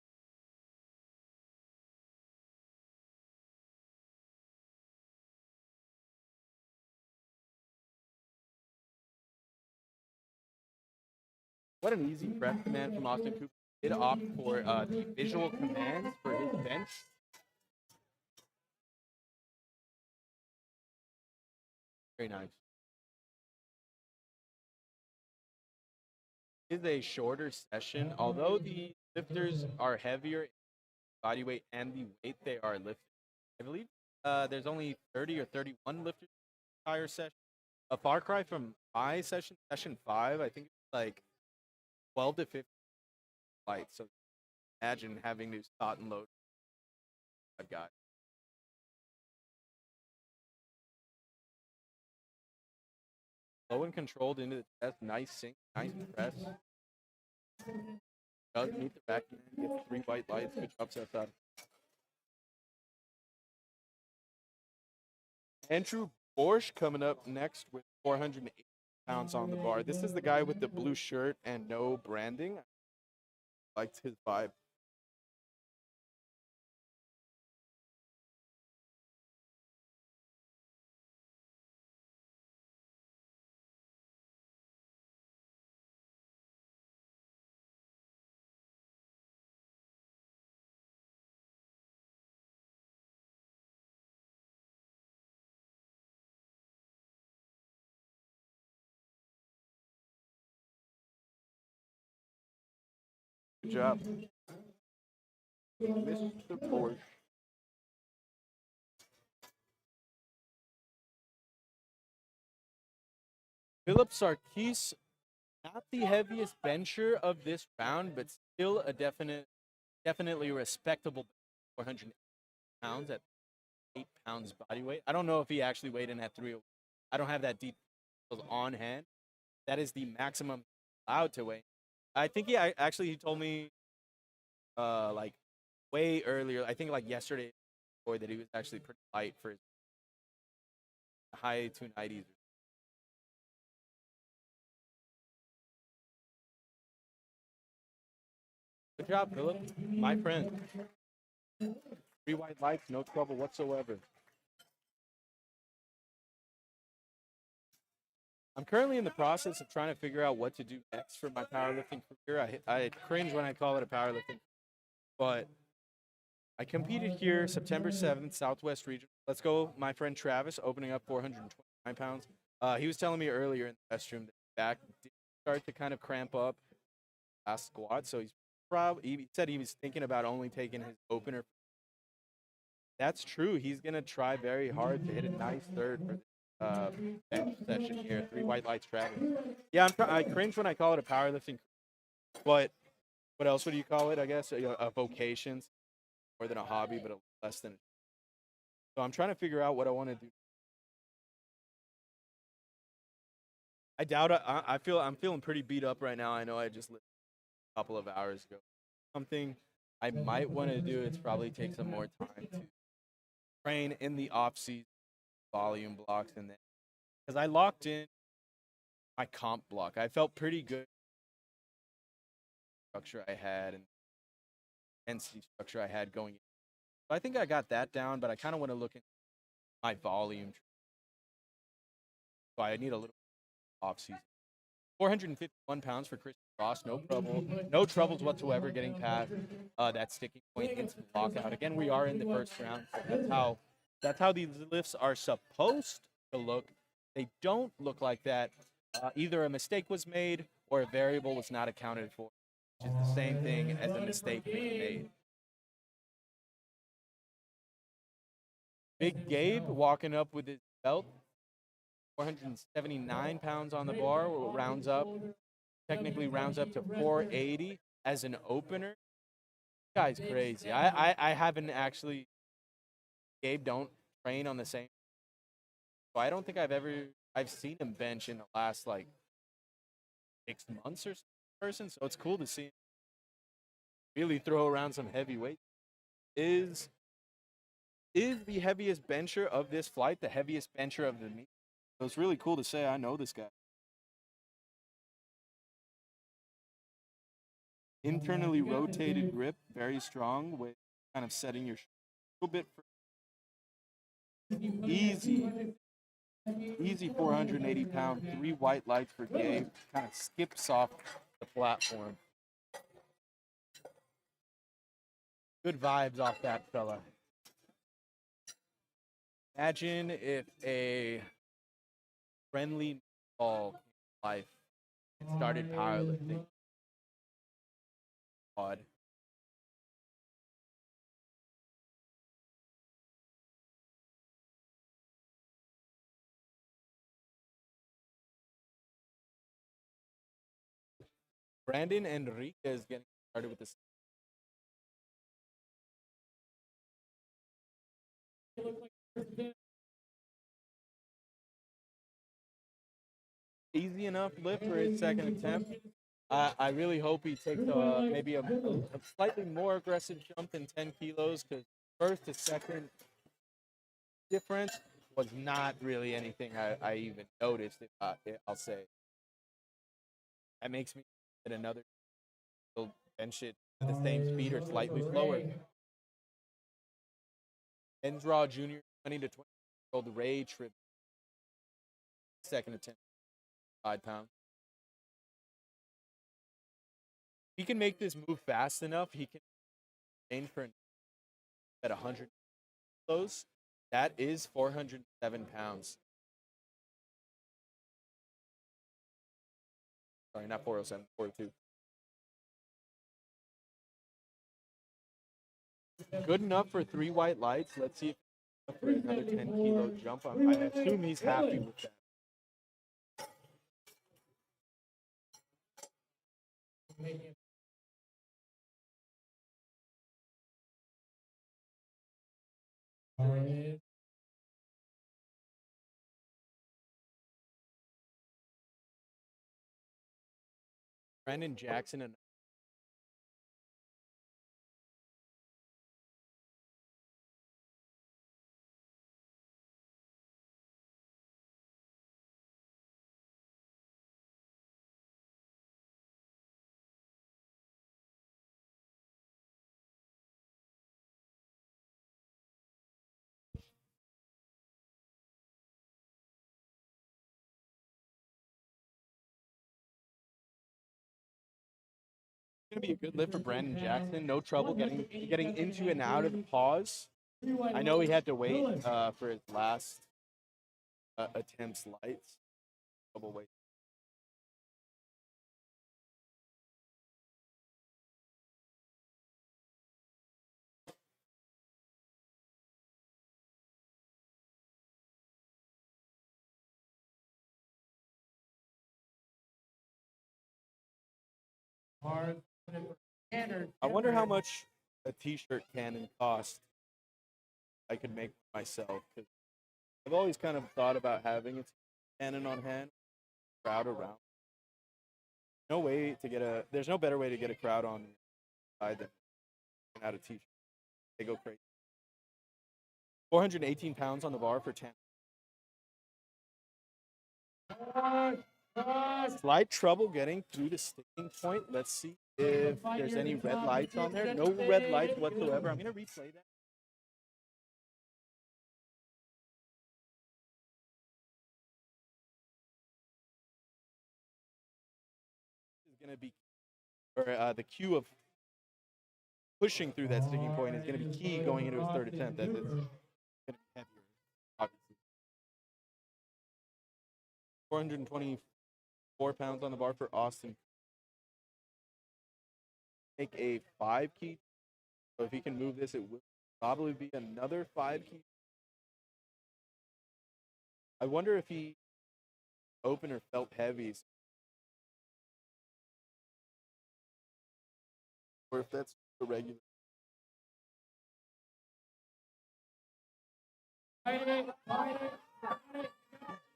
What an easy prep command from Austin Cooper. Did opt for the visual commands for his bench. Very nice. It is a shorter session, although the lifters are heavier body weight and the weight they are lifting. I believe there's only 30 or 31 lifters in the entire session. A far cry from my session, session 5, I think it's like 12 to 15 lights. So imagine having to start and load. I've got. Low and controlled into the chest. Nice sink. Nice press. Does meet the back end. Gets 3 white lights. Good job, Seth. Andrew Borsch coming up next with 480 pounds on the bar. This is the guy with the blue shirt and no branding. Liked his vibe. Good job. Mr. Borsch. Philip Sarkis, not the heaviest bencher of this round, but still a definitely respectable 400 pounds at 8 pounds body weight. I don't know if he actually weighed in at 3. I don't have that details on hand. That is the maximum allowed to weigh. I think he told me like way earlier. I think like yesterday, or that he was actually pretty light for his high 290s. Good job, Philip. My friend. 3 white lights, no trouble whatsoever. I'm currently in the process of trying to figure out what to do next for my powerlifting career. I cringe when I call it a powerlifting, but I competed here September 7th, Southwest Regional. Let's go, my friend Travis, opening up 429 pounds. He was telling me earlier in the restroom that back did start to kind of cramp up last squat, so he said he was thinking about only taking his opener. That's true. He's gonna try very hard to hit a nice third for the bench session here. 3 white lights, Travis. Yeah, I cringe when I call it a powerlifting, but what else would you call it? I guess a vocation, more than a hobby, but less than. So I'm trying to figure out what I want to do. I doubt I'm feeling pretty beat up right now. I know I just lived a couple of hours ago. Something I might want to do is probably take some more time to train in the off season, volume blocks, and then because I locked in my comp block, I felt pretty good structure I had and NC structure I had going in. So I think I got that down, but I kind of want to look at my volume. So I need a little off season. 451 pounds for Chris Ross, no trouble, no troubles whatsoever getting past that sticking point into the lockout. Again, we are in the first round, so that's how these lifts are supposed to look. They don't look like that. Either a mistake was made or a variable was not accounted for, which is the same thing as a mistake being made. Big Gabe walking up with his belt, 479 pounds on the bar, technically rounds up to 480 as an opener. Guy's crazy. I haven't actually. Gabe don't train on the same. So I don't think I've seen him bench in the last like 6 months or so, person. So it's cool to see him really throw around some heavy weight. Is the heaviest bencher of this flight the heaviest bencher of the meet? So it's really cool to say I know this guy. Internally rotated grip, very strong with kind of setting your a little bit for easy 480-pound, 3 white lights for Gabe. Kind of skips off the platform. Good vibes off that fella. Imagine if a friendly ball life started powerlifting. Odd. Brandon Enriquez getting started with this. Easy enough lift for his second attempt. I really hope he takes maybe a slightly more aggressive jump than 10 kilos because first to second difference was not really anything I even noticed. I'll say that makes me at another bench it at the same speed or slightly slower. Endraw Jr. 20 to 20 year old Ray Trip second attempt 5 pounds. He can make this move fast enough. He can aim for at 100 kilos. That is 407 pounds. Sorry, not 407, 402. Good enough for 3 white lights. Let's see if for another 10-kilo jump. I assume he's happy with that. Brandon Jackson and Going to be a good lift for Brandon Jackson. No trouble getting into and out of the pause. I know he had to wait for his last attempts lights. Double weight. I wonder how much a t-shirt cannon cost I could make myself. Cause I've always kind of thought about having a cannon on hand, crowd around. No way to get there's no better way to get a crowd on side than out a t-shirt. They go crazy. 418 pounds on the bar for 10. Slight trouble getting through the sticking point. Let's see if there's any red lights on there. No red lights whatsoever. I'm going to replay that. This is going to be, or the cue of pushing through that sticking point is going to be key going into his third attempt. That it's going to be heavier, obviously. 424 pounds on the bar for Austin. Take a 5 key. So if he can move this, it will probably be another 5 key. I wonder if he opener felt heavy, or if that's the regular.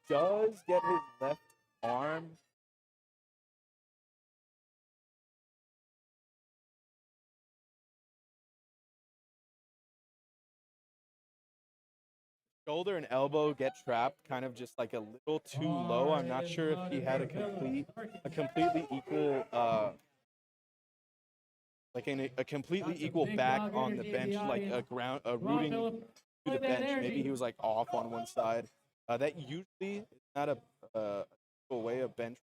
Does get his left arm. Shoulder and elbow get trapped kind of just like a little too low. I'm not sure if he had a completely equal a completely equal back on the bench, like a rooting to the bench. Maybe he was like off on one side. That usually is not a way of bench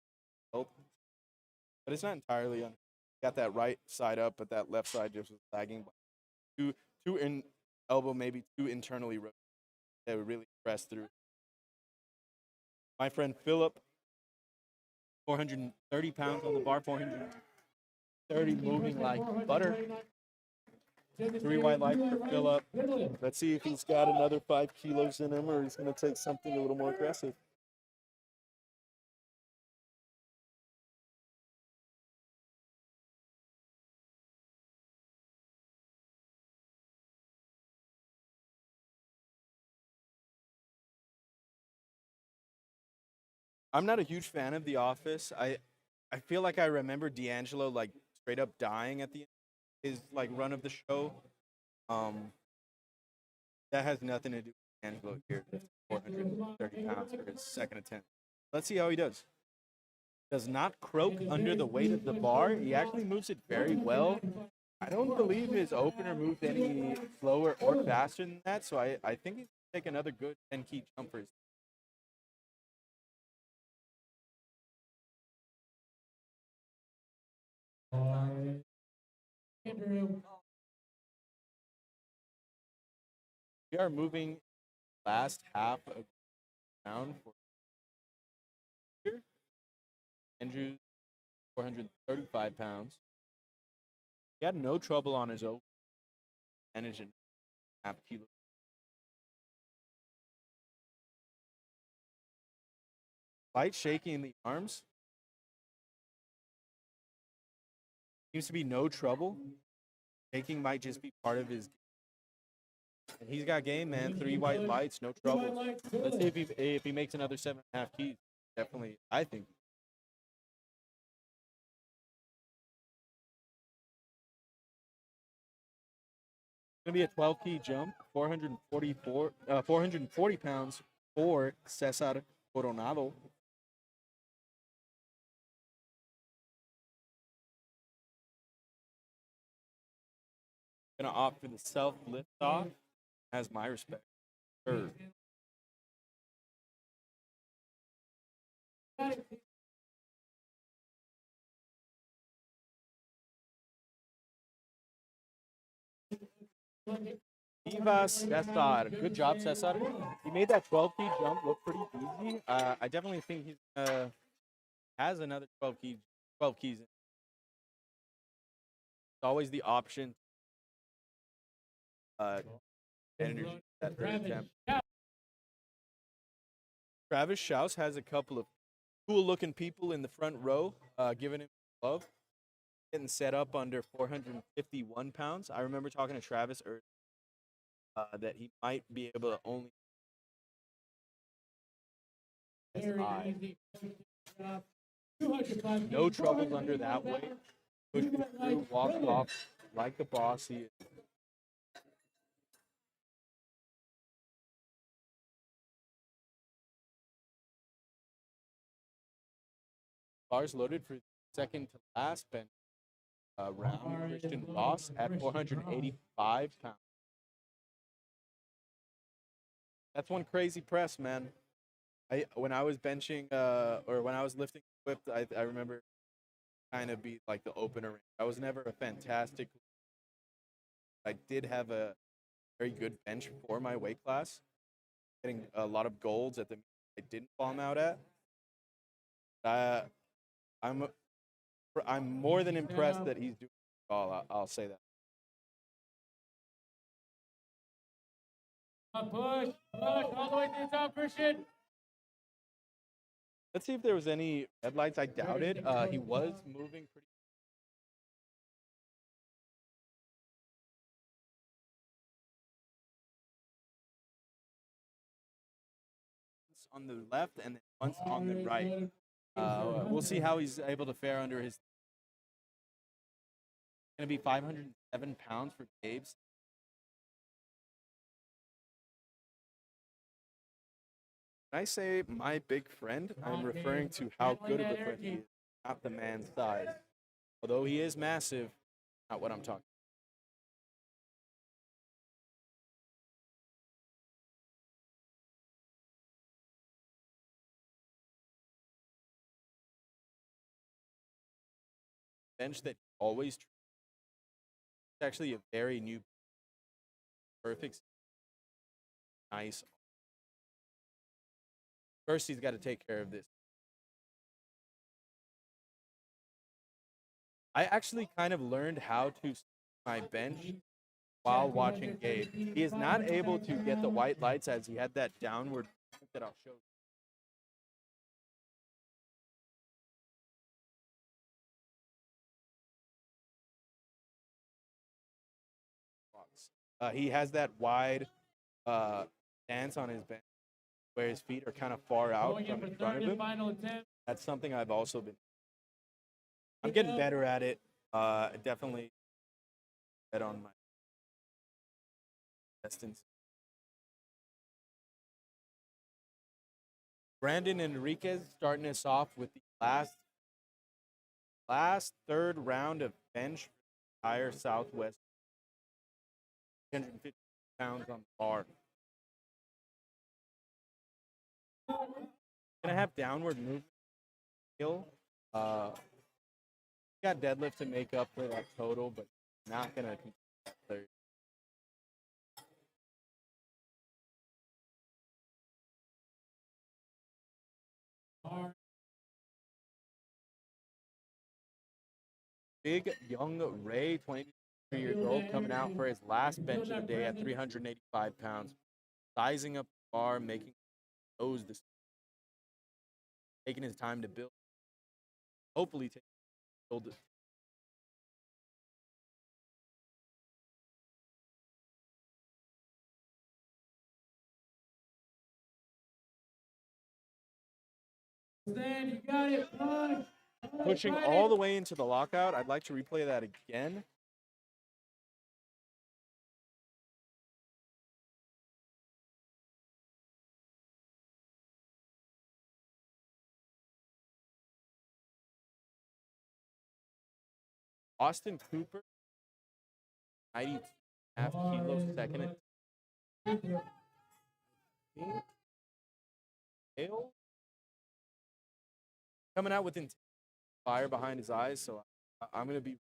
help, but it's not entirely on. Got that right side up, but that left side just was lagging. Two in elbow, maybe too internally rotated. They would really press through. My friend Philip, 430 pounds on the bar, 430 moving like butter. 3 white lights for Philip. Let's see if he's got another 5 kilos in him or he's going to take something a little more aggressive. I'm not a huge fan of The Office. I feel like I remember D'Angelo like straight up dying at the end of his like run of the show. That has nothing to do with D'Angelo here. 430 pounds for his second attempt. Let's see how he does. Does not croak under the weight of the bar. He actually moves it very well. I don't believe his opener moved any slower or faster than that, so I think he's going to take another good 10 key jump for his. We are moving last half of the round for here. Andrews, 435 pounds. He had no trouble on his open. Managing half kilo. Light shaking in the arms. Seems to be no trouble. Shaking might just be part of his game. And he's got game, man. 3 white lights, no trouble. Let's see if he makes another 7.5 keys. Definitely, I think. It's gonna be a 12 key jump, 440 pounds for Cesar Coronado. Gonna opt for the self lift off. Has my respect. Sure. Viva Cesar. Good job, Cesar. He made that 12 key jump look pretty easy. I definitely think he has another 12 keys. It's always the option. Energy that third attempt. Travis Schaus has a couple of cool-looking people in the front row, giving him love. Getting set up under 451 pounds. I remember talking to Travis earlier that he might be able to only no troubles under that weight. Pushed it through, walked off like the boss he is. Bars loaded for second to last bench round. Christian Ross at 485 pounds. That's one crazy press, man. When I was benching or when I was lifting equipped, I remember kind of be like the opener. I was never a fantastic. I did have a very good bench for my weight class, getting a lot of golds at the I didn't bomb out at. I'm more than impressed that he's doing it all. I'll say that. Push all the way to the top, Christian. Let's see if there was any red lights. I doubt it. He was moving pretty. On the left and then once on the right. We'll see how he's able to fare under his. Going to be 507 pounds for Gabe's. When I say my big friend, I'm referring to how good of a friend he is, not the man's size. Although he is massive, not what I'm talking. Bench that always. It's actually a very new, perfect, nice. First, he's got to take care of this. I actually kind of learned how to my bench while watching Gabe. He is not able to get the white lights as he had that downward that I'll show you. He has that wide stance on his bench where his feet are kind of far out from in front of him. That's something I've also been. I'm getting better at it. Definitely bet on my distance. Brandon Enriquez starting us off with the last third round of bench entire Southwest. 350 pounds on the bar. Gonna have downward movement. Got deadlift to make up for that total, but not gonna complete that third. Big young Ray, 23 years old, coming out for his last bench of the day at 385 pounds. Sizing up the bar, making those taking his time to build. Hopefully, build it. Then you got it. Pushing all the way into the lockout. I'd like to replay that again. Austin Cooper, 92.5 kilos second. Coming out with fire behind his eyes, so I'm going to be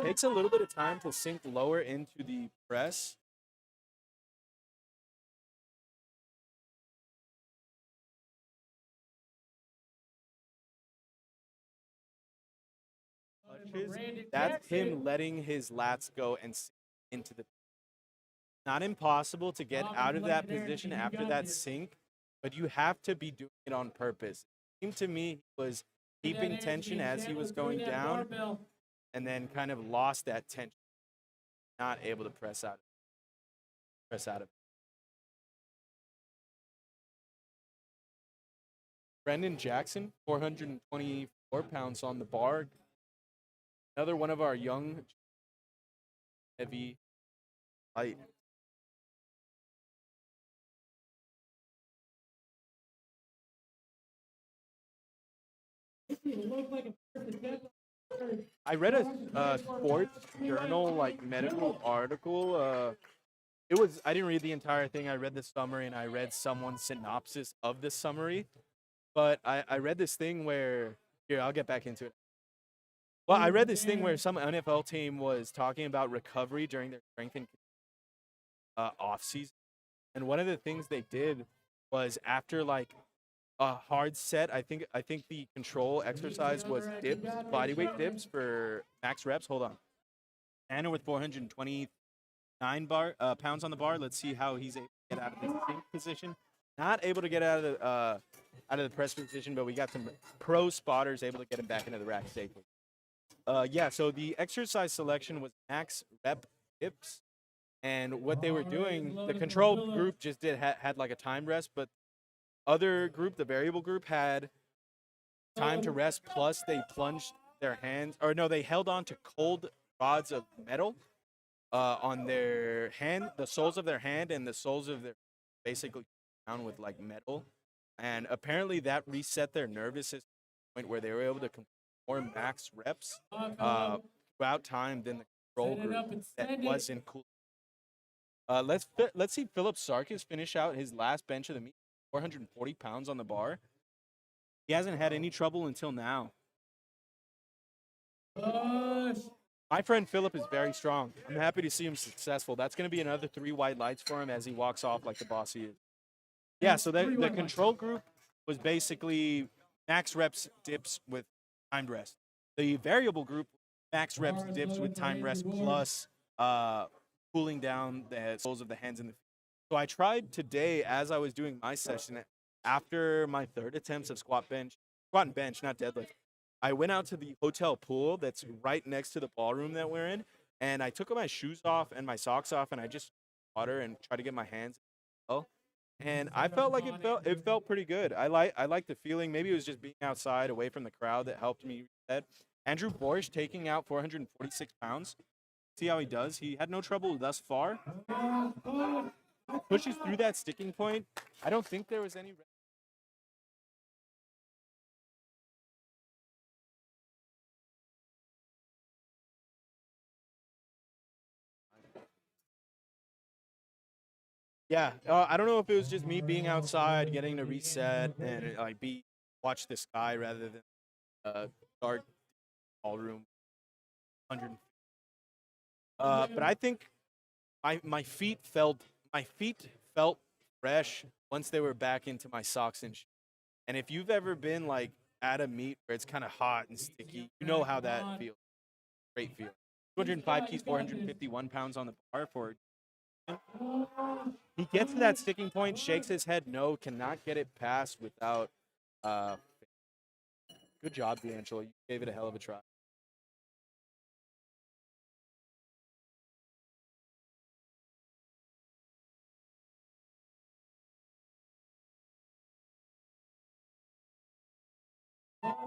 Takes a little bit of time to sink lower into the press. That's him letting his lats go and sink into the. Not impossible to get out of that position after that sink, but you have to be doing it on purpose. It seemed to me he was keeping tension as he was going down, and then kind of lost that tension, not able to press out. Press out of. Brendan Jackson, 424 pounds on the bar. Another one of our young, heavy, light. I read a sports journal, like medical article. It was, I didn't read the entire thing. I read the summary and I read someone's synopsis of the summary. But I read this thing where, here, I'll get back into it. Well, I read this thing where some NFL team was talking about recovery during their strength and off season, and one of the things they did was after like a hard set. I think the control exercise was dips, bodyweight dips for max reps. Hold on, Anna with 429 pounds on the bar. Let's see how he's able to get out of this sink position. Not able to get out of the press position, but we got some pro spotters able to get him back into the rack safely. Yeah, so the exercise selection was max rep dips, and what they were doing, the control group just had like a time rest, but other group, the variable group, had time to rest plus they plunged their hands, or no, they held on to cold rods of metal on their hand, the soles of their hand and the soles of their, basically down with like metal, and apparently that reset their nervous system to the point where they were able to complete more max reps throughout time than the control group that wasn't cool. Let's see Philip Sarkis finish out his last bench of the meet, 440 pounds on the bar. He hasn't had any trouble until now. My friend Philip is very strong. I'm happy to see him successful. That's going to be another 3 white lights for him as he walks off like the boss he is. Yeah, so the control group was basically max reps dips with timed rest. The variable group, max reps dips with time rest plus cooling down the soles of the hands and the feet. So I tried today as I was doing my session after my 3rd attempts of squat and bench, not deadlift. I went out to the hotel pool that's right next to the ballroom that we're in, and I took my shoes off and my socks off, and I just water and try to get my hands. And I felt like it felt pretty good. I like the feeling. Maybe it was just being outside away from the crowd that helped me reset. Andrew Borsch taking out 446 pounds. See how he does. He had no trouble thus far. Pushes through that sticking point. I don't think there was any. Yeah, I don't know if it was just me being outside, getting to reset, and like watch the sky rather than dark ballroom. 100. But I think my feet felt fresh once they were back into my socks and shoes. And if you've ever been like at a meet where it's kind of hot and sticky, you know how that feels. Great feel. 205 keys, 451 pounds on the bar for. He gets to that sticking point, shakes his head no, cannot get it past without. Good job, D'Angelo. You gave it a hell of a try.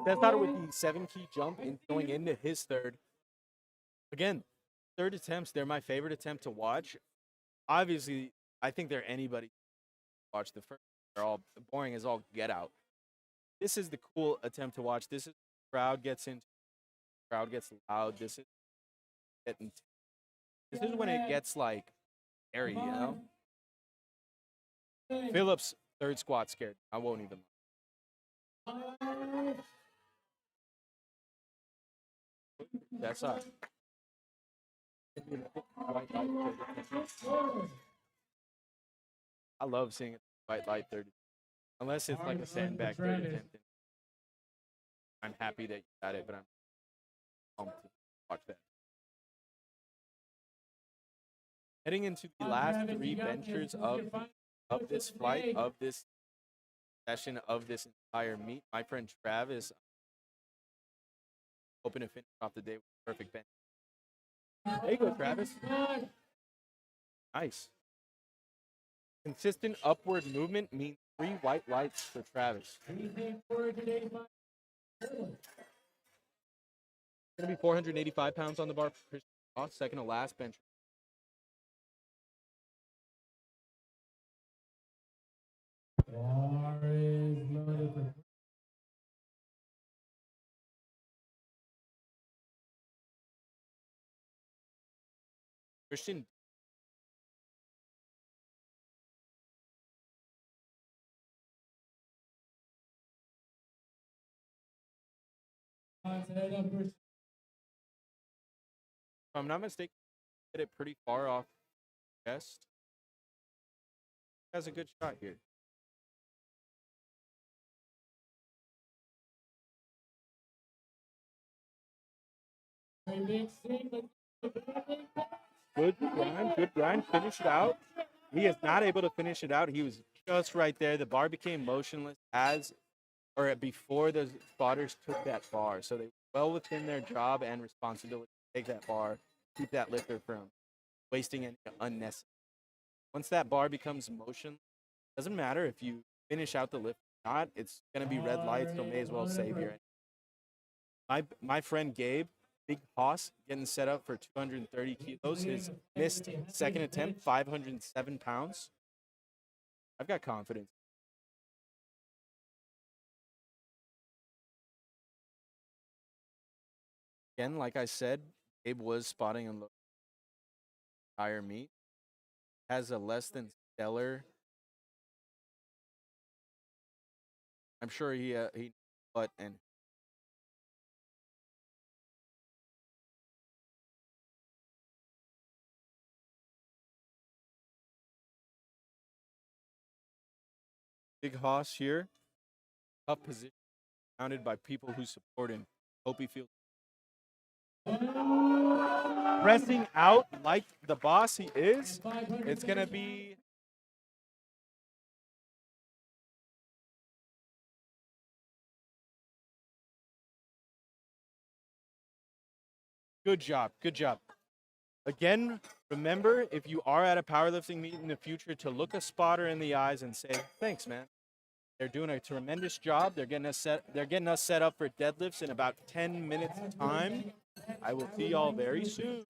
That started with the 7-key jump and going into his 3rd. Again, 3rd attempts, they're my favorite attempt to watch. Obviously, I think they're anybody watch the first. They're all boring as all get out. This is the cool attempt to watch. This is crowd gets into, crowd gets loud. This is getting. This is when it gets like scary, you know. Phillips 3rd squat scared. I won't even. That's all. I love seeing it white light 30. Unless it's like a sandbag 30 attempt. I'm happy that you got it, but I'm pumped to watch that. Heading into the last three ventures of this flight, of this session, of this entire meet, my friend Travis hoping to finish off the day with a perfect bench. There you go, Travis. Nice. Consistent upward movement means 3 white lights for Travis. Going to be 485 pounds on the bar for Christian Ross, second to last bench. Christian if I'm not mistaken, hit it pretty far off chest. Has a good shot here. Good grind, finish it out. He is not able to finish it out. He was just right there. The bar became motionless before the spotters took that bar. So they were well within their job and responsibility to take that bar, keep that lifter from wasting any unnecessary. Once that bar becomes motion, doesn't matter if you finish out the lift or not. It's going to be red lights, so may as well save your energy. My friend Gabe, Big Hoss, getting set up for 230 kilos. His missed second attempt, 507 pounds. I've got confidence. Again, like I said, Gabe was spotting in low higher meet. Has a less than stellar. I'm sure he but and Big Hoss here. Tough position, surrounded by people who support him. Hope he feels pressing out like the boss he is. It's gonna be good job. Good job. Again, remember, if you are at a powerlifting meet in the future, to look a spotter in the eyes and say, thanks, man. They're doing a tremendous job. They're getting us set up for deadlifts in about 10 minutes time. I will see y'all very soon.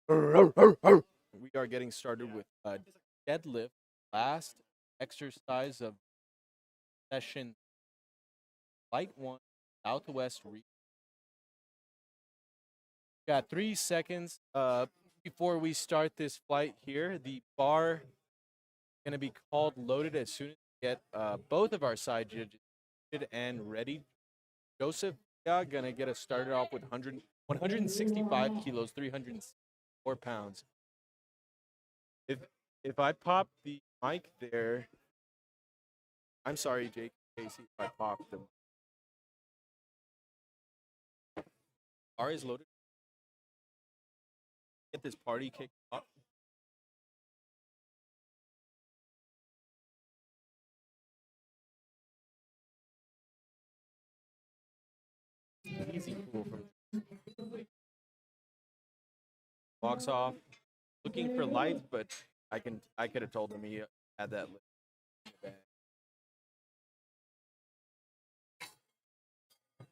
We are getting started with deadlift, last exercise of session flight 1, Southwest Region. Got 3 seconds before we start this flight here. The bar is going to be called loaded as soon as we get both of our side judges and ready. Joseph, going to get us started off with 165 kilos, 304 pounds. If I pop the mic there, I'm sorry, Jake, Casey, if I popped them. R is loaded. Get this party kicked off. Easy pool from walks off. Looking for lights, but I could have told him he had that lit in the bag.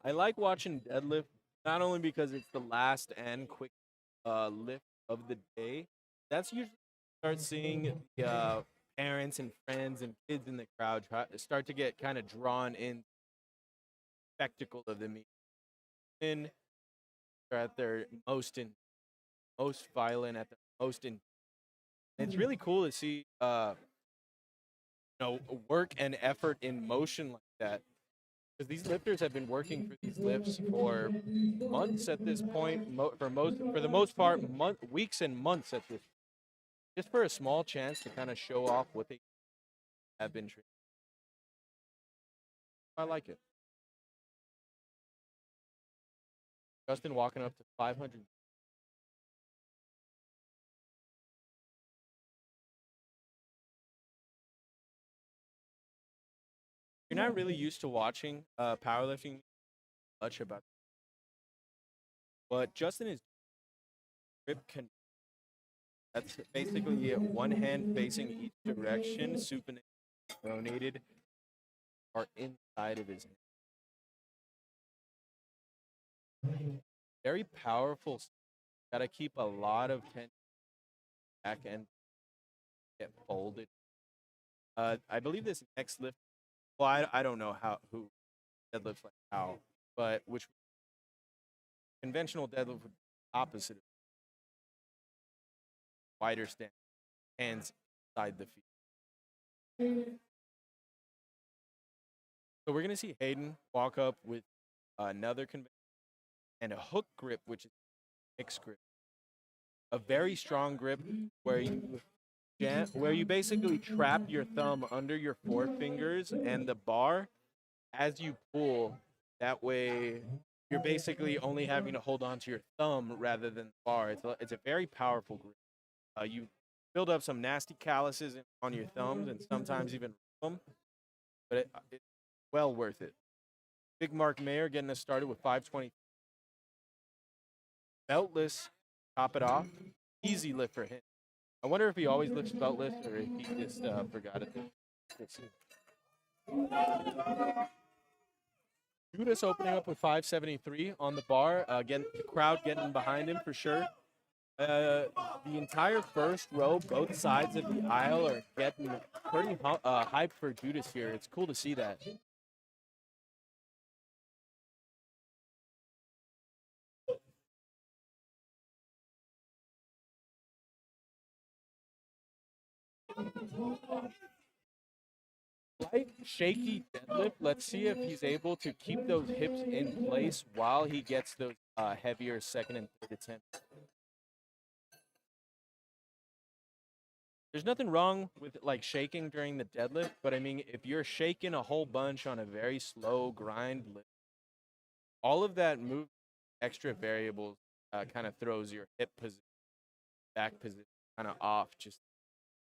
I like watching deadlift not only because it's the last and quick lift of the day. That's usually start seeing the parents and friends and kids in the crowd start to get kind of drawn in spectacle of the meet. And they're at their most violent, at the most in. It's really cool to see work and effort in motion like that. Because these lifters have been working for these lifts for months at this point. For the most part, weeks and months at this. Just for a small chance to kind of show off what they have been training. I like it. Justin walking up to 500. You're not really used to watching powerlifting much about, but Justin is grip can. That's basically one hand facing each direction, supinated, pronated, are inside of his hand. Very powerful. Got to keep a lot of tension back and get folded. I believe this next lift. Well, I don't know who deadlifts like how, but which conventional deadlift would be opposite of wider stance, hands inside the feet. So we're gonna see Hayden walk up with another conventional and a hook grip, which is mixed grip. A very strong grip where you basically trap your thumb under your forefingers and the bar as you pull. That way, you're basically only having to hold on to your thumb rather than the bar. It's a very powerful grip. You build up some nasty calluses on your thumbs and sometimes even them, but it's well worth it. Big Mark Mayer getting us started with 520. Beltless, top it off. Easy lift for him. I wonder if he always lifts beltless or if he just forgot it. Let's see. Judas opening up with 573 on the bar. Again, the crowd getting behind him for sure. The entire first row, both sides of the aisle are getting pretty hyped for Judas here. It's cool to see that. Light, shaky deadlift. Let's see if he's able to keep those hips in place while he gets those heavier second and third attempts. There's nothing wrong with like shaking during the deadlift, but I mean, if you're shaking a whole bunch on a very slow grind lift, all of that move, extra variables kind of throws your hip position, back position kind of off. Just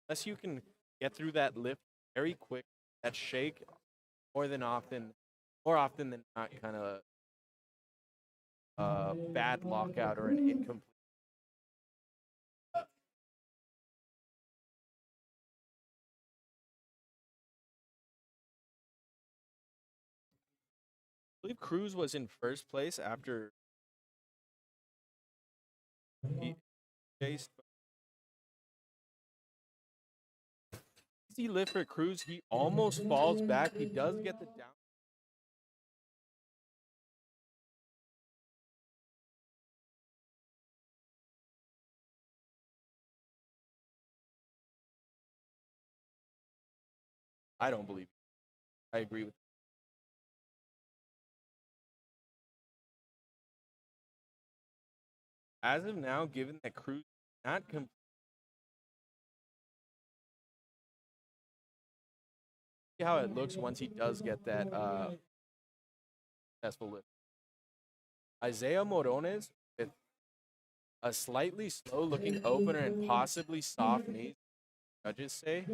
unless you can get through that lift very quick, that shake more often than not, kind of bad lockout or an incomplete. I believe Cruz was in first place after based. Easy lift for Cruz. He almost falls back. He does get the down. I don't believe it. I agree with you. As of now, given that Cruz not complete, see how it looks once he does get that successful lift. Isaiah Morones with a slightly slow looking opener and possibly soft knees, judges say.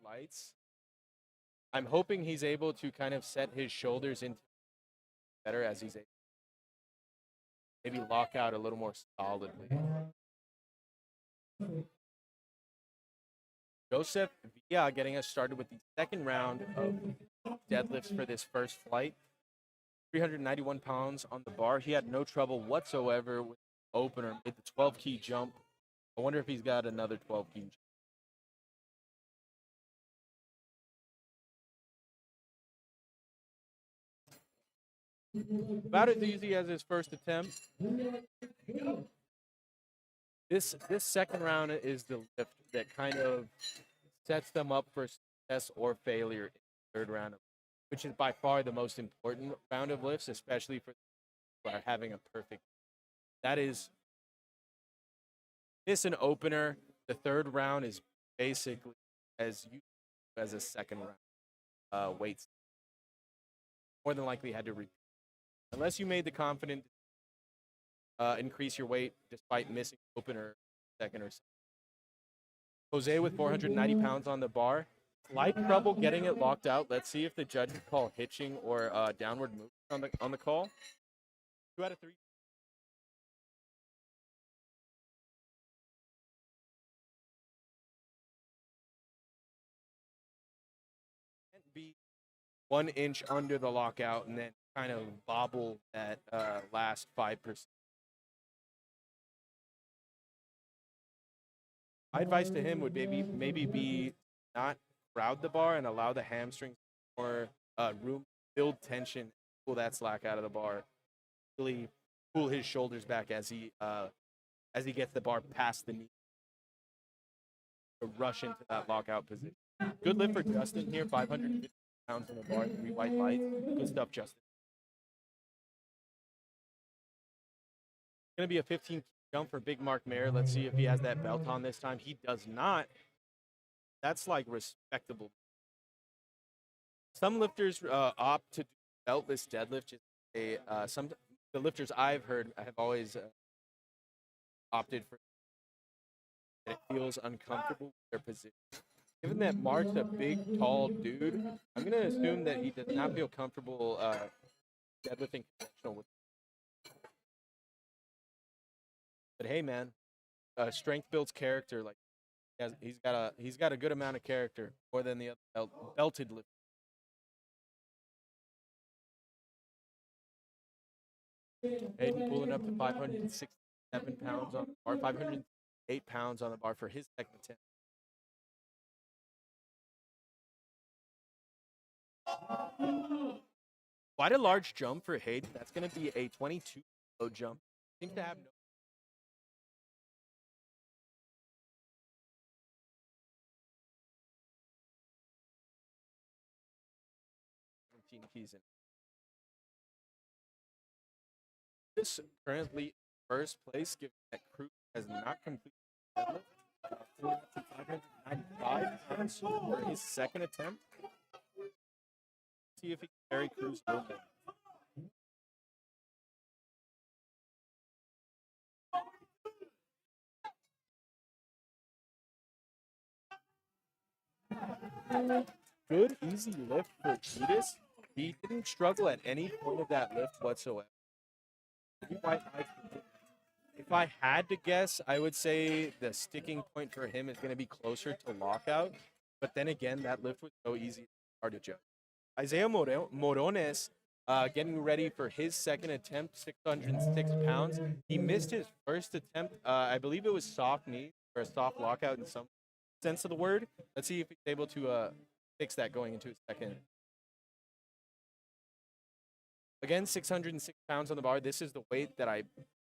Lights. I'm hoping he's able to kind of set his shoulders into better as he's able. Maybe lock out a little more solidly. Joseph Villa getting us started with the second round of deadlifts for this first flight. 391 pounds on the bar. He had no trouble whatsoever with the opener. Made the 12-key jump. I wonder if he's got another 12-key jump. About as easy as his first attempt. This second round is the lift that kind of sets them up for success or failure in the third round, which is by far the most important round of lifts, especially for having a perfect. That is this an opener. The third round is basically as you as a second round weights. More than likely had to repeat unless you made the confident increase your weight despite missing opener second or second. Jose with 490 pounds on the bar. Slight trouble getting it locked out. Let's see if the judges call hitching or downward movement on the call. 2 out of 3. Can't be 1 inch under the lockout and then kind of bobble that last 5%. My advice to him would maybe be not crowd the bar and allow the hamstrings more room, build tension, pull that slack out of the bar, really pull his shoulders back as he gets the bar past the knee to rush into that lockout position. Good lift for Justin here, 550 pounds on the bar, 3 white lights. Good stuff, Justin. It's going to be a 15 jump for Big Mark Mayer. Let's see if he has that belt on this time. He does not. That's like respectable. Some lifters opt to do beltless deadlift. Some the lifters I've heard have always opted for. It feels uncomfortable with their position. Given that Mark's a big, tall dude, I'm going to assume that he does not feel comfortable deadlifting conventional with. But hey, man, strength builds character. Like he's got a good amount of character, more than the other belted lift. Hayden pulling up to 567 pounds on the bar, 508 pounds on the bar for his second attempt. Quite a large jump for Hayden. That's going to be a 22 kilo jump. Seems to have no. Keys in. This currently first place, given that Cruz has not completed the deadlift. 595 pounds for his second attempt. See if he can carry Cruz a little bit. Good, easy lift for Judas. He didn't struggle at any point of that lift whatsoever. If I had to guess, I would say the sticking point for him is going to be closer to lockout. But then again, that lift was so easy, hard to judge. Isaiah Morones, getting ready for his second attempt, 606 pounds. He missed his first attempt. I believe it was soft knee or a soft lockout in some sense of the word. Let's see if he's able to fix that going into his second. Again, 606 pounds on the bar. This is the weight that I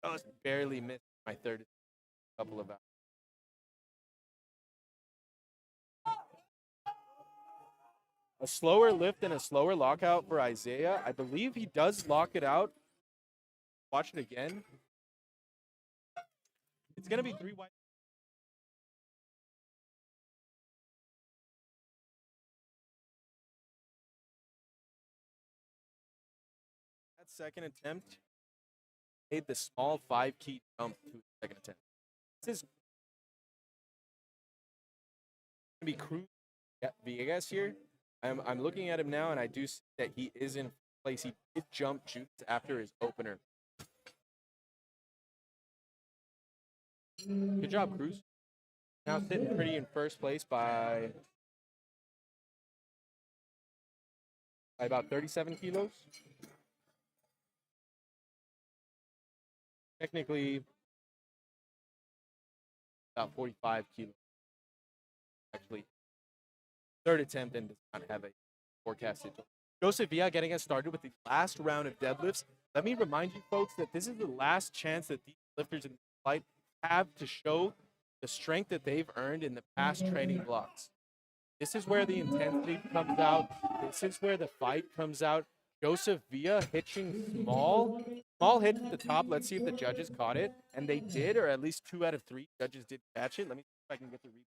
just barely missed my third couple of hours. A slower lift and a slower lockout for Isaiah. I believe he does lock it out. Watch it again. It's going to be 3 wide. That second attempt made the small 5-key jump to his second attempt. This is going to be Cruz Villegas here. I'm looking at him now, and I do see that he is in place. He did jump juice after his opener. Good job, Cruz. Now sitting pretty in first place by about 37 kilos. Technically, about 45 kilos. Actually, third attempt and does not have a forecasted. Joseph Villa getting us started with the last round of deadlifts. Let me remind you folks that this is the last chance that these lifters in the fight have to show the strength that they've earned in the past training blocks. This is where the intensity comes out. This is where the fight comes out. Joseph Villa hitching small hit at the top. Let's see if the judges caught it. And they did, or at least 2 out of 3 judges did catch it. Let me see if I can get the replay.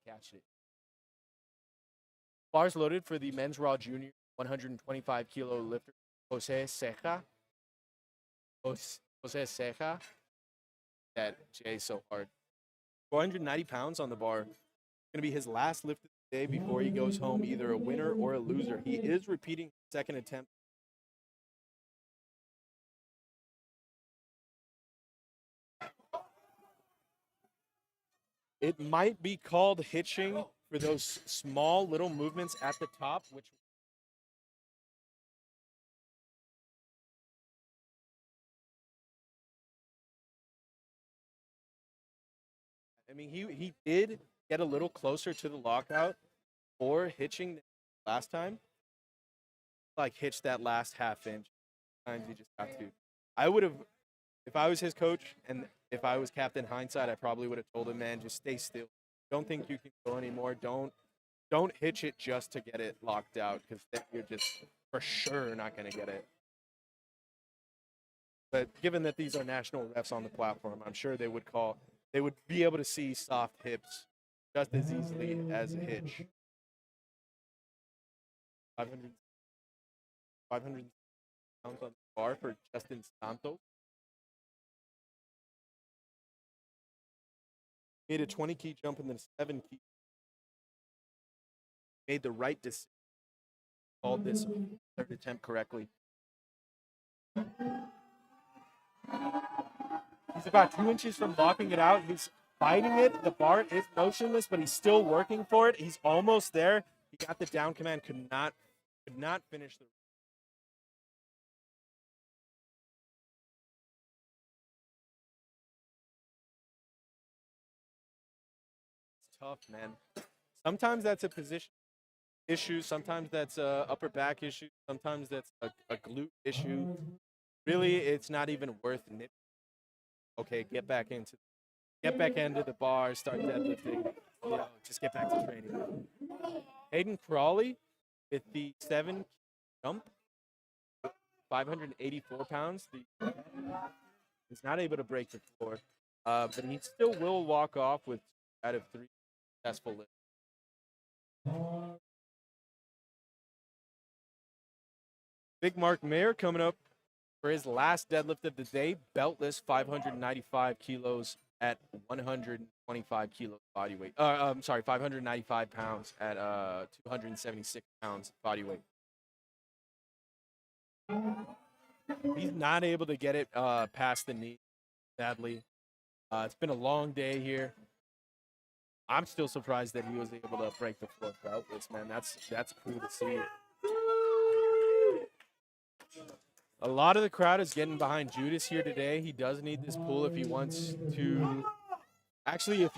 Catch it. Bars loaded for the men's raw junior 125 kilo lifter, Jose Ceja. Jose Ceja. That J is so hard. 490 pounds on the bar. It's going to be his last lift of the day before he goes home, either a winner or a loser. He is repeating second attempt. It might be called hitching for those small little movements at the top, which I mean, he did get a little closer to the lockout or hitching last time. Like hitch that last half inch. Sometimes you just have to. I would have, if I was his coach and if I was Captain Hindsight, I probably would have told him, man, just stay still. Don't think you can go anymore. Don't hitch it just to get it locked out, because then you're just for sure not going to get it. But given that these are national refs on the platform, I'm sure they would be able to see soft hips just as easily as a hitch. 500 pounds on the bar for Justin Santos. Made a 20-key jump and then a 7-key. Made the right decision. Called this third attempt correctly. He's about 2 inches from locking it out. He's fighting it. The bar is motionless, but he's still working for it. He's almost there. He got the down command. Could not finish the. It's tough, man. Sometimes that's a position issue. Sometimes that's a upper back issue. Sometimes that's a glute issue. Really, it's not even worth nip. Okay, get back into the bar, start deadlifting. Just get back to training. Hayden Crawley with the 7 jump, 584 pounds. He's not able to break the floor, but he still will walk off with 2 out of 3 successful lifts. Big Mark Mayer coming up for his last deadlift of the day, beltless, 595 kilos at 125 kilos body weight. I'm sorry, 595 pounds at 276 pounds body weight. He's not able to get it past the knee, sadly. It's been a long day here. I'm still surprised that he was able to break the floor without this, man. That's cool to see. A lot of the crowd is getting behind Judas here today. He does need this pull if he wants to. Actually, if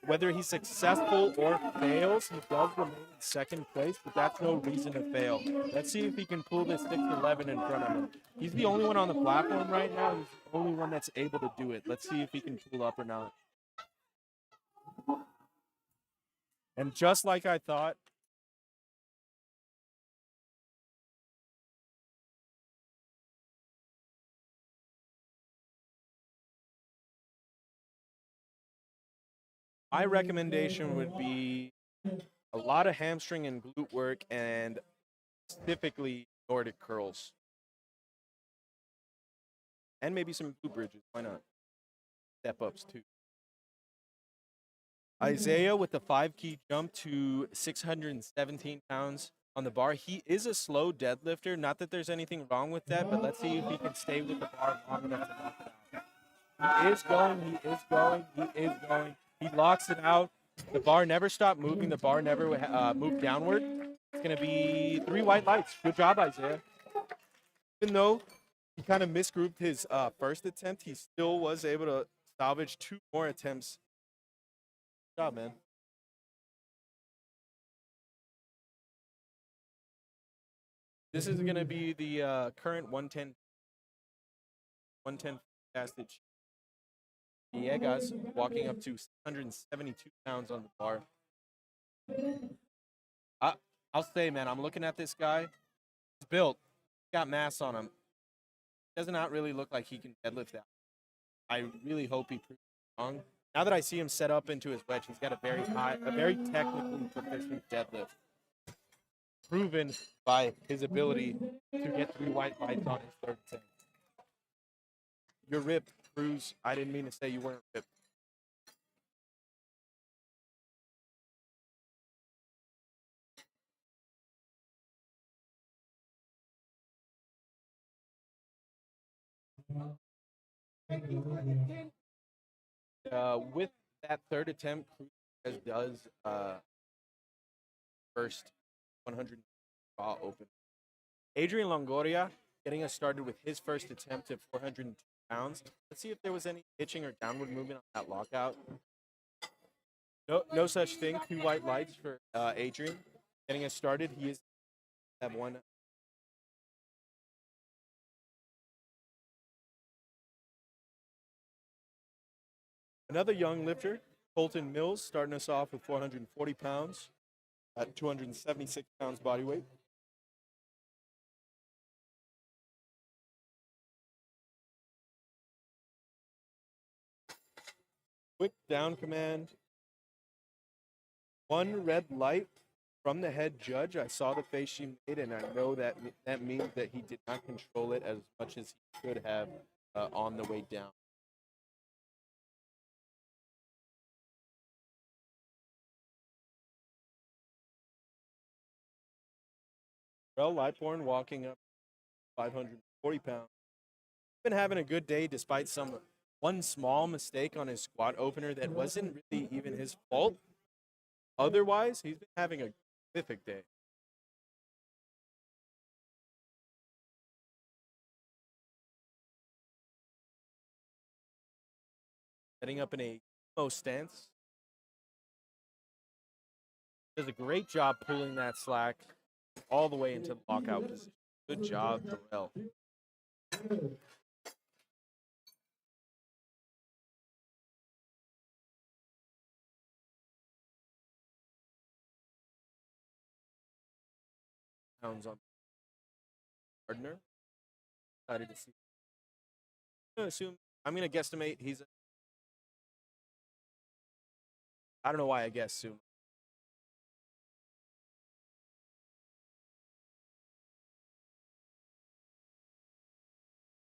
whether he's successful or fails, he does remain in second place, but that's no reason to fail. Let's see if he can pull this 6'11" in front of him. He's the only one on the platform right now. He's the only one that's able to do it. Let's see if he can pull up or not. And just like I thought, my recommendation would be a lot of hamstring and glute work, and specifically Nordic curls. And maybe some glute bridges. Why not? Step ups too. Isaiah with the 5-key jump to 617 pounds on the bar. He is a slow deadlifter. Not that there's anything wrong with that, but let's see if he can stay with the bar long enough to knock it out. He is going. He is going. He is going. He locks it out. The bar never stopped moving. The bar never moved downward. It's going to be 3 white lights. Good job, Isaiah. Even though he kind of misgrouped his first attempt, he still was able to salvage 2 more attempts. Good job, man. This is going to be the current 110 fasted. Yeah, guys, walking up to 172 pounds on the bar. I'll say, man, I'm looking at this guy. He's built. He's got mass on him. Does not really look like he can deadlift that. I really hope he proves wrong. Now that I see him set up into his wedge, he's got a very technically proficient deadlift. Proven by his ability to get 3 white lights on his third attempt. You're ripped, Cruz. I didn't mean to say you weren't ripped. With that third attempt, Cruz does first 100 raw open. Adrian Longoria getting us started with his first attempt at 402 pounds. Let's see if there was any pitching or downward movement on that lockout. No such thing. 2 white lights for Adrian. Getting us started. He is have one. Another young lifter, Colton Mills, starting us off with 440 pounds at 276 pounds body weight. Quick down command. 1 red light from the head judge. I saw the face she made, and I know that means that he did not control it as much as he could have on the way down. Rel Lightborn walking up 540 pounds. Been having a good day despite one small mistake on his squat opener that wasn't really even his fault. Otherwise, he's been having a terrific day. Setting up in a stance. Does a great job pulling that slack all the way into the lockout position. Good job, Darrell. Pounds on Gardner. Excited to see. I'm going to guesstimate he's. I don't know why I guess soon.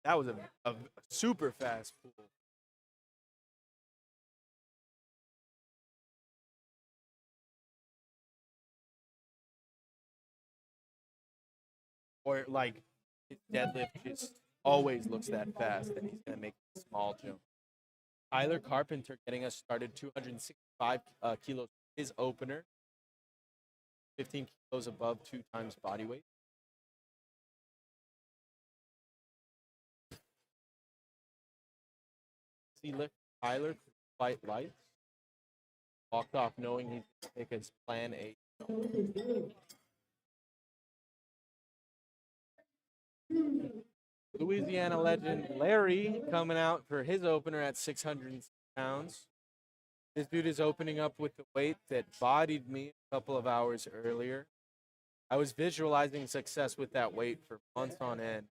That was a super fast pull. or like his deadlift just always looks that fast, then he's going to make a small jump. Tyler Carpenter getting us started, 265 kilos. His opener, 15 kilos above 2 times body weight. He lift Tyler, fight lights. Walked off knowing he's going to take his plan A. Louisiana legend Larry coming out for his opener at 600 pounds. This dude is opening up with the weight that bodied me a couple of hours earlier. I was visualizing success with that weight for months on end.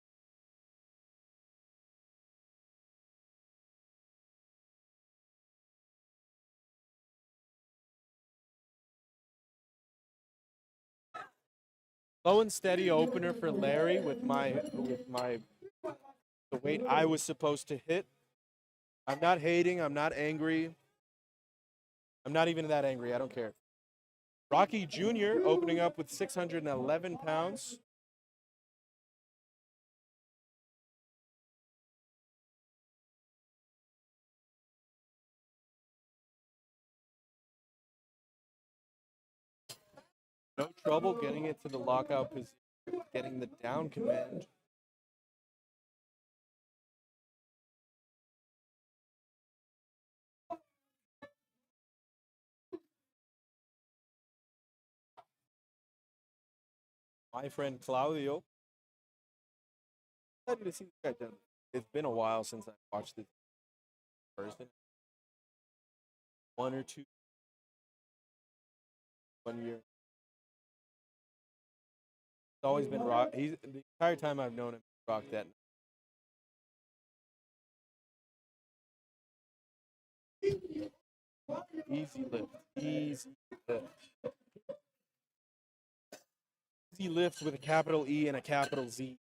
Slow and steady opener for Larry with the weight I was supposed to hit. I'm not hating. I'm not angry. I'm not even that angry. I don't care. Rocky Jr. opening up with 611 pounds. No trouble getting it to the lockout position, getting the down command. My friend Claudio. Excited to see this guy done. It's been a while since I watched it in person. 1 year. It's always been rock. He's the entire time I've known him, rock that. Easy lift. Easy lift. Easy lift with a capital E and a capital Z.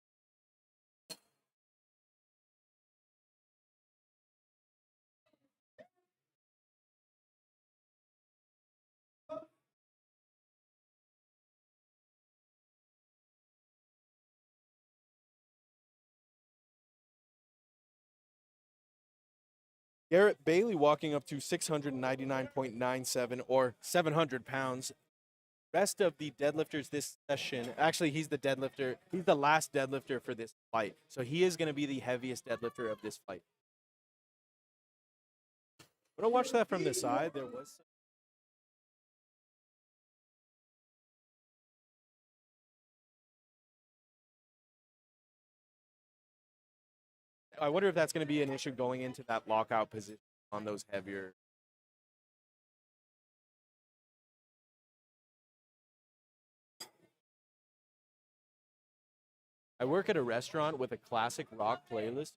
Garrett Bailey walking up to 699.97 or 700 pounds. Rest of the deadlifters this session, actually, he's the deadlifter. He's the last deadlifter for this fight. So he is going to be the heaviest deadlifter of this fight. I'm going to watch that from the side. There was some. I wonder if that's going to be an issue going into that lockout position on those heavier. I work at a restaurant with a classic rock playlist,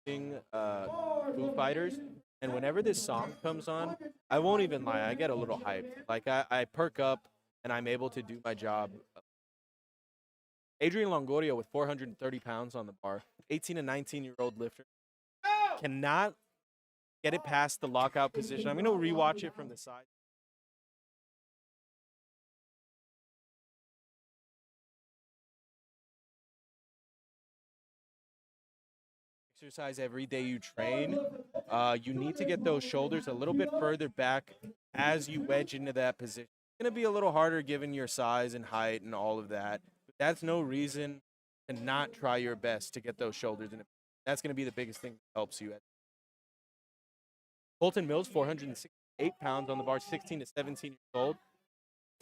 Foo Fighters, and whenever this song comes on, I won't even lie, I get a little hyped. Like I perk up and I'm able to do my job. Adrian Longoria with 430 pounds on the bar, 18 and 19-year-old lifter, cannot get it past the lockout position. I'm going to rewatch it from the side. Exercise every day you train. You need to get those shoulders a little bit further back as you wedge into that position. It's going to be a little harder given your size and height and all of that. But that's no reason to not try your best to get those shoulders in. That's going to be the biggest thing that helps you. Colton Mills, 468 pounds on the bar, 16 to 17 years old.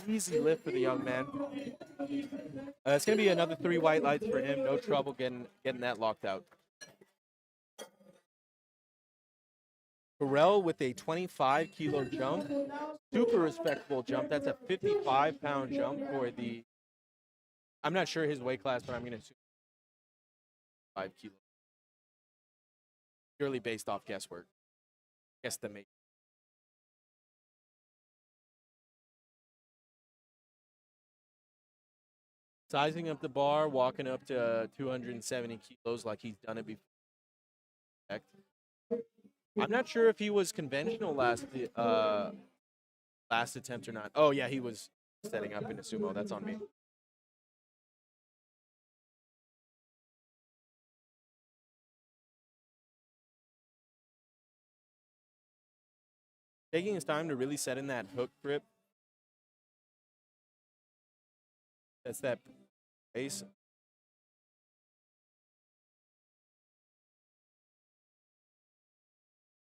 Easy lift for the young man. It's going to be another 3 white lights for him. No trouble getting that locked out. Burrell with a 25-kilo jump. Super respectable jump. That's a 55-pound jump for the... I'm not sure his weight class, but I'm going to assume 5 kilos. Purely based off guesswork. Guesstimate. Sizing up the bar, walking up to 270 kilos like he's done it before. I'm not sure if he was conventional last attempt or not. Oh, yeah, he was setting up into sumo. That's on me. Taking his time to really set in that hook grip. That's that pace.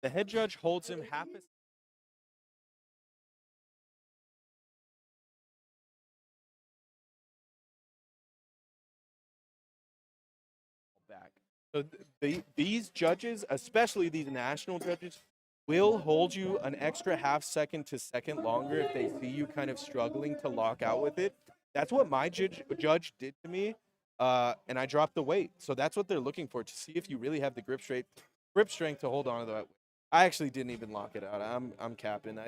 The head judge holds him half a back. So these judges, especially these national judges, will hold you an extra half second to second longer if they see you kind of struggling to lock out with it. That's what my judge did to me, and I dropped the weight. So that's what they're looking for, to see if you really have the grip strength to hold on to that. I actually didn't even lock it out. I'm capping.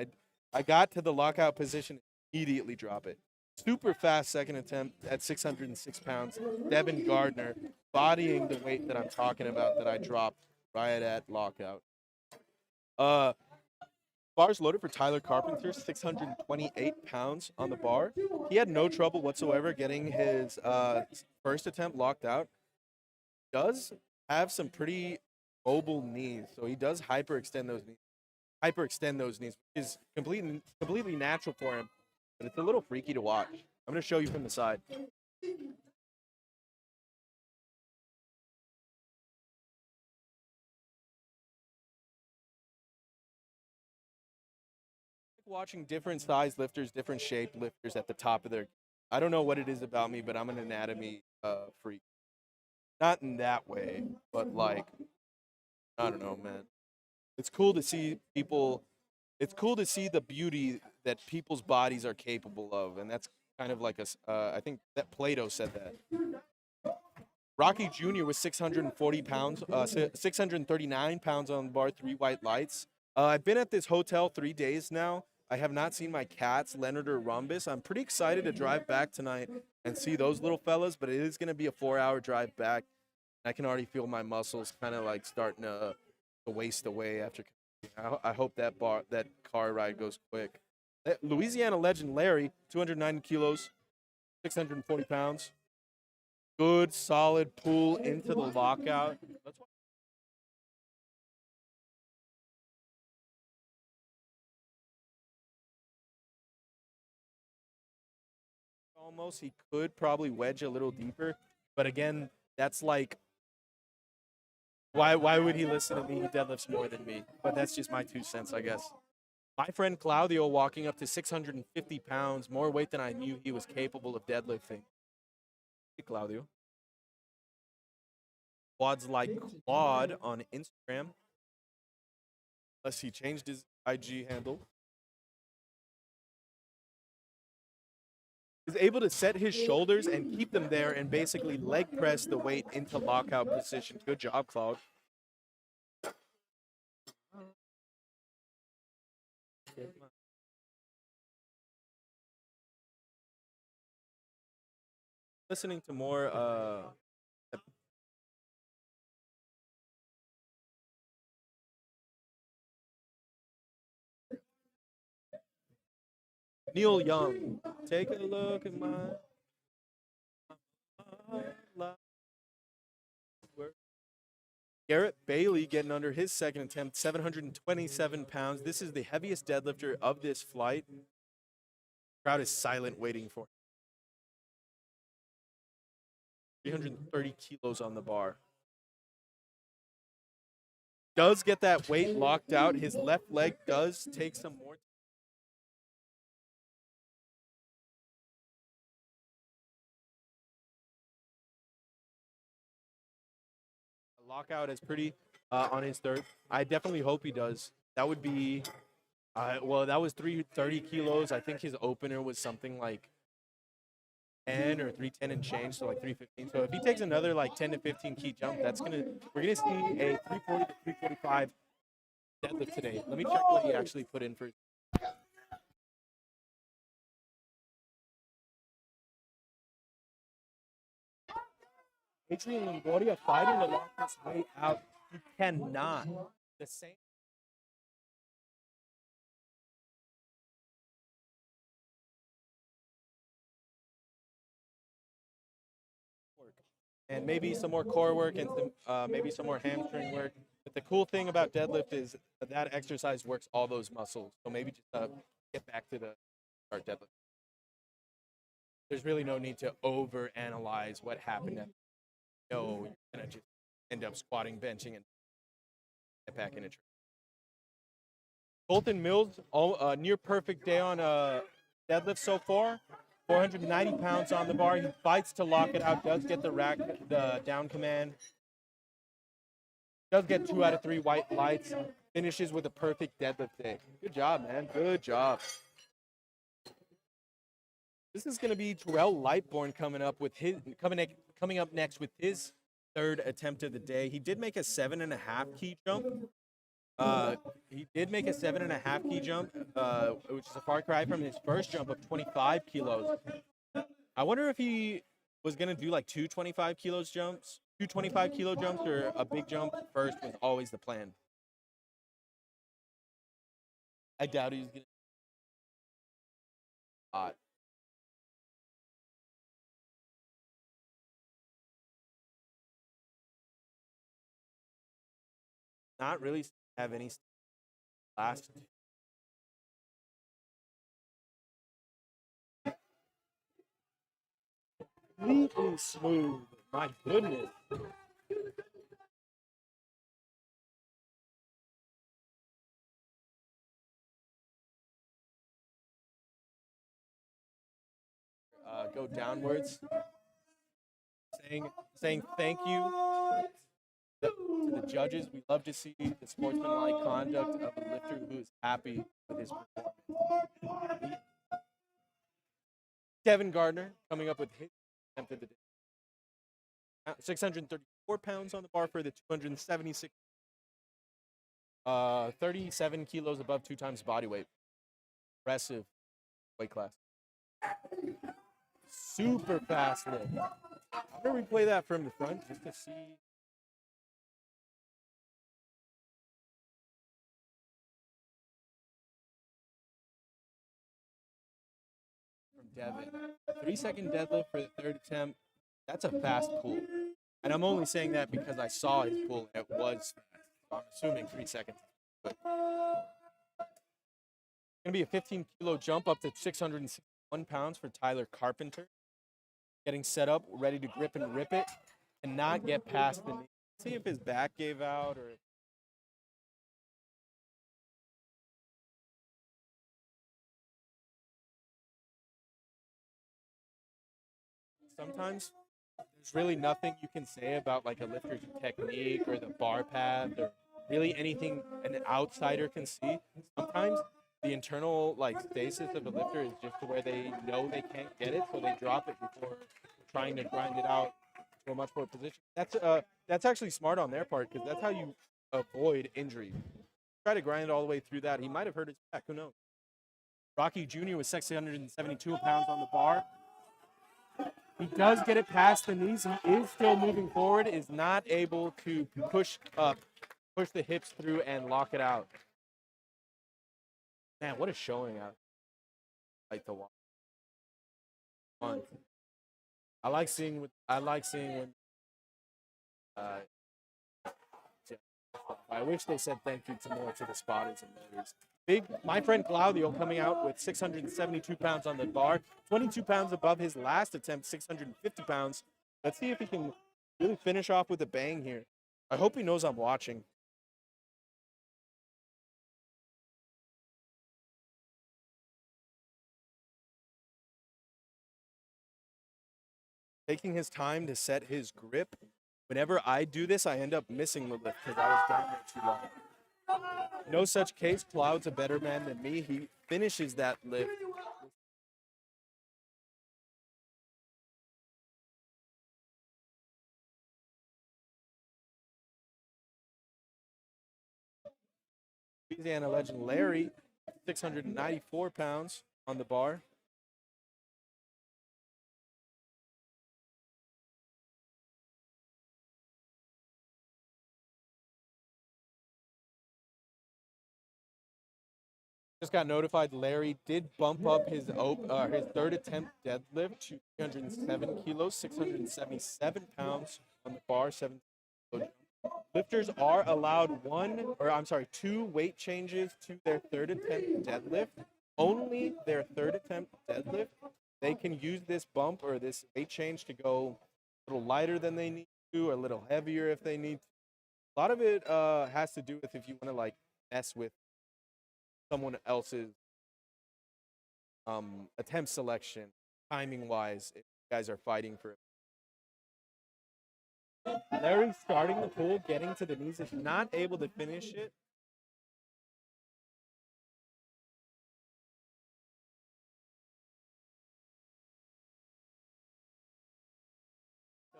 I got to the lockout position, immediately drop it. Super fast second attempt at 606 pounds. Devin Gardner bodying the weight that I'm talking about that I dropped right at lockout. Bars loaded for Tyler Carpenter, 628 pounds on the bar. He had no trouble whatsoever getting his first attempt locked out. Does have some pretty mobile knees, so he does hyperextend those knees, which is completely natural for him, but it's a little freaky to watch. I'm going to show you from the side. Watching different size lifters, different shape lifters at the top of their. I don't know what it is about me, but I'm an anatomy freak. Not in that way, but like, I don't know, man. It's cool to see people. It's cool to see the beauty that people's bodies are capable of, and that's kind of like I think that Plato said that. Rocky Jr. was 640 pounds, 639 pounds on the bar, 3 white lights. I've been at this hotel 3 days now. I have not seen my cats, Leonard or Rumbus. I'm pretty excited to drive back tonight and see those little fellas, but it is going to be a 4-hour drive back. I can already feel my muscles kind of like starting to waste away after. I hope that car ride goes quick. Louisiana legend Larry, 290 kilos, 640 pounds. Good, solid pull into the lockout. Almost, he could probably wedge a little deeper, but again, that's like, why would he listen to me? He deadlifts more than me, but that's just my 2 cents, I guess. My friend Claudio walking up to 650 pounds, more weight than I knew he was capable of deadlifting. Hey, Claudio. Quads like Claude on Instagram. Unless he changed his IG handle. Is able to set his shoulders and keep them there and basically leg press the weight into lockout position. Good job, Claude. Listening to more Neil Young. Take a look at my life. Garrett Bailey getting under his second attempt, 727 pounds. This is the heaviest deadlifter of this flight. Crowd is silent waiting for him. 330 kilos on the bar. Does get that weight locked out. His left leg does take some more. Lockout is pretty on his third. I definitely hope he does. That would be, well, that was 330 kilos. I think his opener was something like 10 or 310 and change, so like 315. So if he takes another like 10 to 15 key jump, we're gonna see a 340 to 345 deadlift today. Let me check what he actually put in for. Adrian Longoria fighting to lock this weight out. He cannot. The same. And maybe some more core work and maybe some more hamstring work. But the cool thing about deadlift is that exercise works all those muscles. So maybe just get back to the start deadlift. There's really no need to over analyze what happened. You're gonna just end up squatting, benching, and get back in a. Colton Mills, near perfect day on deadlift so far. 490 pounds on the bar. He fights to lock it out. Does get the down command. Does get 2 out of 3 white lights. Finishes with a perfect deadlift day. Good job, man. Good job. This is going to be Terrell Lightbourne coming up next with his third attempt of the day. He did make a 7.5 key jump. He did make a 7.5 key jump, which is a far cry from his first jump of 25 kilos. I wonder if he was going to do like 225 kilo jumps, or a big jump first was always the plan. I doubt he's going to. Not really have any last. Completely smooth. My goodness. Go downwards. Saying thank you to the judges. We love to see the sportsmanlike conduct of a lifter who is happy with his performance. Devin Gardner coming up with his attempt of the day. 634 pounds on the bar for the 276. 37 kilos above 2 times body weight. Impressive weight class. Super fast lift. I'm going to replay that from the front just to see. From Devin. 3-second deadlift for the third attempt. That's a fast pull. And I'm only saying that because I saw his pull and it was fast. So I'm assuming 3 seconds. But going to be a 15 kilo jump up to 661 pounds for Tyler Carpenter. Getting set up, ready to grip and rip it. Cannot get past the knee. See if his back gave out or. Sometimes there's really nothing you can say about like a lifter's technique or the bar path or really anything an outsider can see. Sometimes the internal like stasis of a lifter is just to where they know they can't get it, so they drop it before trying to grind it out to a much more position. That's actually smart on their part because that's how you avoid injury. Try to grind it all the way through that. He might have hurt his back. Who knows? Rocky Jr. with 672 pounds on the bar. He does get it past the knees. He is still moving forward, is not able to push the hips through and lock it out. Man, what a showing out. Like the watch. I like seeing when I wish they said thank you to more to the spotters and mothers. My friend Claudio coming out with 672 pounds on the bar, 22 pounds above his last attempt, 650 pounds. Let's see if he can really finish off with a bang here. I hope he knows I'm watching. Taking his time to set his grip. Whenever I do this, I end up missing the lift because I was down there too long. No such case. Cloud's a better man than me. He finishes that lift. Louisiana legend Larry, 694 pounds on the bar. Just got notified Larry did bump up his third attempt deadlift to 307 kilos, 677 pounds on the bar, 7 kilo jump. Lifters are allowed two weight changes to their third attempt deadlift. Only their third attempt deadlift, they can use this bump or this weight change to go a little lighter than they need to, or a little heavier if they need to. A lot of it has to do with if you want to like mess with someone else's attempt selection, timing wise, if you guys are fighting for it. Larry starting the pull, getting to the knees, is not able to finish it.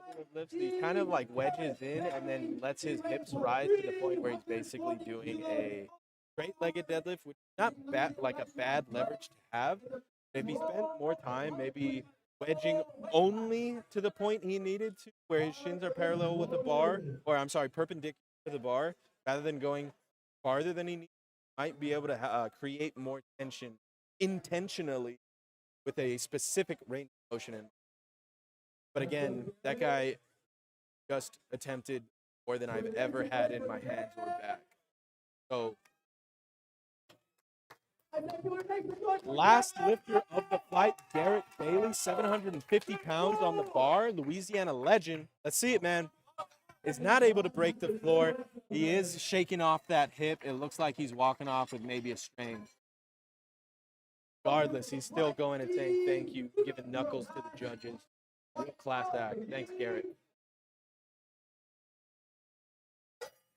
Couple of lifts, he kind of like wedges in and then lets his hips rise to the point where he's basically doing a straight-legged deadlift, which is not bad, like a bad leverage to have. If he spent more time, maybe wedging only to the point he needed to, where his shins are parallel with the bar, or I'm sorry, perpendicular to the bar, rather than going farther than he needs, might be able to create more tension intentionally with a specific range of motion. But again, that guy just attempted more than I've ever had in my hands or back. So, last lifter of the fight, Garrett Bailey, 750 pounds on the bar, Louisiana legend. Let's see it, man. Is not able to break the floor. He is shaking off that hip. It looks like he's walking off with maybe a strain. Regardless, he's still going and saying thank you, giving knuckles to the judges. Class act. Thanks, Garrett.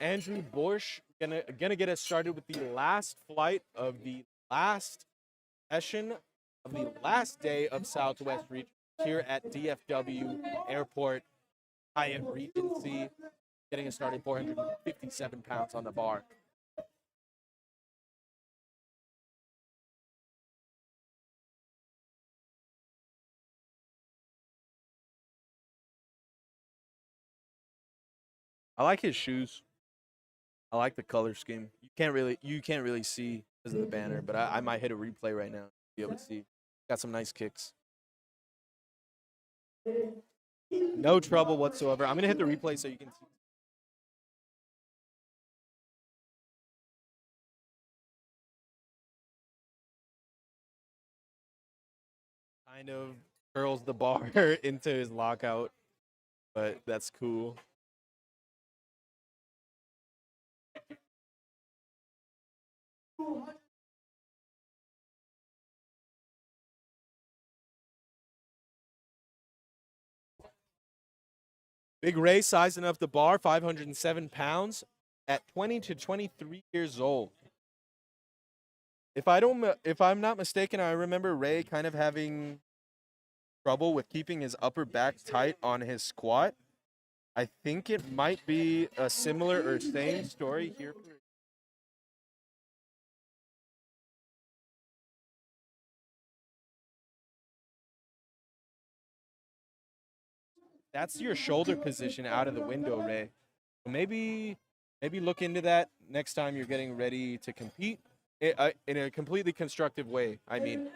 Andrew Borsch gonna get us started with the last flight of the last session of the last day of Southwest Region here at DFW Airport Hyatt Regency. Getting us started, 457 pounds on the bar. I like his shoes. I like the color scheme. You can't really see because of the banner, but I might hit a replay right now to be able to see. Got some nice kicks. No trouble whatsoever. I'm gonna hit the replay so you can see. Kind of curls the bar into his lockout, but that's cool. Big Ray sizing up the bar, 507 pounds at 20 to 23 years old. If I'm not mistaken, I remember Ray kind of having trouble with keeping his upper back tight on his squat. I think it might be a similar or same story here. That's your shoulder position out of the window, Ray. So maybe look into that next time you're getting ready to compete in a completely constructive way. I mean,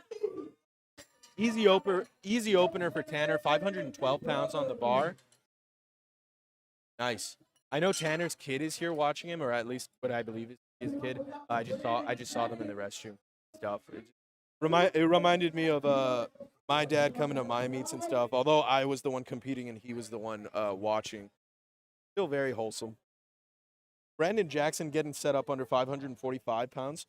easy opener for Tanner, 512 pounds on the bar. Nice. I know Tanner's kid is here watching him, or at least what I believe is his kid. I just saw them in the restroom. Stuff. It reminded me of my dad coming to my meets and stuff. Although I was the one competing and he was the one watching. Still very wholesome. Brandon Jackson getting set up under 545 pounds,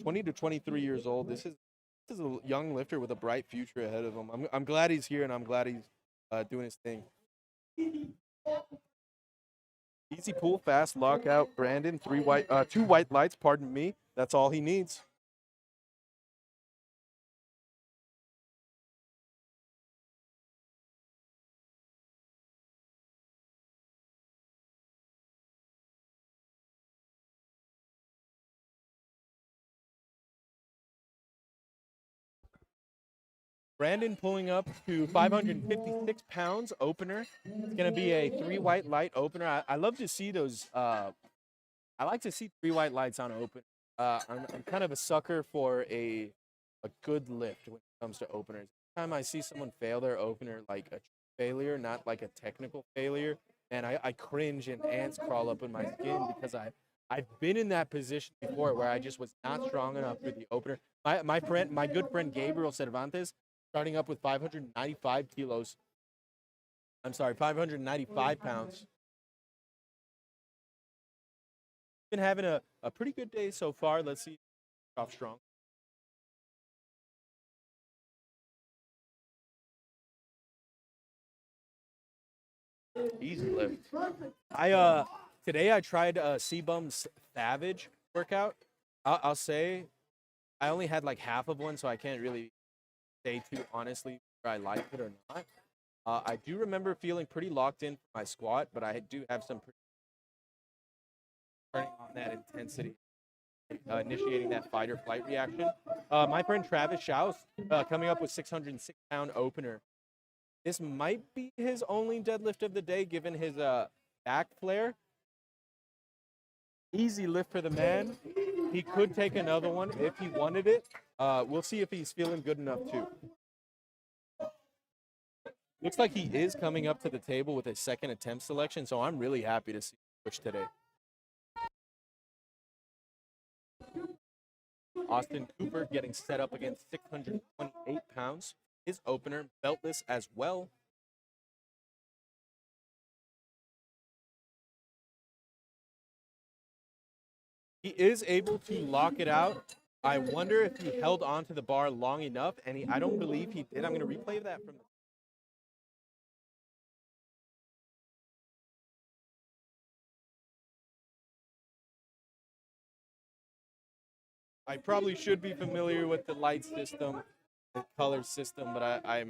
20 to 23 years old. This is a young lifter with a bright future ahead of him. I'm glad he's here and I'm glad he's doing his thing. Easy pull, fast lockout. Brandon, two white lights. Pardon me. That's all he needs. Brandon pulling up to 556 pounds opener. It's going to be a 3 white light opener. I love to see those. I like to see 3 white lights on open. I'm kind of a sucker for a good lift when it comes to openers. Every time I see someone fail their opener, like a failure, not like a technical failure, and I cringe and ants crawl up in my skin because I've been in that position before where I just was not strong enough for the opener. My good friend Gabriel Cervantes, starting up with 595 kilos. I'm sorry, 595 pounds. Been having a pretty good day so far. Let's see, off strong. Easy lift. Today I tried C-Bum's Savage workout. I'll say I only had like half of one, so I can't really say too honestly whether I liked it or not. I do remember feeling pretty locked in for my squat, but I do have some turning on that intensity, initiating that fight or flight reaction. My friend Travis Schaus coming up with 606-pound opener. This might be his only deadlift of the day, given his back flare. Easy lift for the man. He could take another one if he wanted it. We'll see if he's feeling good enough too. Looks like he is coming up to the table with a second attempt selection, so I'm really happy to see him push today. Austin Cooper getting set up against 628 pounds. His opener, beltless as well. He is able to lock it out. I wonder if he held onto the bar long enough, and I don't believe he did. I'm going to replay that from the I probably should be familiar with the light system, the color system, but I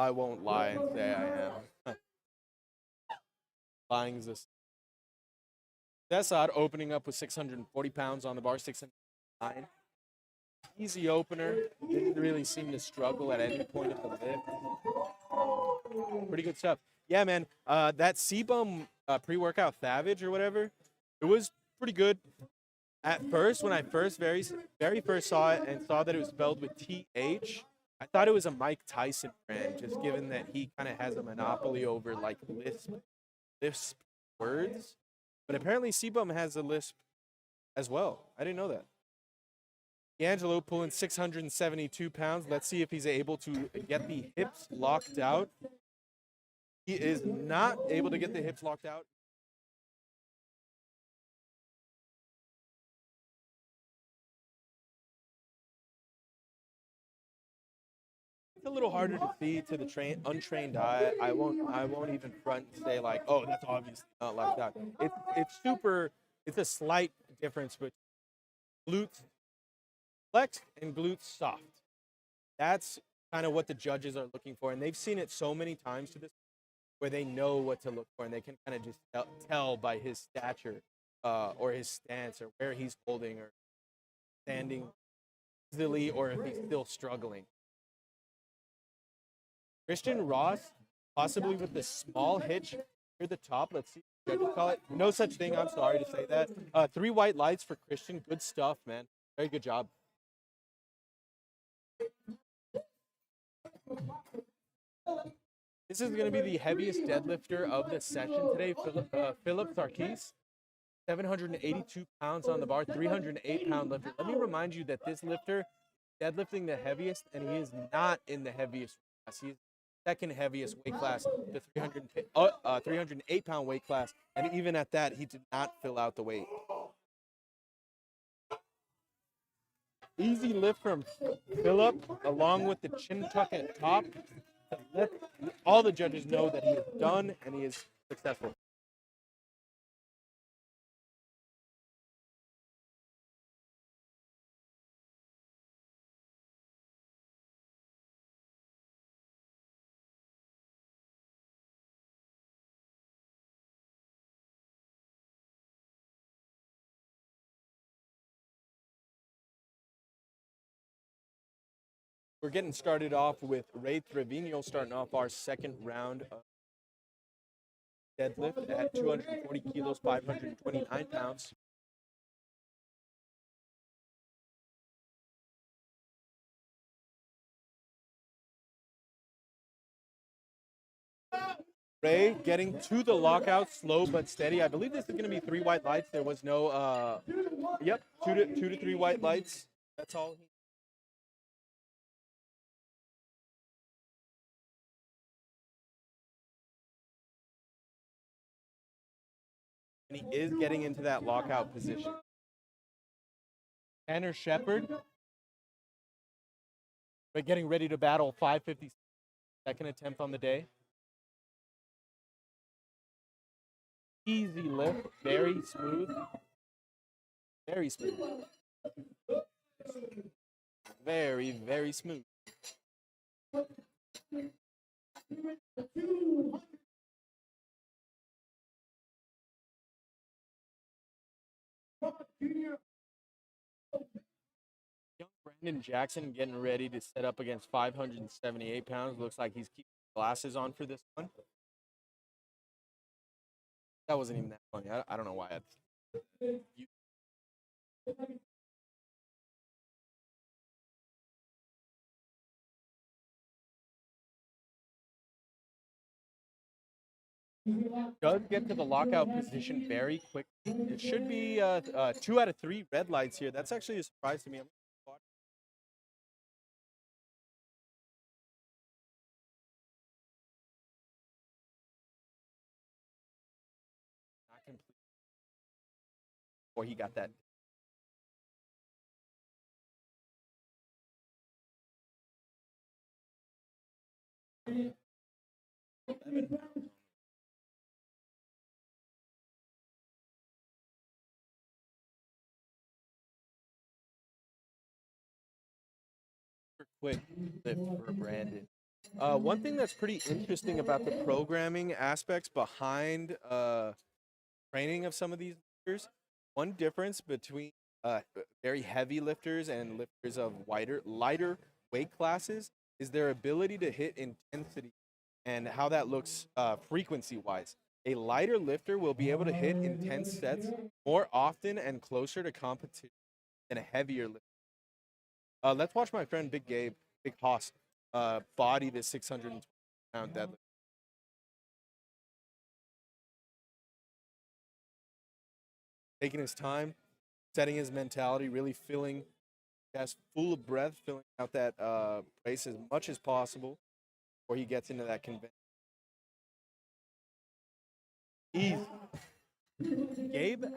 won't lie and say I am. Lying is this. Desad opening up with 640 pounds on the bar, 609. Easy opener. Didn't really seem to struggle at any point of the lift. Pretty good stuff. Yeah, man. That C-Bum pre-workout Savage or whatever, it was pretty good. At first, when I very first saw it and saw that it was spelled with TH, I thought it was a Mike Tyson brand, just given that he kind of has a monopoly over like lisp words. But apparently C-Bum has a lisp as well. I didn't know that. D'Angelo pulling 672 pounds. Let's see if he's able to get the hips locked out. He is not able to get the hips locked out. It's a little harder to see to the untrained eye. I won't even front and say like, oh, that's obviously not like that. It's a slight difference between glutes flexed and glutes soft. That's kind of what the judges are looking for, and they've seen it so many times to this where they know what to look for, and they can kind of just tell by his stature or his stance or where he's holding or standing easily or if he's still struggling. Christian Ross, possibly with the small hitch near the top. Let's see what judges call it. No such thing. I'm sorry to say that. 3 white lights for Christian. Good stuff, man. Very good job. This is going to be the heaviest deadlifter of the session today. Philip Sarkis, 782 pounds on the bar, 308-pound lifter. Let me remind you that this lifter deadlifting the heaviest, and he is not in the heaviest class. He's second heaviest weight class, the 308-pound weight class, and even at that, he did not fill out the weight. Easy lift from Philip, along with the chin tuck at top. All the judges know that he is done and he is successful. We're getting started off with Ray Trevino starting off our second round of deadlift at 240 kilos, 529 pounds. Ray getting to the lockout, slow but steady. I believe this is going to be 3 white lights. There was no, yep, two to 3 white lights. That's all. And he is getting into that lockout position. Tanner Shepard, but getting ready to battle 550 second attempt on the day. Easy lift, very smooth. Very smooth. Very, very smooth. Young Brandon Jackson getting ready to set up against 578 pounds. Looks like he's keeping glasses on for this one. That wasn't even that funny. I don't know why. Does get to the lockout position very quickly. It should be 2 out of 3 red lights here. That's actually a surprise to me. Not complete. Or he got that. Quick lift for Brandon. One thing that's pretty interesting about the programming aspects behind training of some of these lifters, one difference between very heavy lifters and lifters of lighter weight classes is their ability to hit intensity and how that looks frequency wise. A lighter lifter will be able to hit intense sets more often and closer to competition than a heavier lifter. Let's watch my friend Big Hoss, body this 620-pound deadlift. Taking his time, setting his mentality, really filling chest full of breath, filling out that brace as much as possible before he gets into that convention. Easy. Gabe had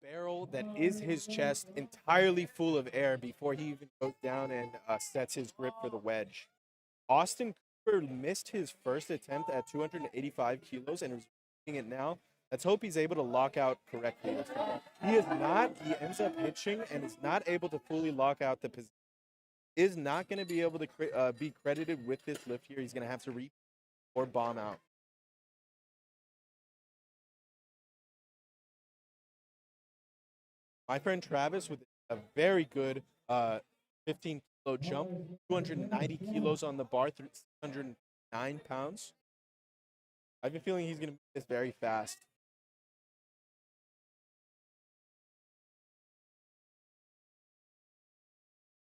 barrel that is his chest entirely full of air before he even goes down and sets his grip for the wedge. Austin Cooper missed his first attempt at 285 kilos and is doing it now. Let's hope he's able to lock out correctly this time. He is not. He ends up hitching and is not able to fully lock out the position. Is not going to be able to be credited with this lift here. He's going to have to repeat or bomb out. My friend Travis with a very good 15-kilo jump, 290 kilos on the bar, 609 pounds. I have a feeling he's going to move this very fast.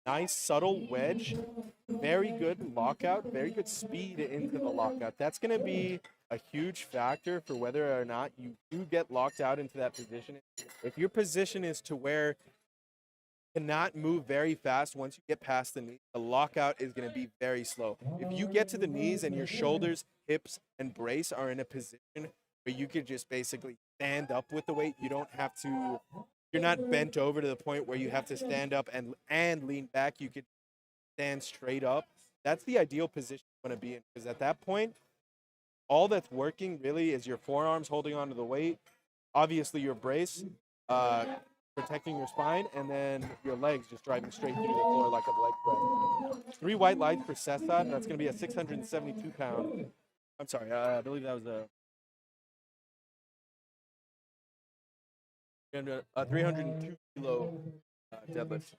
Nice subtle wedge, very good lockout, very good speed into the lockout. That's going to be a huge factor for whether or not you do get locked out into that position. If your position is to where you cannot move very fast once you get past the knee, the lockout is going to be very slow. If you get to the knees and your shoulders, hips, and brace are in a position where you could just basically stand up with the weight, you don't have to. You're not bent over to the point where you have to stand up and lean back. You could stand straight up. That's the ideal position you want to be in, because at that point, all that's working really is your forearms holding onto the weight, obviously your brace, protecting your spine, and then your legs just driving straight through the floor like a leg press. 3 white lights for Cesar. That's going to be a 672-pound. I'm sorry, I believe that was a 302-kilo deadlift.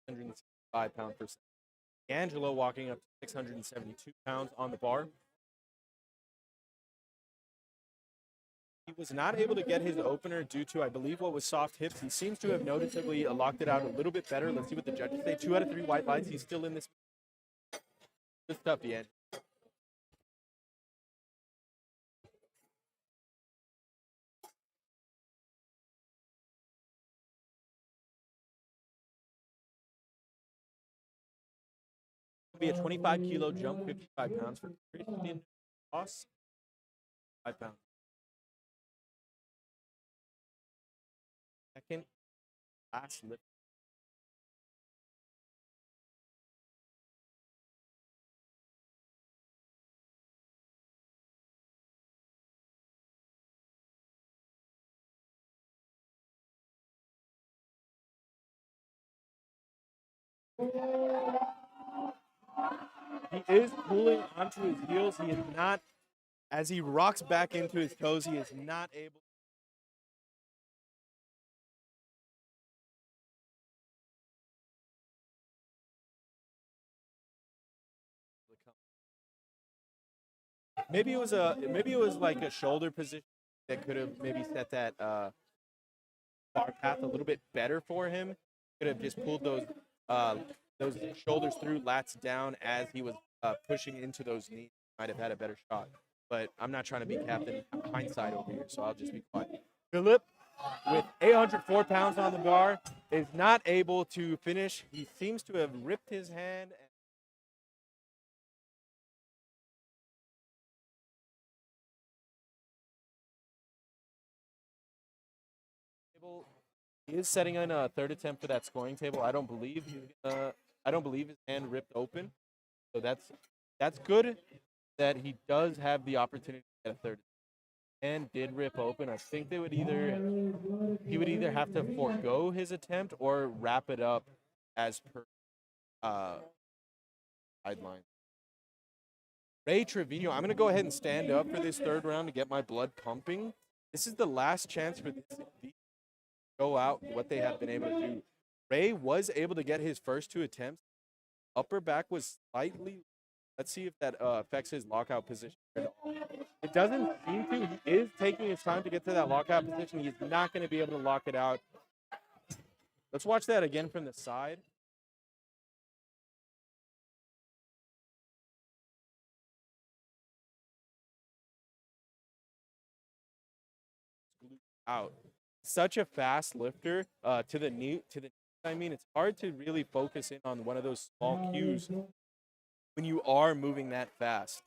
165 pound percent. Angelo walking up to 672 pounds on the bar. He was not able to get his opener due to, I believe, what was soft hips. He seems to have noticeably locked it out a little bit better. Let's see what the judges say. 2 out of 3 white lights. He's still in this. Good stuff, yeah. Be a 25-kilo jump, 55 pounds for Christian Ross. 5 pounds. Second last lift. He is pulling onto his heels. He is not, as he rocks back into his toes, he is not able. Maybe it was like a shoulder position that could have maybe set that bar path a little bit better for him. Could have just pulled those shoulders through, lats down as he was pushing into those knees. Might have had a better shot. But I'm not trying to be Captain Hindsight over here, so I'll just be quiet. Philip, with 804 pounds on the bar, is not able to finish. He seems to have ripped his hand. He is setting in a third attempt for that scoring table. I don't believe his hand ripped open. So that's good that he does have the opportunity to get a third. And did rip open. I think he would either have to forego his attempt or wrap it up as per guideline. Ray Trevino, I'm gonna go ahead and stand up for this third round to get my blood pumping. This is the last chance for this to go out what they have been able to do. Ray was able to get his first 2 attempts. Upper back was slightly. Let's see if that affects his lockout position at all. It doesn't seem to. He is taking his time to get to that lockout position. He's not going to be able to lock it out. Let's watch that again from the side. Out. Such a fast lifter to the knee. I mean, it's hard to really focus in on one of those small cues when you are moving that fast.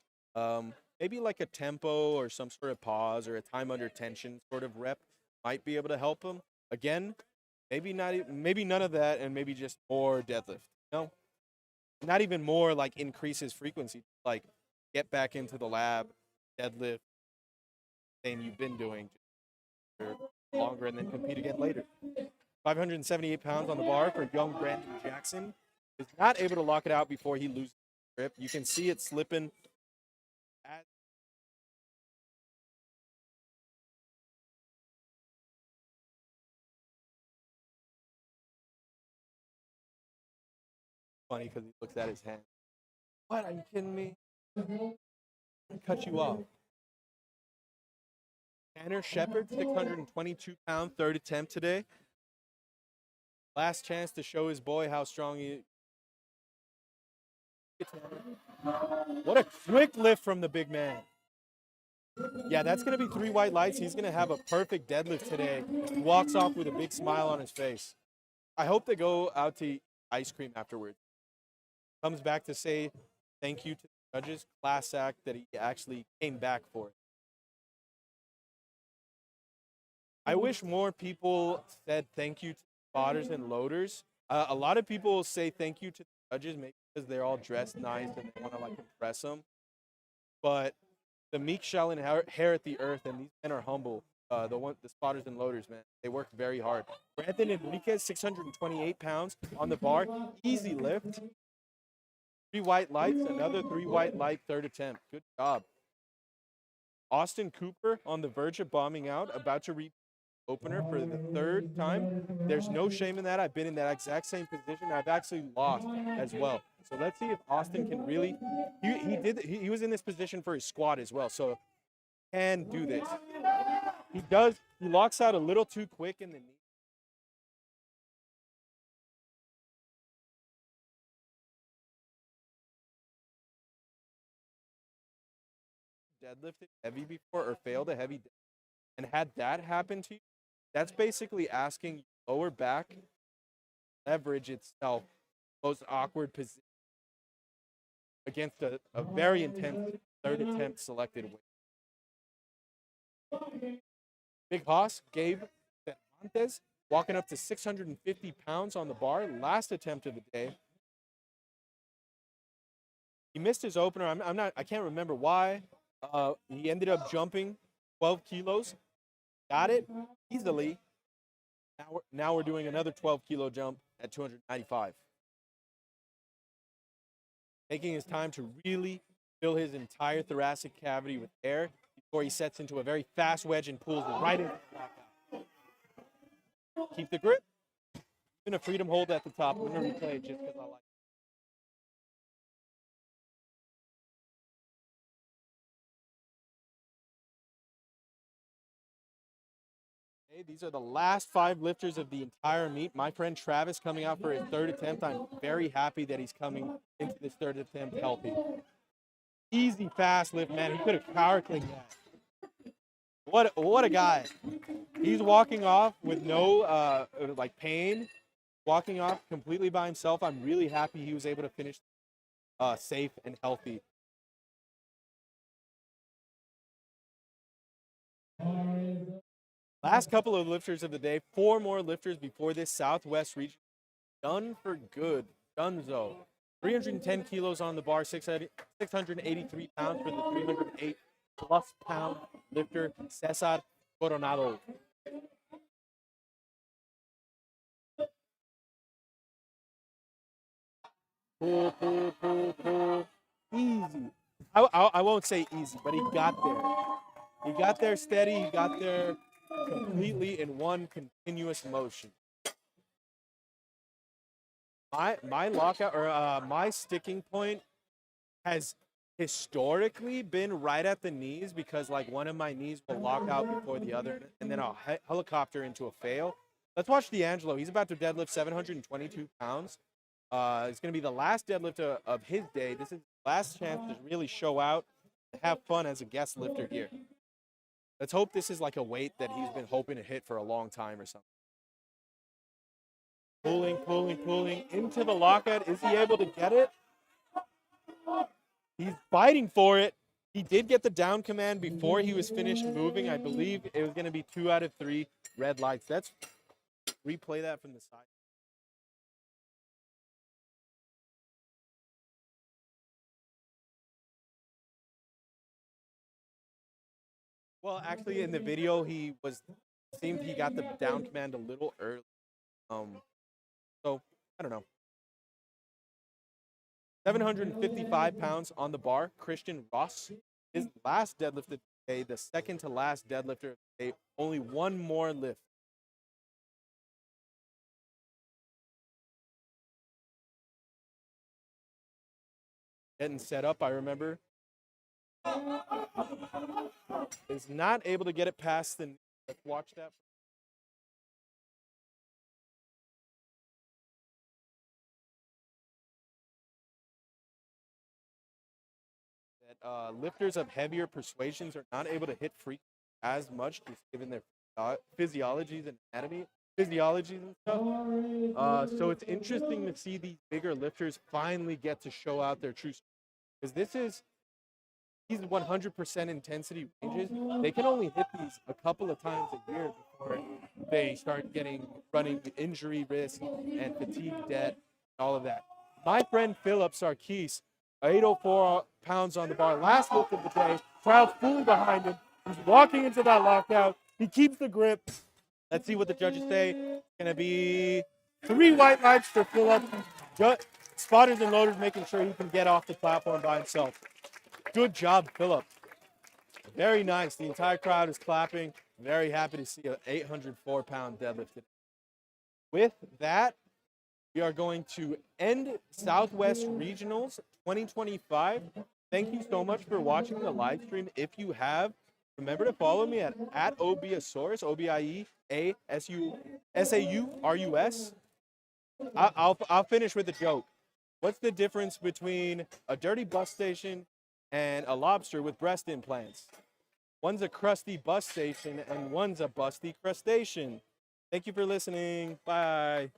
Maybe like a tempo or some sort of pause or a time under tension sort of rep might be able to help him. Again, maybe none of that, and maybe just more deadlift. No, not even more like increase his frequency. Like get back into the lab, deadlift, thing you've been doing for longer, and then compete again later. 578 pounds on the bar for young Brandon Jackson. Is not able to lock it out before he loses grip. You can see it slipping. Funny because he looks at his hand. What? Are you kidding me? I cut you off. Tanner Shepard, 622-pound, third attempt today. Last chance to show his boy how strong he is. What a quick lift from the big man. Yeah, that's going to be 3 white lights. He's going to have a perfect deadlift today. He walks off with a big smile on his face. I hope they go out to eat ice cream afterwards. Comes back to say thank you to the judges. Class act that he actually came back for it. I wish more people said thank you to spotters and loaders. A lot of people say thank you to the judges, maybe because they're all dressed nice and they want to like impress them. But the meek shall inherit the earth, and these men are humble. The spotters and loaders, man, they work very hard. Brandon Enriquez, 628 pounds on the bar, easy lift. 3 white lights, another 3 white light, third attempt. Good job. Austin Cooper on the verge of bombing out, about to repeat opener for the 3rd time. There's no shame in that. I've been in that exact same position. I've actually lost as well. So let's see if Austin can really. He was in this position for his squad as well. So can do this. He locks out a little too quick in the knee. Deadlifted heavy before or failed a heavy and had that happen to you, that's basically asking lower back leverage itself, most awkward position against a very intense third attempt selected weight. Big Hoss gave Cervantes walking up to 650 pounds on the bar, last attempt of the day. He missed his opener. I can't remember why. He ended up jumping 12 kilos, got it easily. Now we're doing another 12 kilo jump at 295. Taking his time to really fill his entire thoracic cavity with air before he sets into a very fast wedge and pulls right into the lockout. Keep the grip. Even a freedom hold at the top. I'm going to replay it just because I like it. Okay, these are the last 5 lifters of the entire meet. My friend Travis coming out for his 3rd attempt. I'm very happy that he's coming into this 3rd attempt healthy. Easy, fast lift, man. He could have power clicked that. What a guy. He's walking off with no pain, walking off completely by himself. I'm really happy he was able to finish safe and healthy. Last couple of lifters of the day, 4 more lifters before this Southwest region. Done for good. Dunzo. 310 kilos on the bar, 683 pounds for the 308 plus pound lifter, Cesar Coronado. Pull. Easy. I won't say easy, but he got there. He got there steady. He got there completely in one continuous motion. My lockout or my sticking point has historically been right at the knees because like one of my knees will lock out before the other, and then I'll helicopter into a fail. Let's watch D'Angelo. He's about to deadlift 722 pounds. It's going to be the last deadlift of his day. This is the last chance to really show out, have fun as a guest lifter here. Let's hope this is like a weight that he's been hoping to hit for a long time or something. Pulling into the lockout. Is he able to get it? He's fighting for it. He did get the down command before he was finished moving. I believe it was going to be 2 out of 3 red lights. Let's replay that from the side. Well, actually, in the video, seemed he got the down command a little early. So I don't know. 755 pounds on the bar. Christian Ross, his last deadlift of the day, the second to last deadlifter of the day. Only one more lift. Getting set up, I remember. Is not able to get it past the knee. Let's watch that. That lifters of heavier persuasions are not able to hit free as much, just given their physiologies and physiologies and stuff. So it's interesting to see these bigger lifters finally get to show out their true strength. Because these 100% intensity ranges, they can only hit these a couple of times a year before they start running injury risk and fatigue debt, all of that. My friend Philip Sarkis, 804 pounds on the bar, last lift of the day, crowd fully behind him. He's walking into that lockout. He keeps the grip. Let's see what the judges say. It's going to be 3 white lights for Philip. Spotters and loaders making sure he can get off the platform by himself. Good job, Philip. Very nice. The entire crowd is clapping. Very happy to see an 804-pound deadlift. With that, we are going to end Southwest Regionals 2025. Thank you so much for watching the live stream. If you have, Remember to follow me at Obiesaurus, OBIEASAURUS. I'll finish with a joke. What's the difference between a dirty bus station and a lobster with breast implants? One's a crusty bus station and one's a busty crustacean. Thank you for listening. Bye.